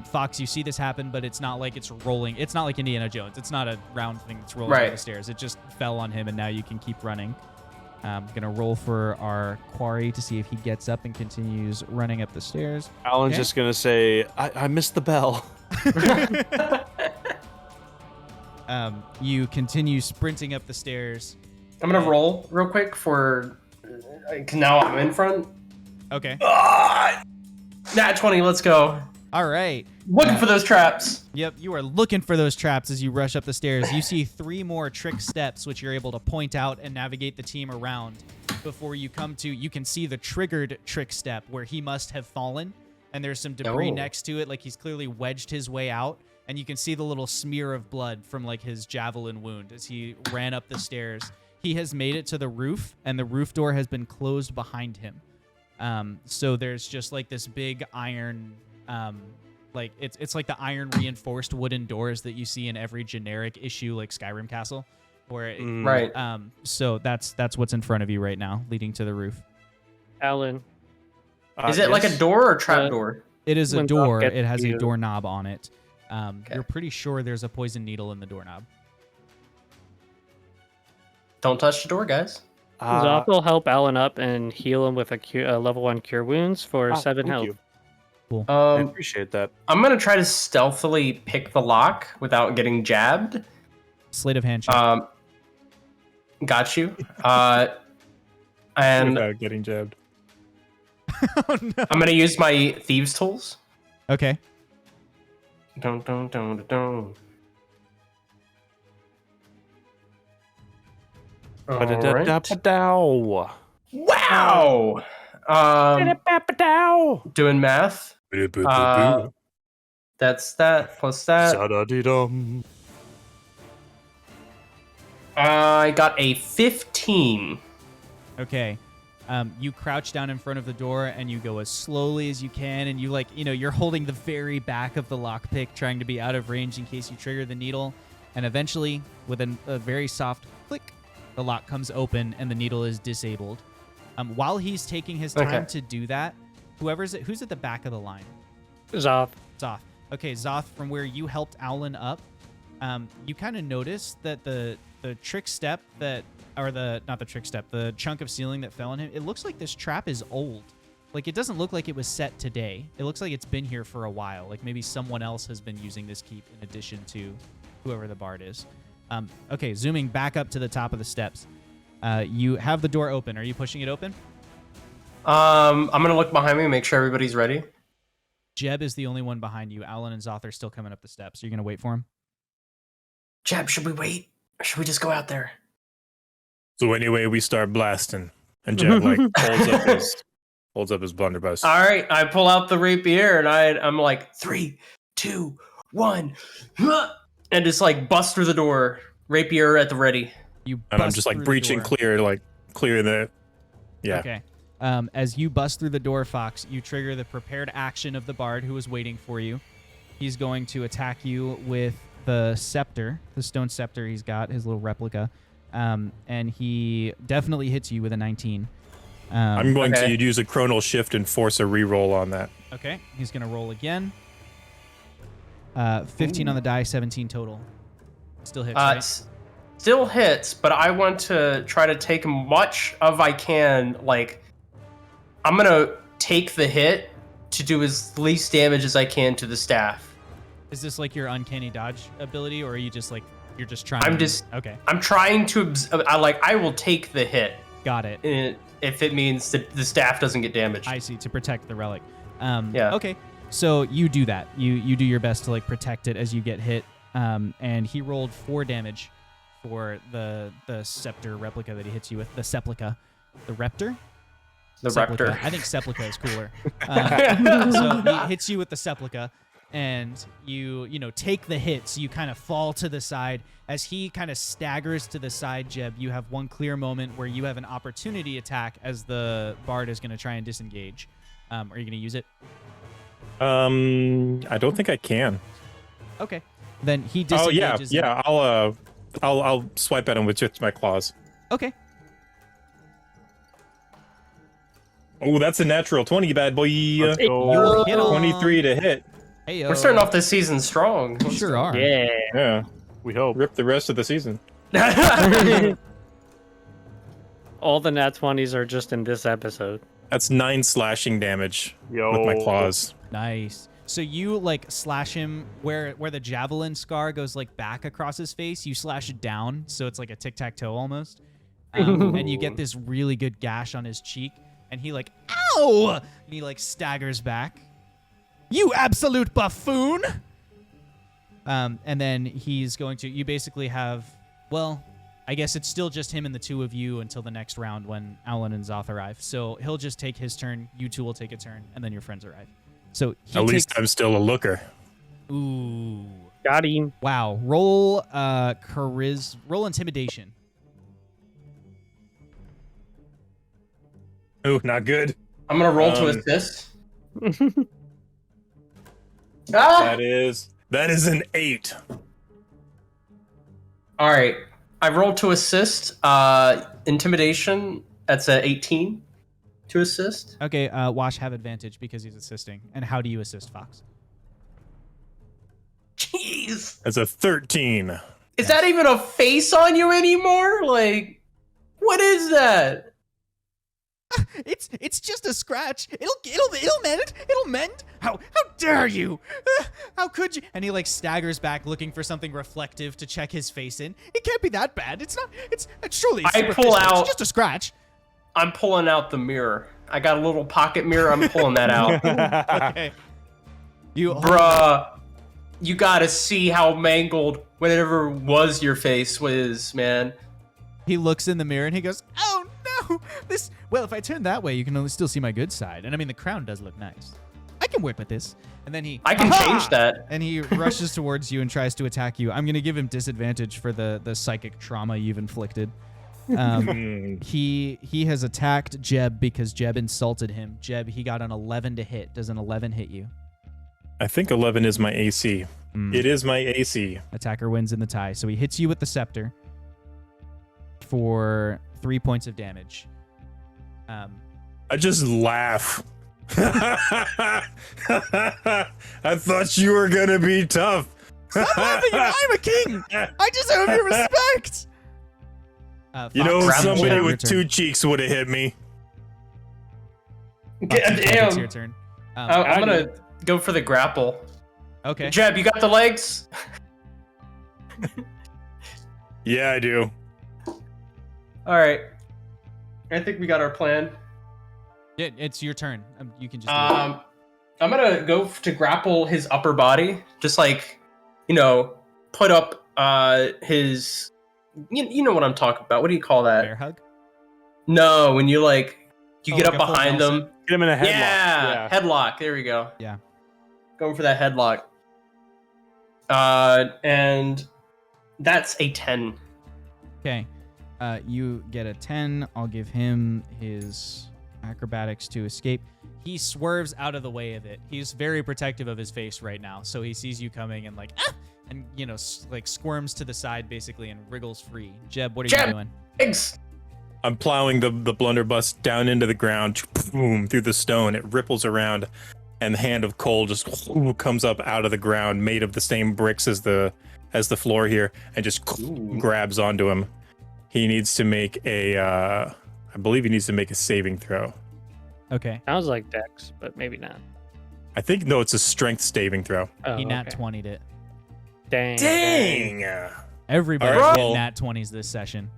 Fox, you see this happen, but it's not like it's rolling. It's not like Indiana Jones. It's not a round thing that's rolling down the stairs. It just fell on him, and now you can keep running. I'm going to roll for our quarry to see if he gets up and continues running up the stairs. Alan's Okay. just going to say, I missed the bell. You continue sprinting up the stairs. I'm gonna roll real quick for. 'Cause now I'm in front. Okay. Nat 20, let's go. All right. Looking for those traps. Yep, you are looking for those traps as you rush up the stairs. You see 3 more trick steps, which you're able to point out and navigate the team around before you come to. You can see the triggered trick step where he must have fallen, and there's some debris Oh. next to it, like he's clearly wedged his way out, and you can see the little smear of blood from like his javelin wound as he ran up the stairs. He has made it to the roof, and the roof door has been closed behind him. So there's just like this big iron. Like it's like the iron reinforced wooden doors that you see in every generic issue like Skyrim Castle, where Right. so that's what's in front of you right now, leading to the roof. Alan. Is it like a door or a trap door? It is a When door. Doc gets It has a you- doorknob on it. You're pretty sure there's a poison needle in the doorknob. Don't touch the door, guys. Zoth will help Alan up and heal him with a level 1 cure wounds for 7 health. I appreciate that. I'm gonna try to stealthily pick the lock without getting jabbed. Sleight of hand check. Got you. And Without getting jabbed. Oh, no. I'm gonna use my thieves' tools. Okay. Dun, dun, dun, dun, dun. Ba-da-da-da-ba-dow. Wow. Doing math. That's that plus that. Sa-da-dee-dum. I got a 15. Okay. You crouch down in front of the door and you go as slowly as you can, and you you're holding the very back of the lockpick, trying to be out of range in case you trigger the needle. And eventually, with a very soft click, the lock comes open and the needle is disabled. While he's taking his time to do that, who's at the back of the line? Zoth. Zoth. Okay, Zoth, from where you helped Owlin up, you kind of notice that the trick step the chunk of ceiling that fell on him, it looks like this trap is old. Like, it doesn't look like it was set today. It looks like it's been here for a while. Like, maybe someone else has been using this keep in addition to whoever the bard is. Okay, zooming back up to the top of the steps. You have the door open. Are you pushing it open? I'm gonna look behind me and make sure everybody's ready. Jeb is the only one behind you. Alan and Zoth are still coming up the steps. Are you gonna wait for him? Jeb, should we wait? Or should we just go out there? So anyway, we start blasting, and Jeb holds up his blunderbuss. All right, I pull out the rapier and I'm like 3, 2, 1, and just like bust through the door, rapier at the ready. And I'm just like breaching clear the. Yeah. Okay. As you bust through the door, Fox, you trigger the prepared action of the bard who is waiting for you. He's going to attack you with the scepter, the stone scepter he's got, his little replica. And he definitely hits you with a 19. I'm going to use a chronal shift and force a reroll on that. Okay, he's going to roll again. 15 on the die, 17 total. Still hits, right? Still hits, but I want to try to take much of I can. Like, I'm going to take the hit to do as least damage as I can to the staff. Is this like your uncanny dodge ability, or are you just like, you're just trying? Okay. I'm trying to. I will take the hit. Got it. If it means that the staff doesn't get damaged. I see, to protect the relic. Yeah. Okay. So you do that. You do your best to like protect it as you get hit. And he rolled 4 damage for the scepter replica that he hits you with. The Sepulchre. The Reptor? The Sepulchre. Raptor. I think Sepulchre is cooler. So he hits you with the Sepulchre, and you take the hit, so you kind of fall to the side. As he kind of staggers to the side, Jeb, you have one clear moment where you have an opportunity attack as the bard is going to try and disengage. Are you going to use it? I don't think I can. Okay. Then he disengages. Oh yeah. I'll swipe at him with just my claws. Okay. Oh, that's a natural 20, bad boy. You hit on 23 to hit. Hey, We're starting off this season strong. You sure are. Yeah. We hope. Rip the rest of the season. All the nat 20s are just in this episode. That's 9 slashing damage with my claws. Nice. So you like slash him where the javelin scar goes like back across his face. You slash it down, so it's like a tic-tac-toe almost. And you get this really good gash on his cheek, and he like, ow! And he like staggers back. You absolute buffoon! And then he's going to, you basically have, well, I guess it's still just him and the two of you until the next round when Alan and Zoth arrive. So he'll just take his turn, you two will take a turn, and then your friends arrive. So at least I'm still a looker. Ooh. Got him. Wow. Roll roll intimidation. Ooh, not good. I'm gonna roll to assist. Ah! That is an 8. All right. I rolled to assist. Intimidation. That's a 18 to assist. Okay. Wash have advantage because he's assisting. And how do you assist, Fox? Jeez. That's a 13. Is that even a face on you anymore? Like, What is that? It's just a scratch. It'll mend. It'll mend. How dare you? How could you? And he like staggers back, looking for something reflective to check his face in. It can't be that bad. It's not. It's surely. I pull superficial. out- It's just a scratch. I'm pulling out the mirror. I got a little pocket mirror. I'm pulling that out. Okay. You Bruh, you gotta see how mangled whatever was your face was, man. He looks in the mirror and he goes, "Oh no! Well, if I turn that way, you can only still see my good side. And I mean, the crown does look nice. I can work with this." And then I can change that. And he rushes towards you and tries to attack you. I'm gonna give him disadvantage for the psychic trauma you've inflicted. He has attacked Jeb because Jeb insulted him. Jeb, he got an 11 to hit. Does an 11 hit you? I think 11 is my AC. It is my AC. Attacker wins in the tie. So he hits you with the scepter for 3 points of damage. I just laugh. I thought you were gonna be tough. Stop laughing! I'm a king! I deserve your respect! You know, Fox, somebody your with turn. 2 cheeks would have hit me. Fox, it's your Damn. turn. I'm gonna go for the grapple. Okay. Jeb, you got the legs? Yeah, I do. All right. I think we got our plan. Yeah, it's your turn. You can just. Do it. I'm gonna go to grapple his upper body, just like, put up his. You know what I'm talking about. What do you call that? Bear hug. No, when you get like up a full behind Nelson? them. Get him in a headlock. Yeah, headlock. There we go. Yeah. Going for that headlock. And that's a 10. Okay. You get a 10. I'll give him his acrobatics to escape. He swerves out of the way of it. He's very protective of his face right now, so he sees you coming and and squirms to the side basically and wriggles free. Jeb, what are you doing? Thanks. I'm plowing the blunderbuss down into the ground, boom, through the stone. It ripples around, and the hand of Cole just comes up out of the ground, made of the same bricks as the floor here, and just grabs onto him. He needs to make I believe he needs to make a saving throw. Okay. Sounds like Dex, but maybe not. I think no, it's a strength saving throw. Oh, He nat okay. 20'd it. Dang. Everybody's All right, getting well- nat 20s this session.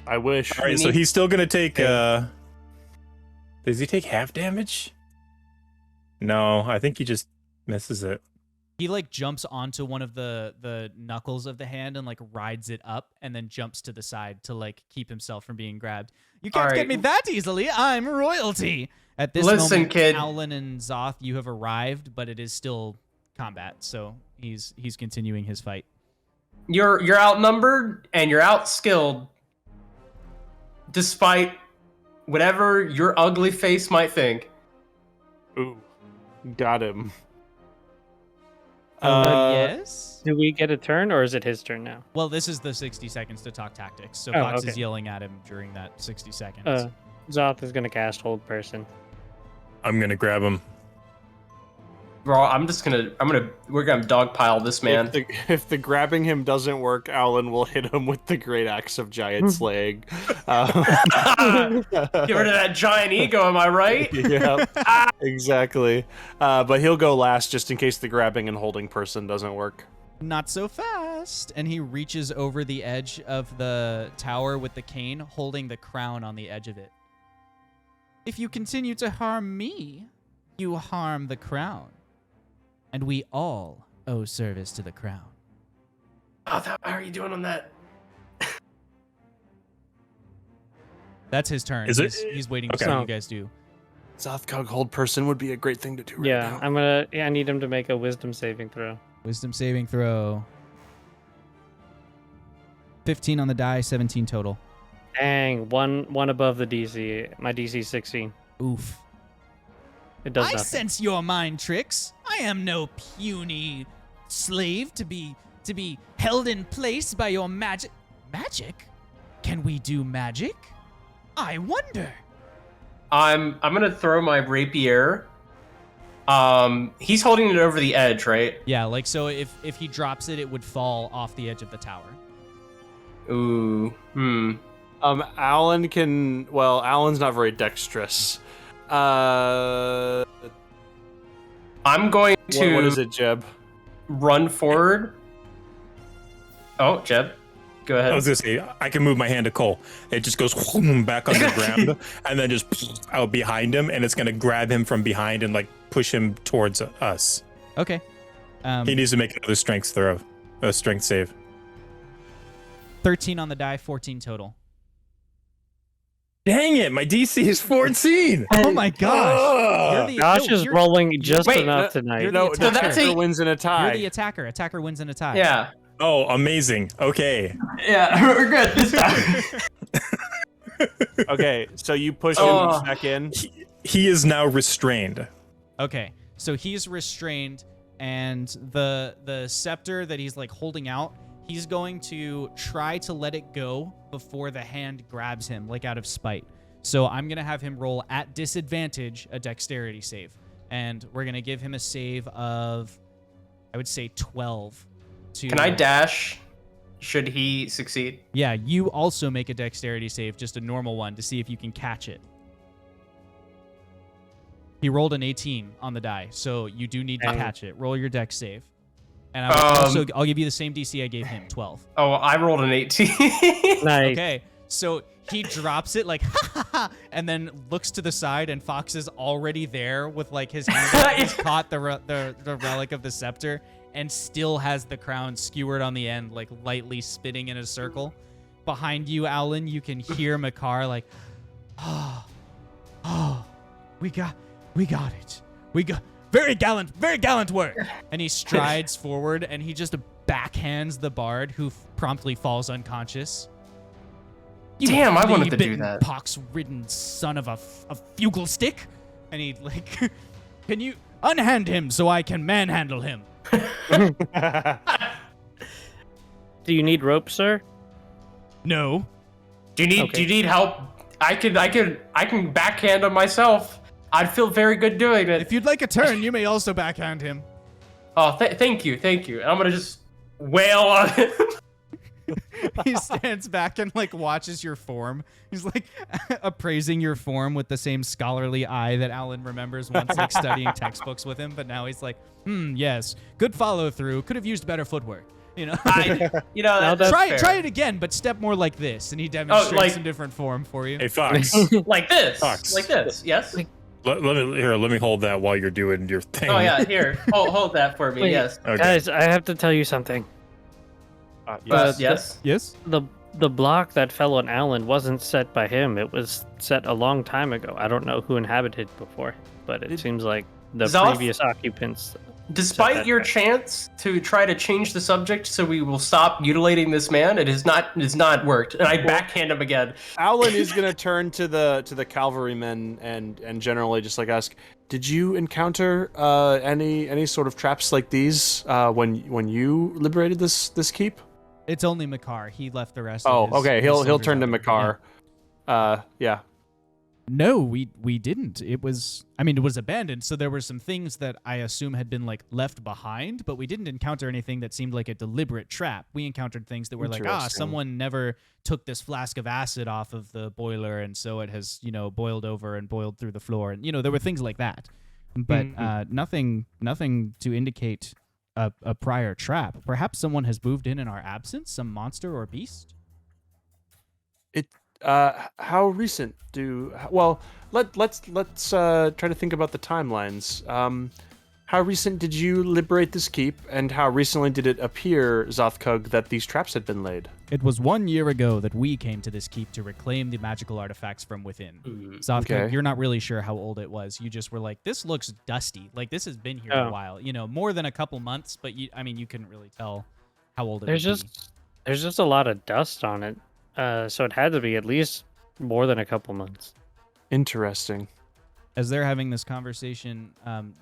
I wish. All right, so he's still gonna take. Does he take half damage? No, I think he just misses it. He jumps onto one of the knuckles of the hand and rides it up and then jumps to the side to keep himself from being grabbed. You can't get me that easily. I'm royalty. At this Listen, moment, kid. Owlin and Zoth, you have arrived, but it is still combat, so he's continuing his fight. You're outnumbered and you're outskilled, despite whatever your ugly face might think. Ooh, got him. Yes? Do we get a turn, or is it his turn now? Well, this is the 60 seconds to talk tactics, so Oh, Fox is okay. yelling at him during that 60 seconds. Zoth is gonna cast Hold Person. I'm gonna grab him. Bro, we're gonna dogpile this man. If the grabbing him doesn't work, Alan will hit him with the Great Axe of Giant Slaying. Get rid of that giant ego, am I right? Yeah, exactly. But he'll go last just in case the grabbing and holding person doesn't work. Not so fast. And he reaches over the edge of the tower with the cane, holding the crown on the edge of it. If you continue to harm me, you harm the crown. And we all owe service to the crown. Oh, how are you doing on that? That's his turn. Is it? He's waiting to see Okay. what you guys do. Zothkog hold person would be a great thing to do right Yeah, now. I need him to make a Wisdom saving throw. Wisdom saving throw. 15 on the die, 17 total. Dang, one above the DC. My DC 16. Oof. It does I nothing. sense your mind tricks. I am no puny slave to be held in place by your magic. Magic? Can we do magic? I wonder. I'm gonna throw my rapier. He's holding it over the edge, right? Yeah, so if he drops it, it would fall off the edge of the tower. Ooh, Alan can. Well, Alan's not very dexterous. I'm going to What is it, Jeb? run forward. Oh, Jeb, go ahead. I was gonna say I can move my hand to Cole. It just goes back on the ground and then just out behind him, and it's gonna grab him from behind and like push him towards us. Okay. He needs to make another strength throw, a strength save. 13 on the die, 14 total. Dang it! My DC is 14. Oh my gosh! Josh is rolling just Wait, enough tonight. you're the No, attacker. that's attacker wins in a tie. You're the attacker. Attacker wins in a tie. Yeah. Oh, amazing. Okay. Yeah, we're good this time. Okay, so you push Oh. him back in. He is now restrained. Okay, so he's restrained, and the scepter that he's like holding out, he's going to try to let it go before the hand grabs him, like out of spite. So I'm gonna have him roll at disadvantage a dexterity save, and we're gonna give him a save of, I would say 12. Can I dash? Should he succeed? Yeah, you also make a dexterity save, just a normal one, to see if you can catch it. He rolled an 18 on the die, so you do need to catch it. Roll your dex save. And I'll give you the same DC I gave him, 12. Oh, I rolled an 18. Nice. Okay, so he drops it like, ha ha ha, and then looks to the side, and Fox is already there with like his hand out. He's caught the relic of the scepter, and still has the crown skewered on the end, like lightly spinning in a circle. Behind you, Alan, you can hear Makar like, oh, we got it. We got very gallant work. And he strides forward, and he just backhands the bard, who promptly falls unconscious. You Damn, I wanted to do flea-bitten, that. pox-ridden son of a fugle stick. And he like, can you unhand him so I can manhandle him? Do you need rope, sir? No. Do you need help? I can backhand him myself. I'd feel very good doing it. If you'd like a turn, you may also backhand him. Oh, thank you. And I'm gonna just wail on him. He stands back and like watches your form. He's like appraising your form with the same scholarly eye that Alan remembers once like studying textbooks with him. But now he's like, yes, good follow through. Could have used better footwork. You know, that's fair. try it again, but step more like this. And he demonstrates a different form for you. Hey, Fox. Like this. Fox. Like this. Yes. let me hold that while you're doing your thing. Oh yeah, here. Hold that for me. Wait. Yes. Okay. Guys, I have to tell you something. Yes. Yes. The block that fell on Alan wasn't set by him. It was set a long time ago. I don't know who inhabited before, but it seems like the Zoth? previous occupants. Despite your chance to try to change the subject so we will stop mutilating this man, it has not worked. And I backhand him again. Alan is gonna turn to the cavalrymen and generally just like ask, did you encounter any sort of traps like these when you liberated this keep? It's only Makar. He left the rest. Oh, of his, okay. his He'll soldiers turn to out there. Makar. Yeah. No, we didn't. It was abandoned, so there were some things that I assume had been like left behind, but we didn't encounter anything that seemed like a deliberate trap. We encountered things that were like, Interesting. someone never took this flask of acid off of the boiler, and so it has, boiled over and boiled through the floor, and there were things like that. But nothing to indicate a prior trap. Perhaps someone has moved in our absence, some monster or beast. How recent let's try to think about the timelines. How recent did you liberate this keep, and how recently did it appear, Zothkug, that these traps had been laid? It was 1 year ago that we came to this keep to reclaim the magical artifacts from within. Zothkug, Okay. you're not really sure how old it was. You just were like, this looks dusty. Like, this has been here a while. More than a couple months, but you couldn't really tell how old it There's would be. there's just a lot of dust on it, so it had to be at least more than a couple months. Interesting. As they're having this conversation,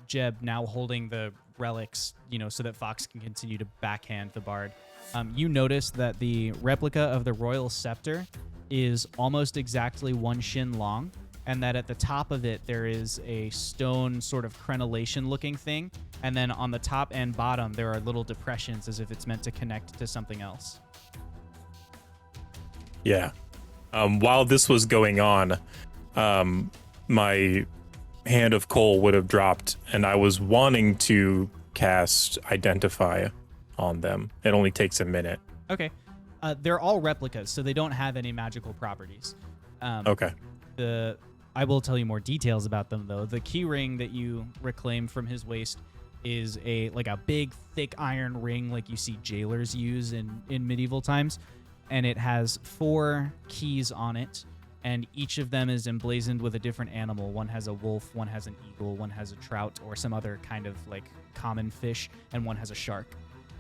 Jeb, now holding the relics, so that Fox can continue to backhand the bard, you notice that the replica of the royal scepter is almost exactly 1 shin long, and that at the top of it there is a stone sort of crenellation-looking thing, and then on the top and bottom there are little depressions as if it's meant to connect to something else. Yeah. While this was going on, my hand of coal would have dropped, and I was wanting to cast Identify on them. It only takes a minute. Okay. They're all replicas, so they don't have any magical properties. Okay. I will tell you more details about them, though. The key ring that you reclaim from his waist is a big, thick iron ring like you see jailers use in medieval times, and it has 4 keys on it, and each of them is emblazoned with a different animal. One has a wolf, one has an eagle, one has a trout or some other kind of like common fish, and one has a shark.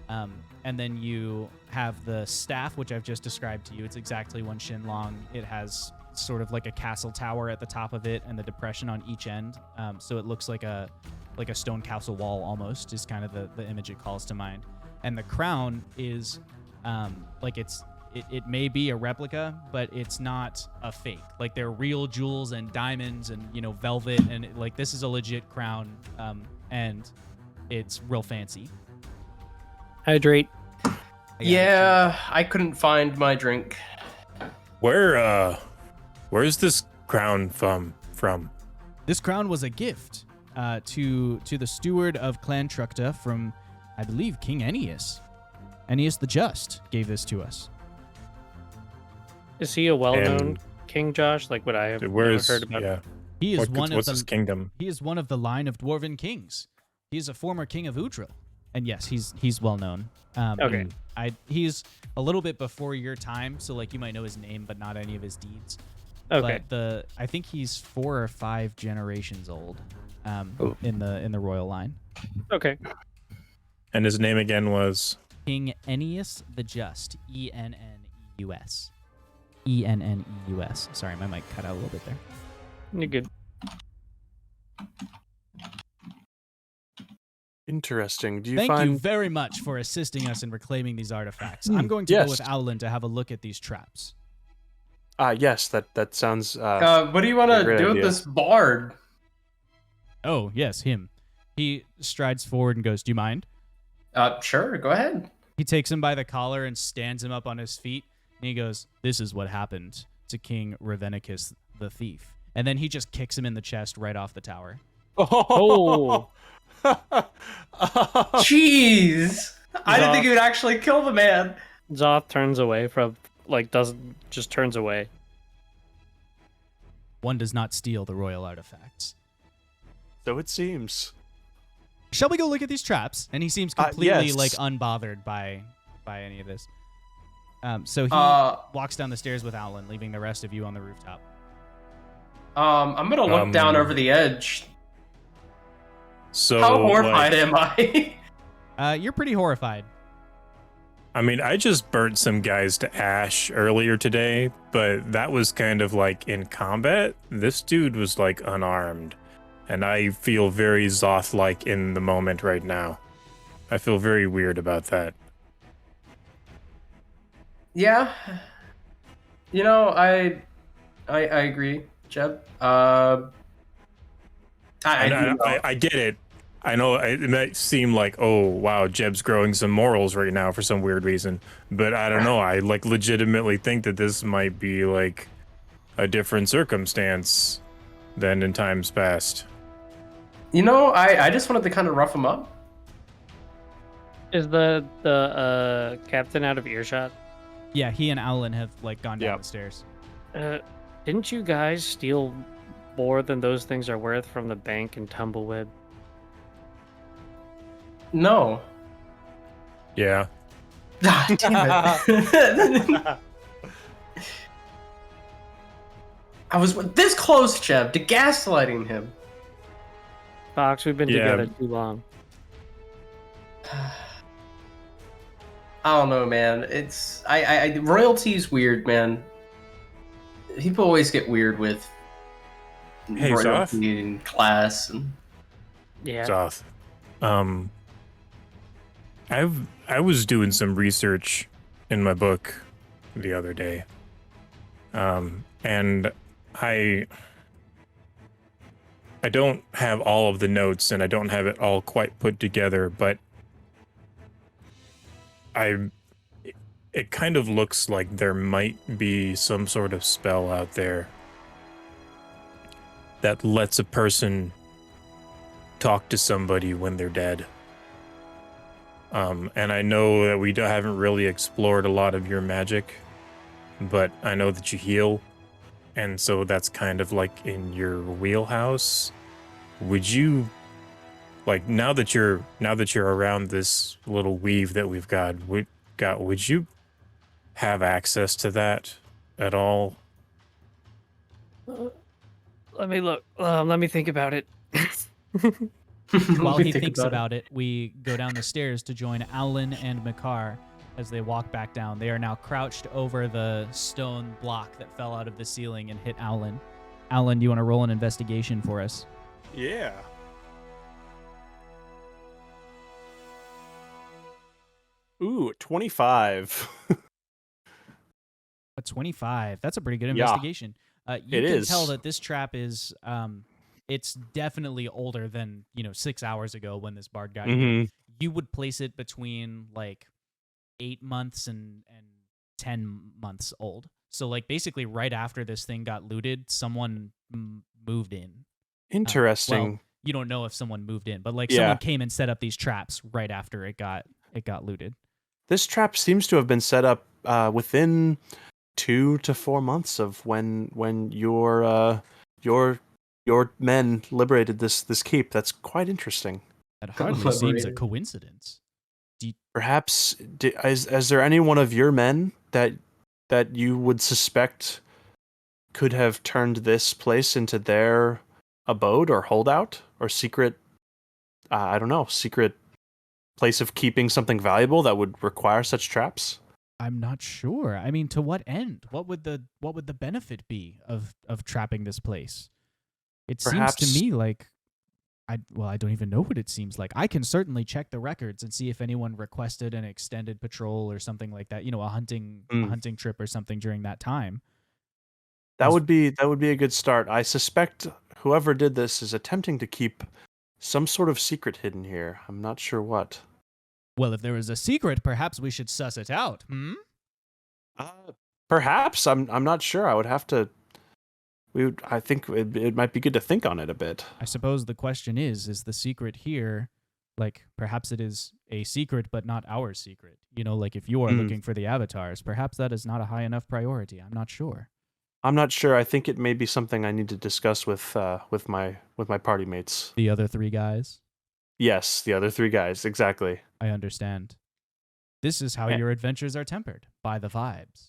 And then you have the staff, which I've just described to you. It's exactly 1 shin long. It has sort of like a castle tower at the top of it and the depression on each end. So it looks like a stone castle wall almost is kind of the image it calls to mind. And the crown is it may be a replica, but it's not a fake. Like they're real jewels and diamonds and, velvet. And this is a legit crown. And it's real fancy. Hydrate. Yeah, I couldn't find my drink. Where's this crown from? This crown was a gift to the steward of Clan Tructa from, I believe, King Ennius. Ennius the Just gave this to us. Is he a well-known And king, Josh? Like what I have never heard about? Yeah. He is What's his kingdom? He is one of the line of dwarven kings. He is a former king of Utril. And yes, he's well known. Okay. He's a little bit before your time, so you might know his name, but not any of his deeds. Okay. But I think he's 4 or 5 generations old, in the royal line. Okay. And his name again was King Ennius the Just. Enneus. Enneus. Sorry, my mic cut out a little bit there. You're good. Interesting. Do you Thank find you very much for assisting us in reclaiming these artifacts. I'm going to go with Owlin to have a look at these traps. yes, that sounds What do you want to great do idea. with this bard? Oh, yes, him. He strides forward and goes, "Do you mind?" Sure, go ahead. He takes him by the collar and stands him up on his feet. And he goes, "This is what happened to King Ravenicus the Thief." And then he just kicks him in the chest right off the tower. Oh. Jeez! I didn't think he would actually kill the man. Zoth turns away from, just turns away. One does not steal the royal artifacts. So it seems. Shall we go look at these traps? And he seems completely yes. unbothered by any of this. So he walks down the stairs with Owlin, leaving the rest of you on the rooftop. I'm gonna look down over the edge. so. How horrified am I? You're pretty horrified. I mean, I just burnt some guys to ash earlier today, but that was kind of in combat. This dude was unarmed, and I feel very Zoth-like in the moment right now. I feel very weird about that. Yeah. I agree, Jeb. I get it. I know it might seem like, oh, wow, Jeb's growing some morals right now for some weird reason. But I don't know. I legitimately think that this might be a different circumstance than in times past. I just wanted to kind of rough him up. Is the captain out of earshot? Yeah, he and Owlin have gone down Yep. the stairs. Didn't you guys steal more than those things are worth from the bank in Tumbleweed? No. Yeah. Ah, damn it. I was this close, Jeb, to gaslighting him. Fox, we've been Yeah. together too long. I don't know, man. It's royalty's weird, man. People always get weird with Hey, royalty and class and Yeah. Zoth. I was doing some research in my book the other day. And I don't have all of the notes and I don't have it all quite put together, but it kind of looks like there might be some sort of spell out there that lets a person talk to somebody when they're dead. And I know that we haven't really explored a lot of your magic, but I know that you heal, and so that's kind of like in your wheelhouse. Would you, like, now that you're around this little weave that we've got, would you have access to that at all? Let me look. Let me think about it. While he thinks about it, we go down the stairs to join Alan and Makar as they walk back down. They are now crouched over the stone block that fell out of the ceiling and hit Alan. Alan, do you want to roll an investigation for us? Yeah. Ooh, 25. A 25. That's a pretty good Yeah. investigation. You It can is. tell that this trap is it's definitely older than 6 hours ago when this bard got here. Mhm. You would place it between like 8 months and 10 months old. So like basically right after this thing got looted, someone moved in. Interesting. Well, you don't know if someone moved in, but like Yeah. someone came and set up these traps right after it got looted. This trap seems to have been set up within 2 to 4 months of when your men liberated this keep. That's quite interesting. That hardly seems a coincidence. Perhaps is there any one of your men that you would suspect could have turned this place into their abode or holdout or secret? I don't know, secret place of keeping something valuable that would require such traps? I'm not sure. I mean, to what end? What would the benefit be of trapping this place? It Perhaps, seems to me like I don't even know what it seems like. I can certainly check the records and see if anyone requested an extended patrol or something like that, a hunting trip or something during that time. that would be a good start. I suspect whoever did this is attempting to keep some sort of secret hidden here. I'm not sure what. Well, if there is a secret, perhaps we should suss it out. Perhaps I'm not sure. I would have to. I think it might be good to think on it a bit. I suppose the question is the secret here, like perhaps it is a secret but not our secret. Like if you are looking for the avatars, perhaps that is not a high enough priority. I'm not sure. I'm not sure. I think it may be something I need to discuss with my party mates. The other 3 guys? Yes, the other 3 guys, exactly. I understand. This is how your adventures are tempered, by the vibes.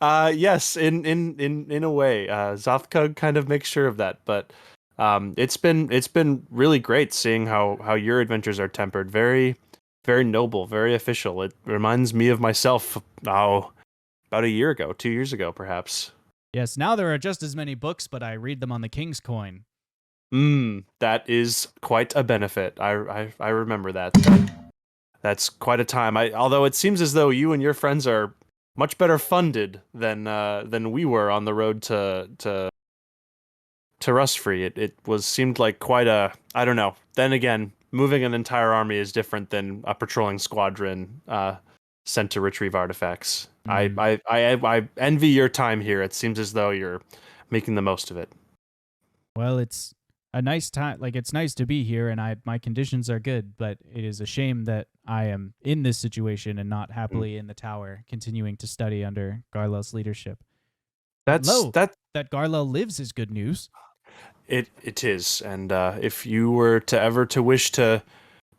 Yes, in a way. Zothkug kind of makes sure of that, but it's been really great seeing how your adventures are tempered. Very, very noble, very official. It reminds me of myself about a year ago, 2 years ago, perhaps. Yes, now there are just as many books, but I read them on the King's coin. That is quite a benefit. I remember that. That's quite a time. Although it seems as though you and your friends are much better funded than we were on the road to Rustfree. It seemed like quite a, I don't know. Then again, moving an entire army is different than a patrolling squadron sent to retrieve artifacts. I envy your time here. It seems as though you're making the most of it. Well, it's a nice time. Like, it's nice to be here, and my conditions are good, but it is a shame that I am in this situation and not happily in the tower, continuing to study under Garlel's leadership. That Garlel lives is good news. It is, and if you were to ever to wish to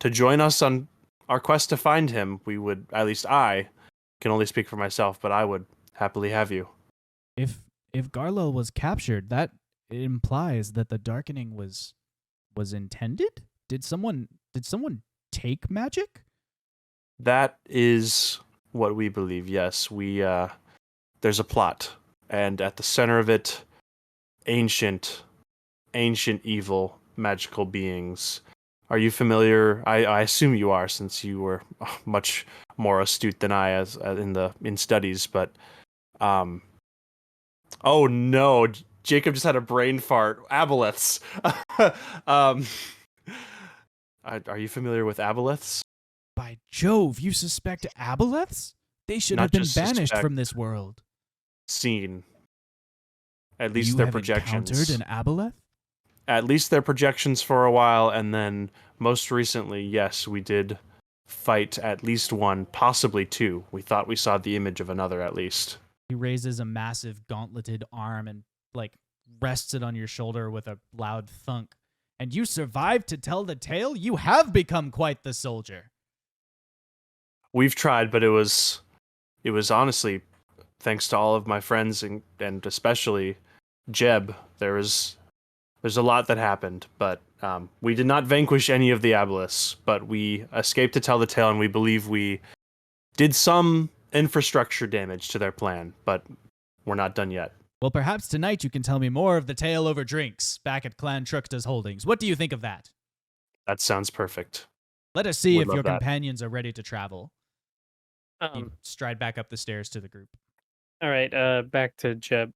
join us on our quest to find him, we would, at least I can only speak for myself, but I would happily have you. If Garlel was captured, that implies that the darkening was intended? Did someone take magic? That is what we believe. Yes, there's a plot, and at the center of it, ancient evil magical beings. Are you familiar? I assume you are, since you were much more astute than I as in studies. But oh no, Jacob just had a brain fart. Aboleths. Are you familiar with aboleths? By Jove, you suspect aboleths? They should Not have been just banished suspect. from this world. Seen. At least You their have projections. encountered an aboleth? At least their projections for a while, and then most recently, yes, we did fight at least one, possibly two. We thought we saw the image of another at least. He raises a massive gauntleted arm and rests it on your shoulder with a loud thunk. And you survived to tell the tale? You have become quite the soldier. We've tried, but it was honestly thanks to all of my friends and especially Jeb. There's a lot that happened, but we did not vanquish any of the aboleths, but we escaped to tell the tale, and we believe we did some infrastructure damage to their plan, but we're not done yet. Well, perhaps tonight you can tell me more of the tale over drinks back at Clan Truxta's holdings. What do you think of that? That sounds perfect. Let us see Would if love your that. companions are ready to travel. You Um, stride back up the stairs to the group. all right, back to Jeb.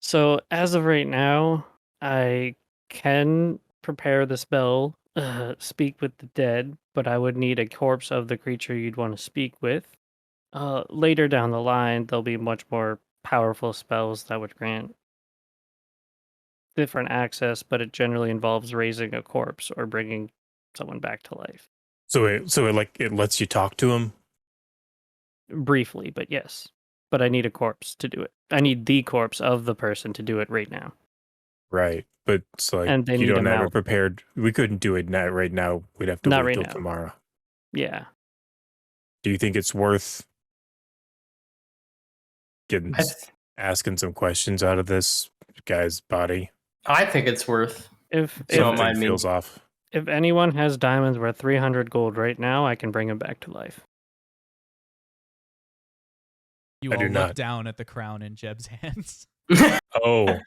So as of right now, I can prepare the spell, speak with the dead, but I would need a corpse of the creature you'd want to speak with. Later down the line, there'll be much more powerful spells that would grant different access, but it generally involves raising a corpse or bringing someone back to life. So it lets you talk to him. Briefly, but yes. But I need a corpse to do it. I need the corpse of the person to do it right now. Right. But it's like And they you need don't a have it mouth. prepared. We couldn't do it right now. We'd have to Not wait right till now. tomorrow. Yeah. Do you think it's worth getting asking some questions out of this guy's body? I think it's worth. If You don't if, mind Something me. feels off. if anyone has diamonds worth 300 gold right now, I can bring him back to life. You I all do look not. down at the crown in Jeb's hands. Oh.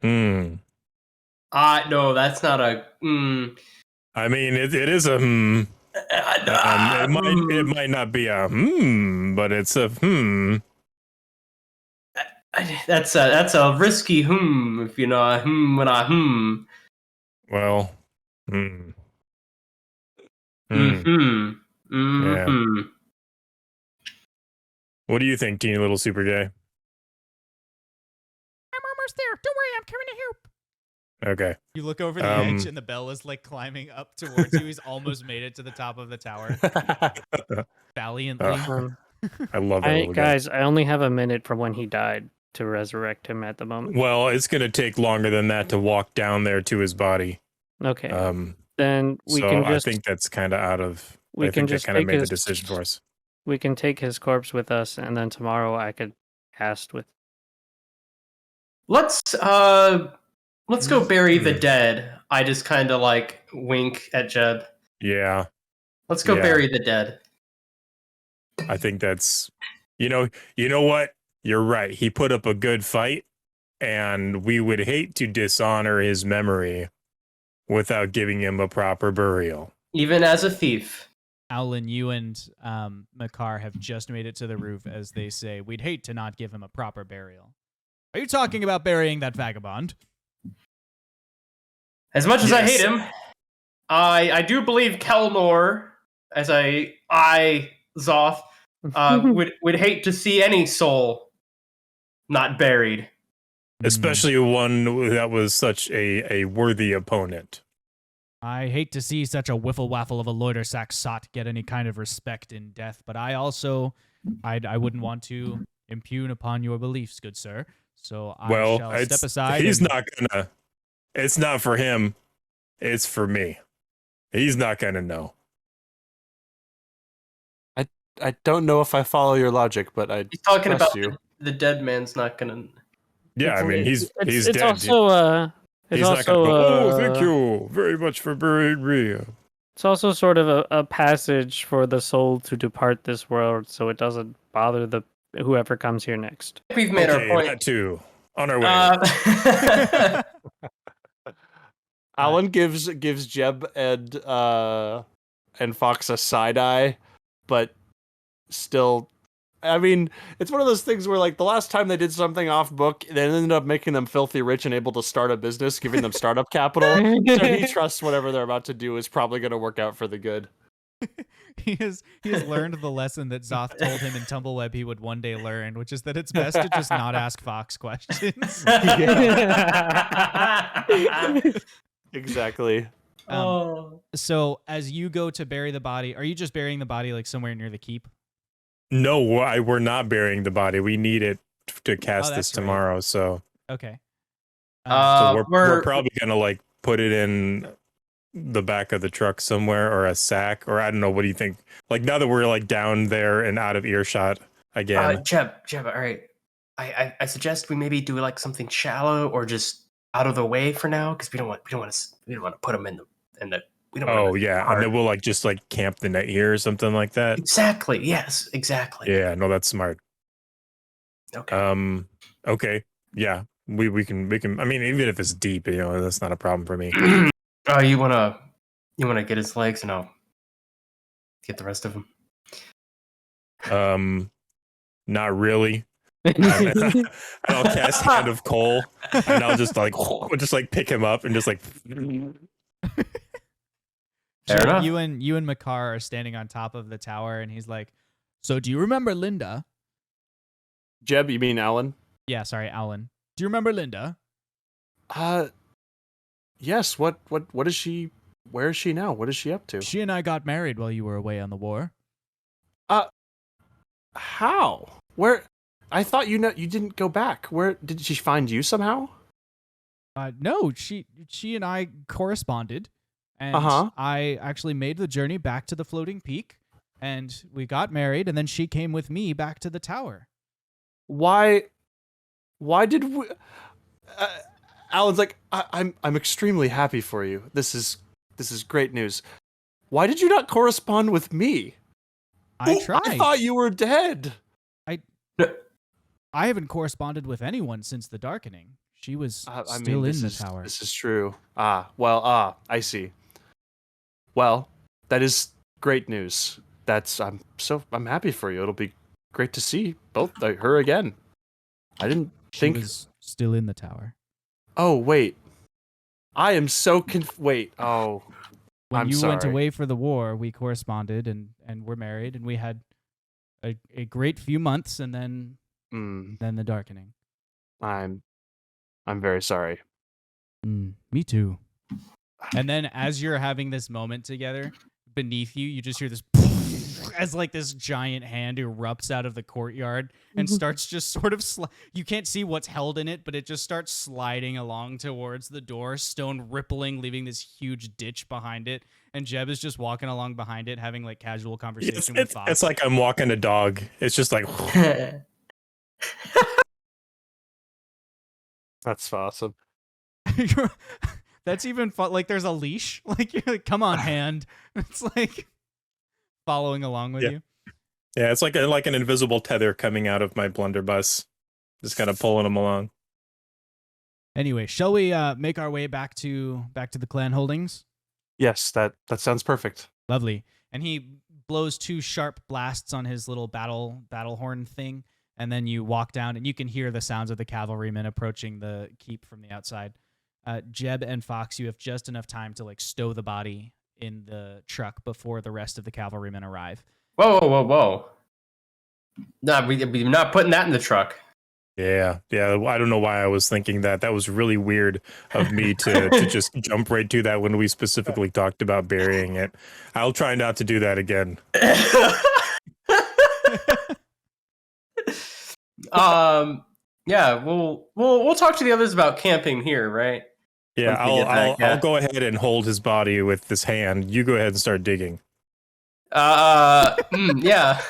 Hmm. No, that's not a. I mean, it is a it might not be a but it's a That's a risky if you know a when I Well, Yeah. What do you think, teeny little super guy? I'm almost there. Don't worry, I'm coming to help. Okay. You look over the edge and the bell is climbing up towards you. He's almost made it to the top of the tower. Valiantly. I love that little guy. Guys, I only have a minute from when he died to resurrect him at the moment. Well, it's going to take longer than that to walk down there to his body. Okay. Then we so can just. I think that's kind of out of. We I can think that just kind of take made his- the decision for us. We can take his corpse with us, and then tomorrow I could cast with. Let's go bury the dead. I just kind of wink at Jeb. Yeah, Let's go Yeah. bury the dead. I think that's. You know what? You're right. He put up a good fight, and we would hate to dishonor his memory without giving him a proper burial. Even as a thief. Owlin, you and Makar have just made it to the roof as they say, we'd hate to not give him a proper burial. Are you talking about burying that vagabond? As much as I Yes. hate him, I do believe Kelnor, as I Zoth, would hate to see any soul not buried. Especially one that was such a worthy opponent. I hate to see such a whiffle-waffle of a loiter-sack sot get any kind of respect in death, but I wouldn't want to impugn upon your beliefs, good sir. So I shall step aside. He's not gonna. It's not for him. It's for me. He's not gonna know. I don't know if I follow your logic, but I He's talking trust about you. the dead man's not gonna. Yeah, I mean he's It's dead. also He's not gonna go, oh, thank you very much for burying me. It's also sort of a passage for the soul to depart this world, so it doesn't bother the whoever comes here next. We've made our point. That too. On our way. Alan gives Jeb and Fox a side eye, but still I mean, it's one of those things where, like, the last time they did something off book, they ended up making them filthy rich and able to start a business, giving them startup capital. So he trusts whatever they're about to do is probably going to work out for the good. He has learned the lesson that Zoth told him in Tumbleweb he would one day learn, which is that it's best to just not ask Fox questions. Exactly. So as you go to bury the body, are you just burying the body like somewhere near the keep? No, we're not burying the body. We need it to cast this that's right. tomorrow. So, Okay. so we're probably gonna like put it in the back of the truck somewhere, or a sack, or I don't know. What do you think? Like, now that we're like down there and out of earshot again. Jeb, all right. I suggest we maybe do like something shallow or just out of the way for now, because we don't want to put them in the we don't. Oh yeah, and then we'll like just like camp the net here or something like that. Exactly. Yes. Exactly. Yeah. No, that's smart. Okay. Okay. Yeah. We can. I mean, even if it's deep, that's not a problem for me. Oh, you wanna get his legs, and I'll get the rest of him. Not really. I'll cast Hand of Coal, and I'll just like pick him up and just like. Fair enough. You and Makar are standing on top of the tower, and he's like, "So do you remember Linda?" Jeb, you mean Alan? Yeah, sorry, Alan. Do you remember Linda? Yes. What is she? Where is she now? What is she up to? She and I got married while you were away on the war. How? Where? I thought you didn't go back. Where did she find you somehow? No, she and I corresponded, and I actually made the journey back to the floating peak, and we got married, and then she came with me back to the tower. Why did we? Alan's like, I'm extremely happy for you. This is great news. Why did you not correspond with me? I tried. I thought you were dead. I haven't corresponded with anyone since the darkening. She was still in the tower. This is true. I see. Well, that is great news. I'm happy for you. It'll be great to see both her again. I didn't think she was still in the tower. Oh wait, I am so wait. Oh, when I'm you sorry. went away for the war, we corresponded and were married, and we had a great few months, and then the darkening. I'm very sorry. Me too. And then as you're having this moment together, beneath you, you just hear this as like this giant hand erupts out of the courtyard and starts just sort of you can't see what's held in it, but it just starts sliding along towards the door, stone rippling, leaving this huge ditch behind it. And Jeb is just walking along behind it, having like casual conversation with Fox. It's like I'm walking a dog. It's just like. That's awesome. That's even fun. Like there's a leash. Like you're like, come on, hand. It's like following along with you. Yeah, it's like an invisible tether coming out of my blunderbuss, just kind of pulling them along. Anyway, shall we make our way back to the clan holdings? Yes, that sounds perfect. Lovely. And he blows two sharp blasts on his little battle horn thing, and then you walk down, and you can hear the sounds of the cavalrymen approaching the keep from the outside. Jeb and Fox, you have just enough time to like stow the body in the truck before the rest of the cavalrymen arrive. Whoa. No, we're not putting that in the truck. Yeah. I don't know why I was thinking that. That was really weird of me to just jump right to that when we specifically talked about burying it. I'll try not to do that again. Yeah, we'll talk to the others about camping here, right? Yeah, I'll go ahead and hold his body with this hand. You go ahead and start digging. Yeah.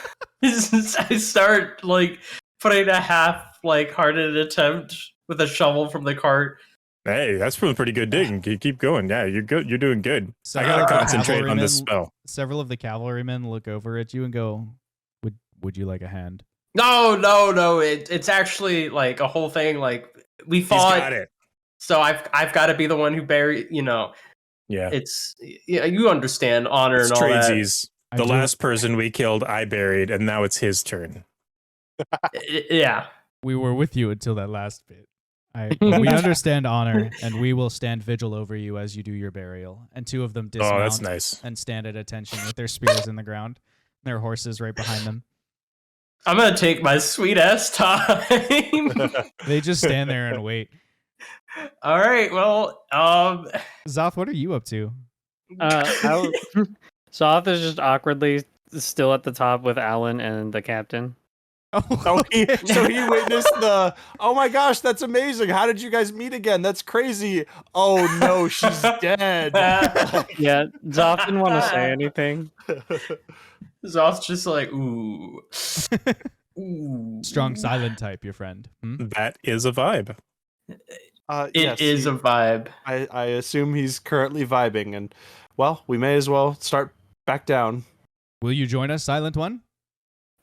I start like putting a half-hearted attempt with a shovel from the cart. Hey, that's pretty good digging. Keep going. Yeah, you're good. You're doing good. I gotta concentrate on this spell. Several of the cavalrymen look over at you and go, "Would you like a hand?" No. It's actually like a whole thing. Like we fought. He's got it. So I've got to be the one who buried. Yeah. It's you understand honor and all that. The last person we killed, I buried, and now it's his turn. Yeah. We were with you until that last bit. We understand honor, and we will stand vigil over you as you do your burial. And two of them dismount Oh, that's nice. and stand at attention with their spears in the ground, their horses right behind them. I'm gonna take my sweet ass time. They just stand there and wait. All right. Well, Zoth, what are you up to? Soth is just awkwardly still at the top with Alan and the captain. So he witnessed the. Oh my gosh, that's amazing! How did you guys meet again? That's crazy! Oh no, she's dead. Yeah, Zoth didn't want to say anything. Zoth's just like, ooh. Ooh. Strong silent type, your friend. That is a vibe. It is a vibe. I assume he's currently vibing, and well, we may as well start back down. Will you join us, Silent One?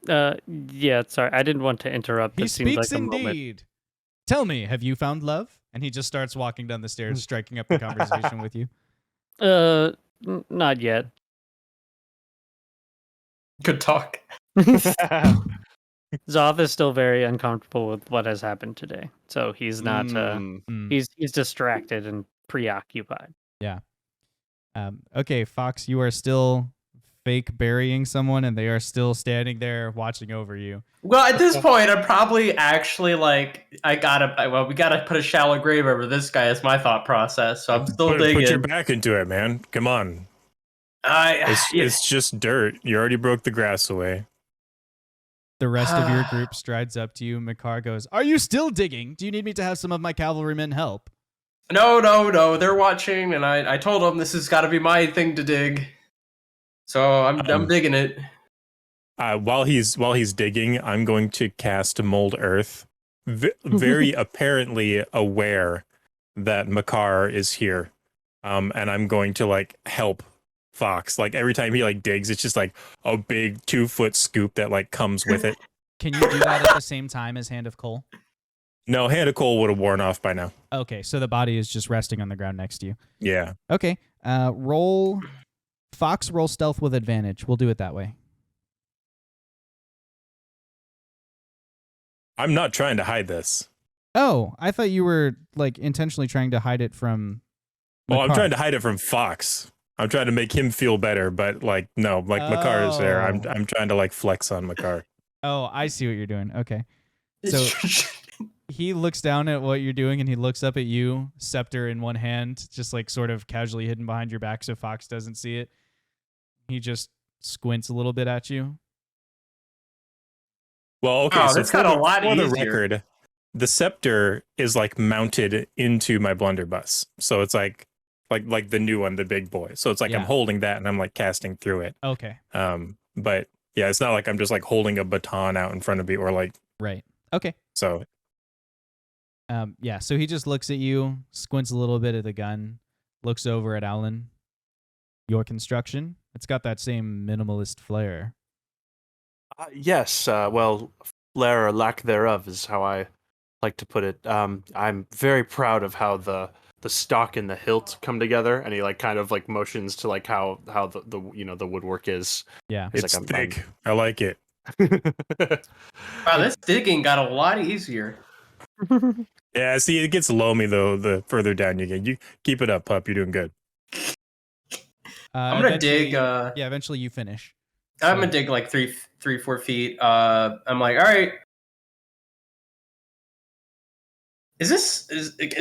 Yeah, sorry, I didn't want to interrupt. He It seemed speaks like a indeed. moment. Tell me, have you found love? And he just starts walking down the stairs, striking up the conversation with you. Not yet. Good talk. Zoth is still very uncomfortable with what has happened today, so he's not. He's distracted and preoccupied. Yeah. Okay, Fox, you are still fake burying someone, and they are still standing there watching over you. Well, at this point, I'm probably actually like, we gotta put a shallow grave over this guy. Is my thought process. So I'm still digging. Put your back into it, man. Come on. It's just dirt. You already broke the grass away. The rest of your group strides up to you. Makar goes, "Are you still digging? Do you need me to have some of my cavalrymen help?" No. They're watching, and I told them this has got to be my thing to dig. So I'm digging it. While he's digging, I'm going to cast Mold Earth, very apparently aware that Makar is here, and I'm going to like help Fox. Like every time he like digs, it's just like a big 2-foot scoop that like comes with it. Can you do that at the same time as Hand of Coal? No, Hand of Coal would have worn off by now. Okay, so the body is just resting on the ground next to you. Yeah. Okay, roll stealth with advantage. We'll do it that way. I'm not trying to hide this. Oh, I thought you were like intentionally trying to hide it from Well, I'm Makar. trying to hide it from Fox. I'm trying to make him feel better, but like no, like Makar is there. I'm trying to like flex on Makar. Oh, I see what you're doing. Okay. So he looks down at what you're doing and he looks up at you, scepter in one hand, just like sort of casually hidden behind your back so Fox doesn't see it. He just squints a little bit at you. Well, okay, so that's got a lot for the easier. record, the scepter is like mounted into my blunderbuss. So it's like the new one, the big boy. So it's like Yeah. I'm holding that and I'm like casting through it. Okay. But yeah, it's not like I'm just like holding a baton out in front of me or like Right. Okay. so. Yeah, so he just looks at you, squints a little bit at the gun, looks over at Alan. Your construction? It's got that same minimalist flair. Yes, well, flair or lack thereof is how I like to put it. I'm very proud of how the stock and the hilt come together, and he like kind of like motions to like how the the woodwork is. Yeah. He's It's like, thick. I like it. Wow, this digging got a lot easier. Yeah, see, it gets loamy though. The further down you get, you keep it up, pup. You're doing good. I'm gonna dig. Yeah, eventually you finish. I'm gonna dig like 3-4 feet. I'm like, all right. Is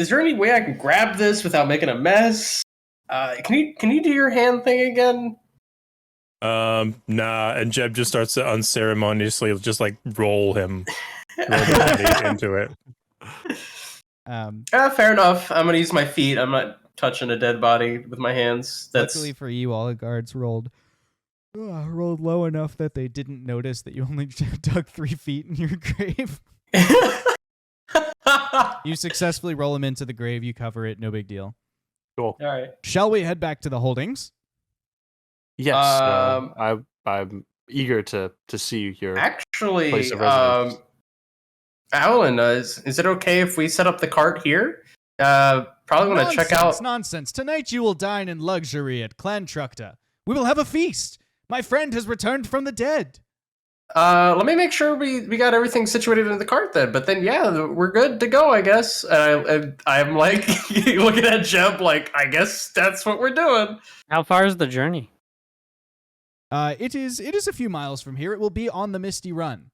there any way I can grab this without making a mess? Can you do your hand thing again? Nah. And Jeb just starts to unceremoniously just like roll the body into it. Fair enough. I'm gonna use my feet. I'm not touching a dead body with my hands. Luckily for you, all the guards rolled low enough that they didn't notice that you only dug 3 feet in your grave. You successfully roll him into the grave. You cover it. No big deal. Cool. All right. Shall we head back to the holdings? Yes, I'm eager to see your Actually, place of residence. Alan, is it okay if we set up the cart here? Probably want to check out. Nonsense. Tonight you will dine in luxury at Clan Trukta. We will have a feast. My friend has returned from the dead. Let me make sure we got everything situated in the cart then. But then, yeah, we're good to go, I guess. I'm like looking at Jeb like, I guess that's what we're doing. How far is the journey? It is a few miles from here. It will be on the Misty Run.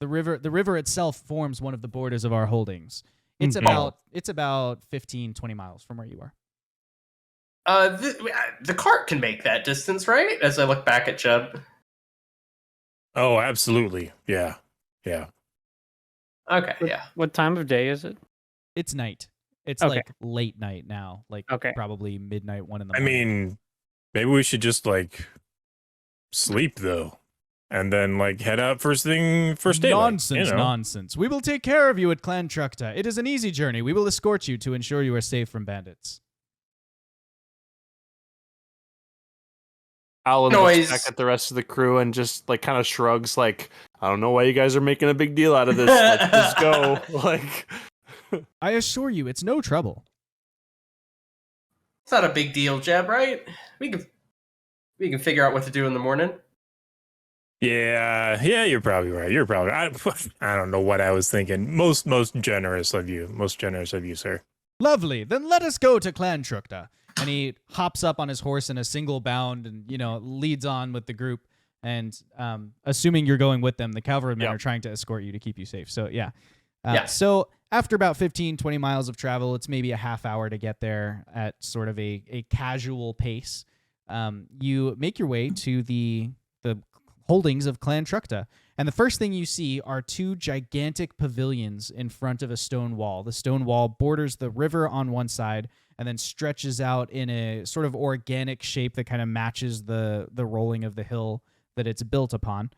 The river itself forms one of the borders of our holdings. It's about 15, 20 miles from where you are. The cart can make that distance, right? As I look back at Jeb. Oh, absolutely. Yeah. Yeah. Okay, yeah. What time of day is it? It's night. It's Okay. like late night now, like Okay. probably midnight, 1 in the I morning. mean, maybe we should just like sleep though, and then like head out first daylight. Nonsense, You know? nonsense. We will take care of you at Clan Trukta. It is an easy journey. We will escort you to ensure you are safe from bandits. Alan Noise. looks back at the rest of the crew and just like kind of shrugs, like, I don't know why you guys are making a big deal out of this. Like, just go. Like, I assure you, it's no trouble. It's not a big deal, Jeb, right? We can figure out what to do in the morning. Yeah, you're probably right. I don't know what I was thinking. Most generous of you. Most generous of you, sir. Lovely. Then let us go to Clan Trukta. And he hops up on his horse in a single bound and, leads on with the group. And assuming you're going with them, the cavalrymen Yep. are trying to escort you to keep you safe. So, yeah. Yeah. So after about 15, 20 miles of travel, it's maybe a half hour to get there at sort of a casual pace. You make your way to the holdings of Clan Trukta. And the first thing you see are 2 gigantic pavilions in front of a stone wall. The stone wall borders the river on one side and then stretches out in a sort of organic shape that kind of matches the rolling of the hill that it's built upon.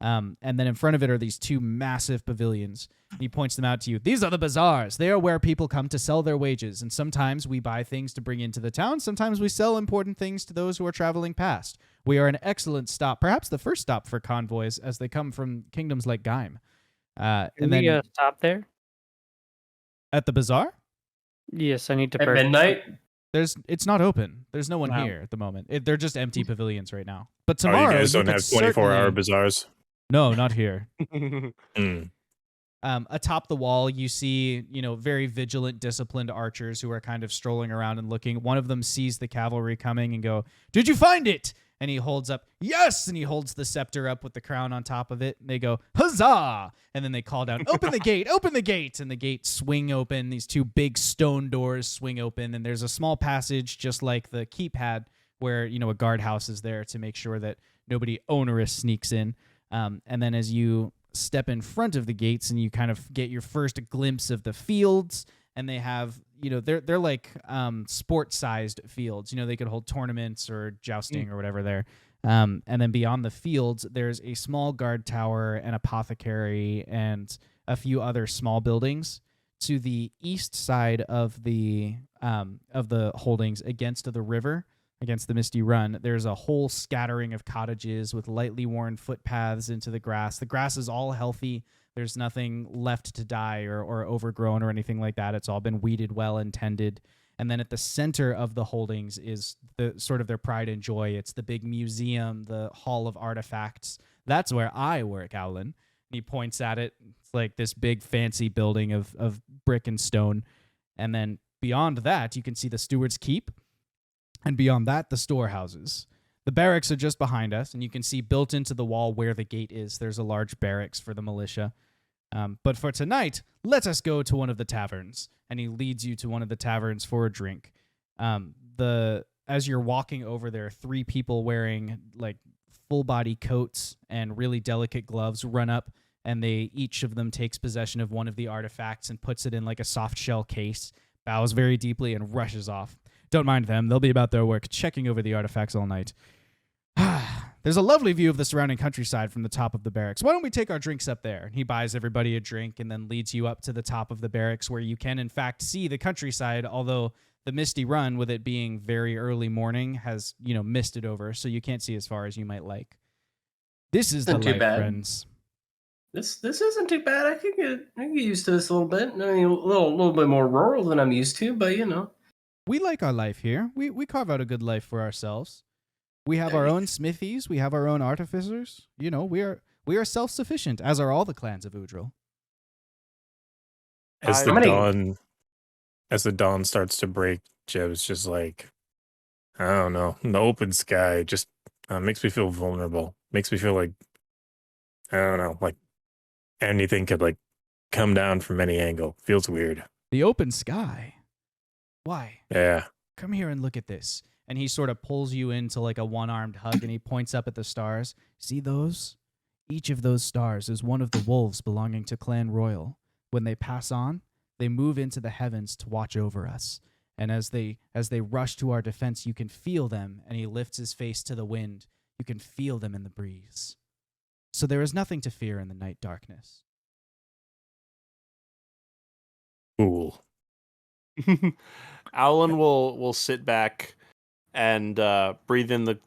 And then in front of it are these 2 massive pavilions. He points them out to you. These are the bazaars. They are where people come to sell their wages. And sometimes we buy things to bring into the town. Sometimes we sell important things to those who are traveling past. We are an excellent stop, perhaps the first stop for convoys as they come from kingdoms like Gaim. Can And we then stop there? at the bazaar, Yes, I need to At purchase. midnight? it's not open. There's no one Wow. here at the moment. They're just empty pavilions right now. But Oh, tomorrow you guys don't could have 24-hour certainly- bazaars. No, not here. Mm. Atop the wall, you see, very vigilant, disciplined archers who are kind of strolling around and looking. One of them sees the cavalry coming and go, "Did you find it?" And he holds up, "Yes!" And he holds the scepter up with the crown on top of it. And they go, "Huzzah!" And then they call down, "Open the gate! Open the gate!" And the gates swing open. These 2 big stone doors swing open. And there's a small passage, just like the keep had, where, a guardhouse is there to make sure that nobody onerous sneaks in. And then as you step in front of the gates and you kind of get your first glimpse of the fields, and they have, they're like sport-sized fields. They could hold tournaments or jousting or whatever there. And then beyond the fields, there's a small guard tower, an apothecary, and a few other small buildings. To the east side of the holdings against the river, against the Misty Run, there's a whole scattering of cottages with lightly worn footpaths into the grass. The grass is all healthy. There's nothing left to die or overgrown or anything like that. It's all been weeded well and tended. And then at the center of the holdings is the sort of their pride and joy. It's the big museum, the Hall of Artifacts. That's where I work, Owlin. And he points at it. It's like this big fancy building of brick and stone. And then beyond that, you can see the Steward's Keep. And beyond that, the storehouses. The barracks are just behind us, and you can see built into the wall where the gate is, there's a large barracks for the militia. But for tonight, let us go to one of the taverns. And he leads you to one of the taverns for a drink. As you're walking over there, 3 people wearing like full body coats and really delicate gloves run up, and each of them takes possession of one of the artifacts and puts it in like a soft shell case, bows very deeply, and rushes off. Don't mind them. They'll be about their work, checking over the artifacts all night. There's a lovely view of the surrounding countryside from the top of the barracks. Why don't we take our drinks up there? He buys everybody a drink and then leads you up to the top of the barracks where you can, in fact, see the countryside, although the Misty Run, with it being very early morning, has, misted over, so you can't see as far as you might like. This is the Not too life, bad. friends. This isn't too bad. I can get used to this a little bit. I mean, a little bit more rural than I'm used to, but We like our life here. We carve out a good life for ourselves. We have our own smithies. We have our own artificers. We We are self-sufficient, as are all the clans of Udril. As How the dawn starts to break, Jeb's just like, I don't know, the open sky just makes me feel vulnerable. Makes me feel like, I don't know, like anything could like come down from any angle. Feels weird. The open sky? Why? Yeah. Come here and look at this. And he sort of pulls you into like a one-armed hug, and he points up at the stars. See those? Each of those stars is one of the wolves belonging to Clan Royal. When they pass on, they move into the heavens to watch over us. And as they rush to our defense, you can feel them. And he lifts his face to the wind. You can feel them in the breeze. So there is nothing to fear in the night darkness. Cool. Owlin will sit back and breathe in the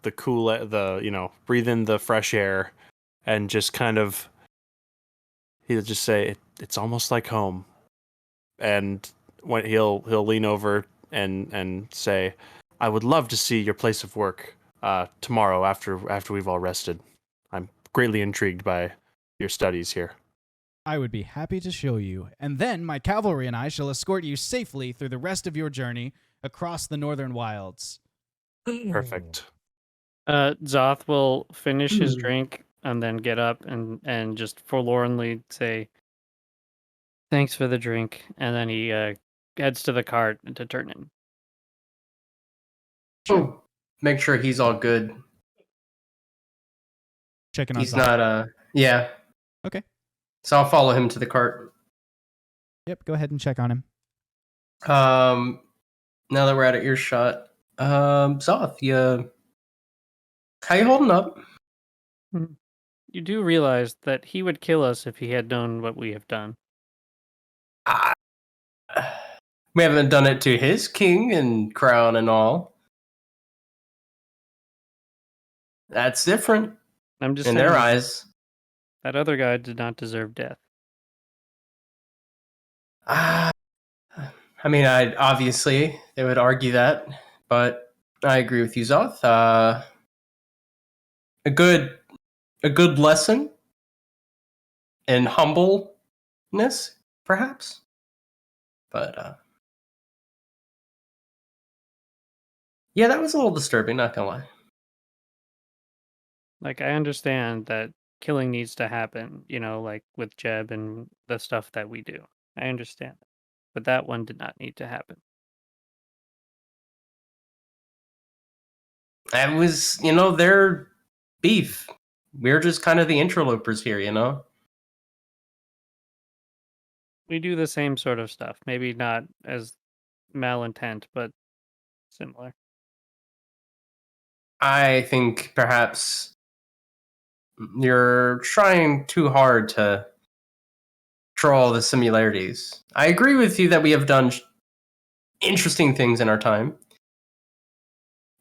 breathe in the fresh air, and just kind of, he'll just say, it's almost like home. And when he'll lean over and say, I would love to see your place of work tomorrow after we've all rested. I'm greatly intrigued by your studies here. I would be happy to show you, and then my cavalry and I shall escort you safely through the rest of your journey across the northern wilds. Perfect. Zoth will finish his drink and then get up and just forlornly say, "Thanks for the drink," and then he heads to the cart to turn in. Oh, make sure he's all good. Checking on He's Zoth. not, yeah. Okay. So I'll follow him to the cart. Yep, go ahead and check on him. Now that we're out of earshot, Zoth, how you holding up? You do realize that he would kill us if he had known what we have done. We haven't done it to his king and crown and all. That's different I'm just in saying their eyes. that other guy did not deserve death. I mean, obviously they would argue that, but I agree with you, Zoth. A good lesson in humbleness, perhaps. But yeah, that was a little disturbing. Not gonna lie. Like, I understand that killing needs to happen, like with Jeb and the stuff that we do. I understand. But that one did not need to happen. That was, their beef. We're just kind of the interlopers here. We do the same sort of stuff. Maybe not as malintent, but similar. I think perhaps you're trying too hard to draw the similarities. I agree with you that we have done interesting things in our time,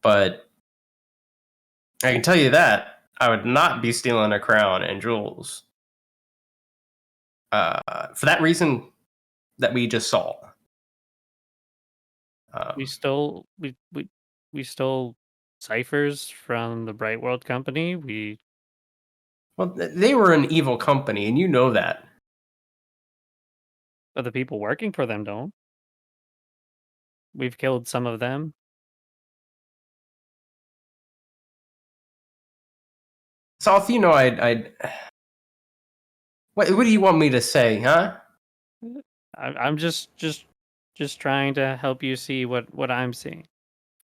but I can tell you that I would not be stealing a crown and jewels for that reason that we just saw. We stole we stole ciphers from the Bright World Company. Well, they were an evil company, and you know that. But the people working for them don't. We've killed some of them. So if I'd what do you want me to say, huh? I'm just trying to help you see what I'm seeing.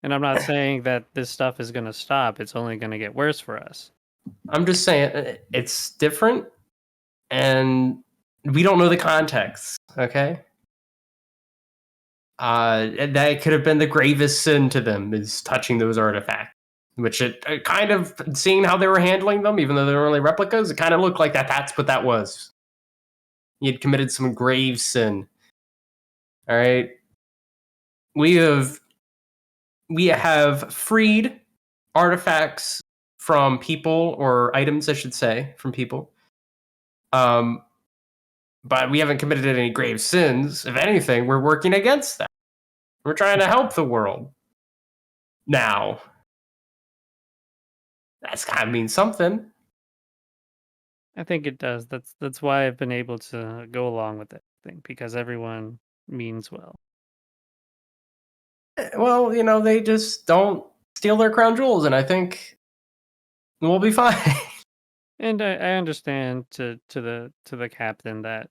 And I'm not saying that this stuff is going to stop. It's only going to get worse for us. I'm just saying it's different, and we don't know the context. Okay. That could have been the gravest sin to them, is touching those artifacts. Which it kind of, seeing how they were handling them, even though they were only replicas, it kind of looked like that's what that was. He had committed some grave sin. All right. We have freed artifacts from people, or items, I should say, from people. But we haven't committed any grave sins. If anything, we're working against that. We're trying to help the world. Now, that's gotta mean something. I think it does. That's why I've been able to go along with it, I think, because everyone means well. Well, they just don't steal their crown jewels, and I think we'll be fine. And I understand to the captain that,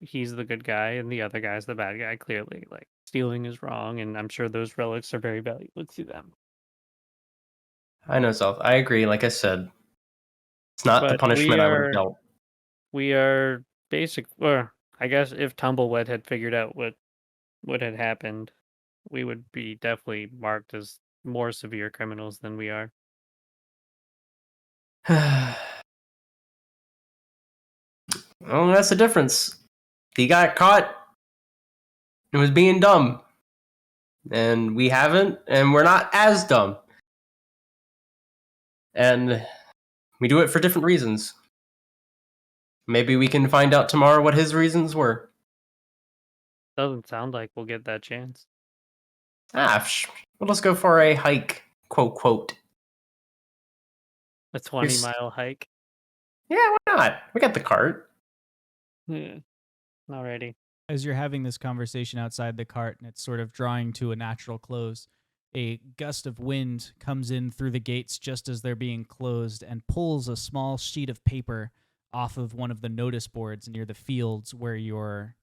he's the good guy and the other guy's the bad guy, clearly. Like, stealing is wrong, and I'm sure those relics are very valuable to them. I know, South. I agree. Like I said, it's not the But punishment I would have dealt. we are or I guess if Tumblewed had figured out what had happened, we would be definitely marked as more severe criminals than we are. Well, that's the difference. He got caught and was being dumb. And we haven't, and we're not as dumb. And we do it for different reasons. Maybe we can find out tomorrow what his reasons were. Doesn't sound like we'll get that chance. Well, let's go for a hike, quote. A 20-mile hike. Yeah, why not? We got the cart. Yeah. Alrighty. As you're having this conversation outside the cart and it's sort of drawing to a natural close, a gust of wind comes in through the gates just as they're being closed and pulls a small sheet of paper off of one of the notice boards near the fields where your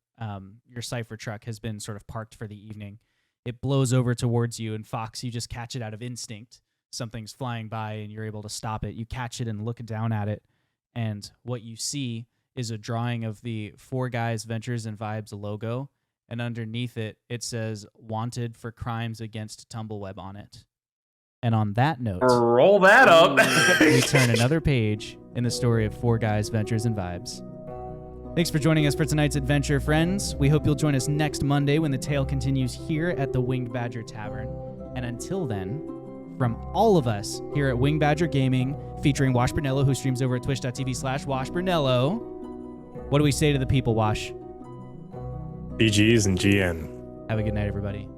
cipher truck has been sort of parked for the evening. It blows over towards you, and Fox, you just catch it out of instinct. Something's flying by and you're able to stop it. You catch it and look down at it, and what you see is a drawing of the Four Guys Ventures and Vibes logo, and underneath it, it says "Wanted for Crimes Against Tumbleweb" on it. And on that note, roll that up. we turn another page in the story of Four Guys Ventures and Vibes. Thanks for joining us for tonight's adventure, friends. We hope you'll join us next Monday when the tale continues here at the Winged Badger Tavern. And until then, from all of us here at Winged Badger Gaming, featuring Wash Brunello, who streams over at twitch.tv/WashBrunello, what do we say to the people, Wash? BGs and GN. Have a good night, everybody.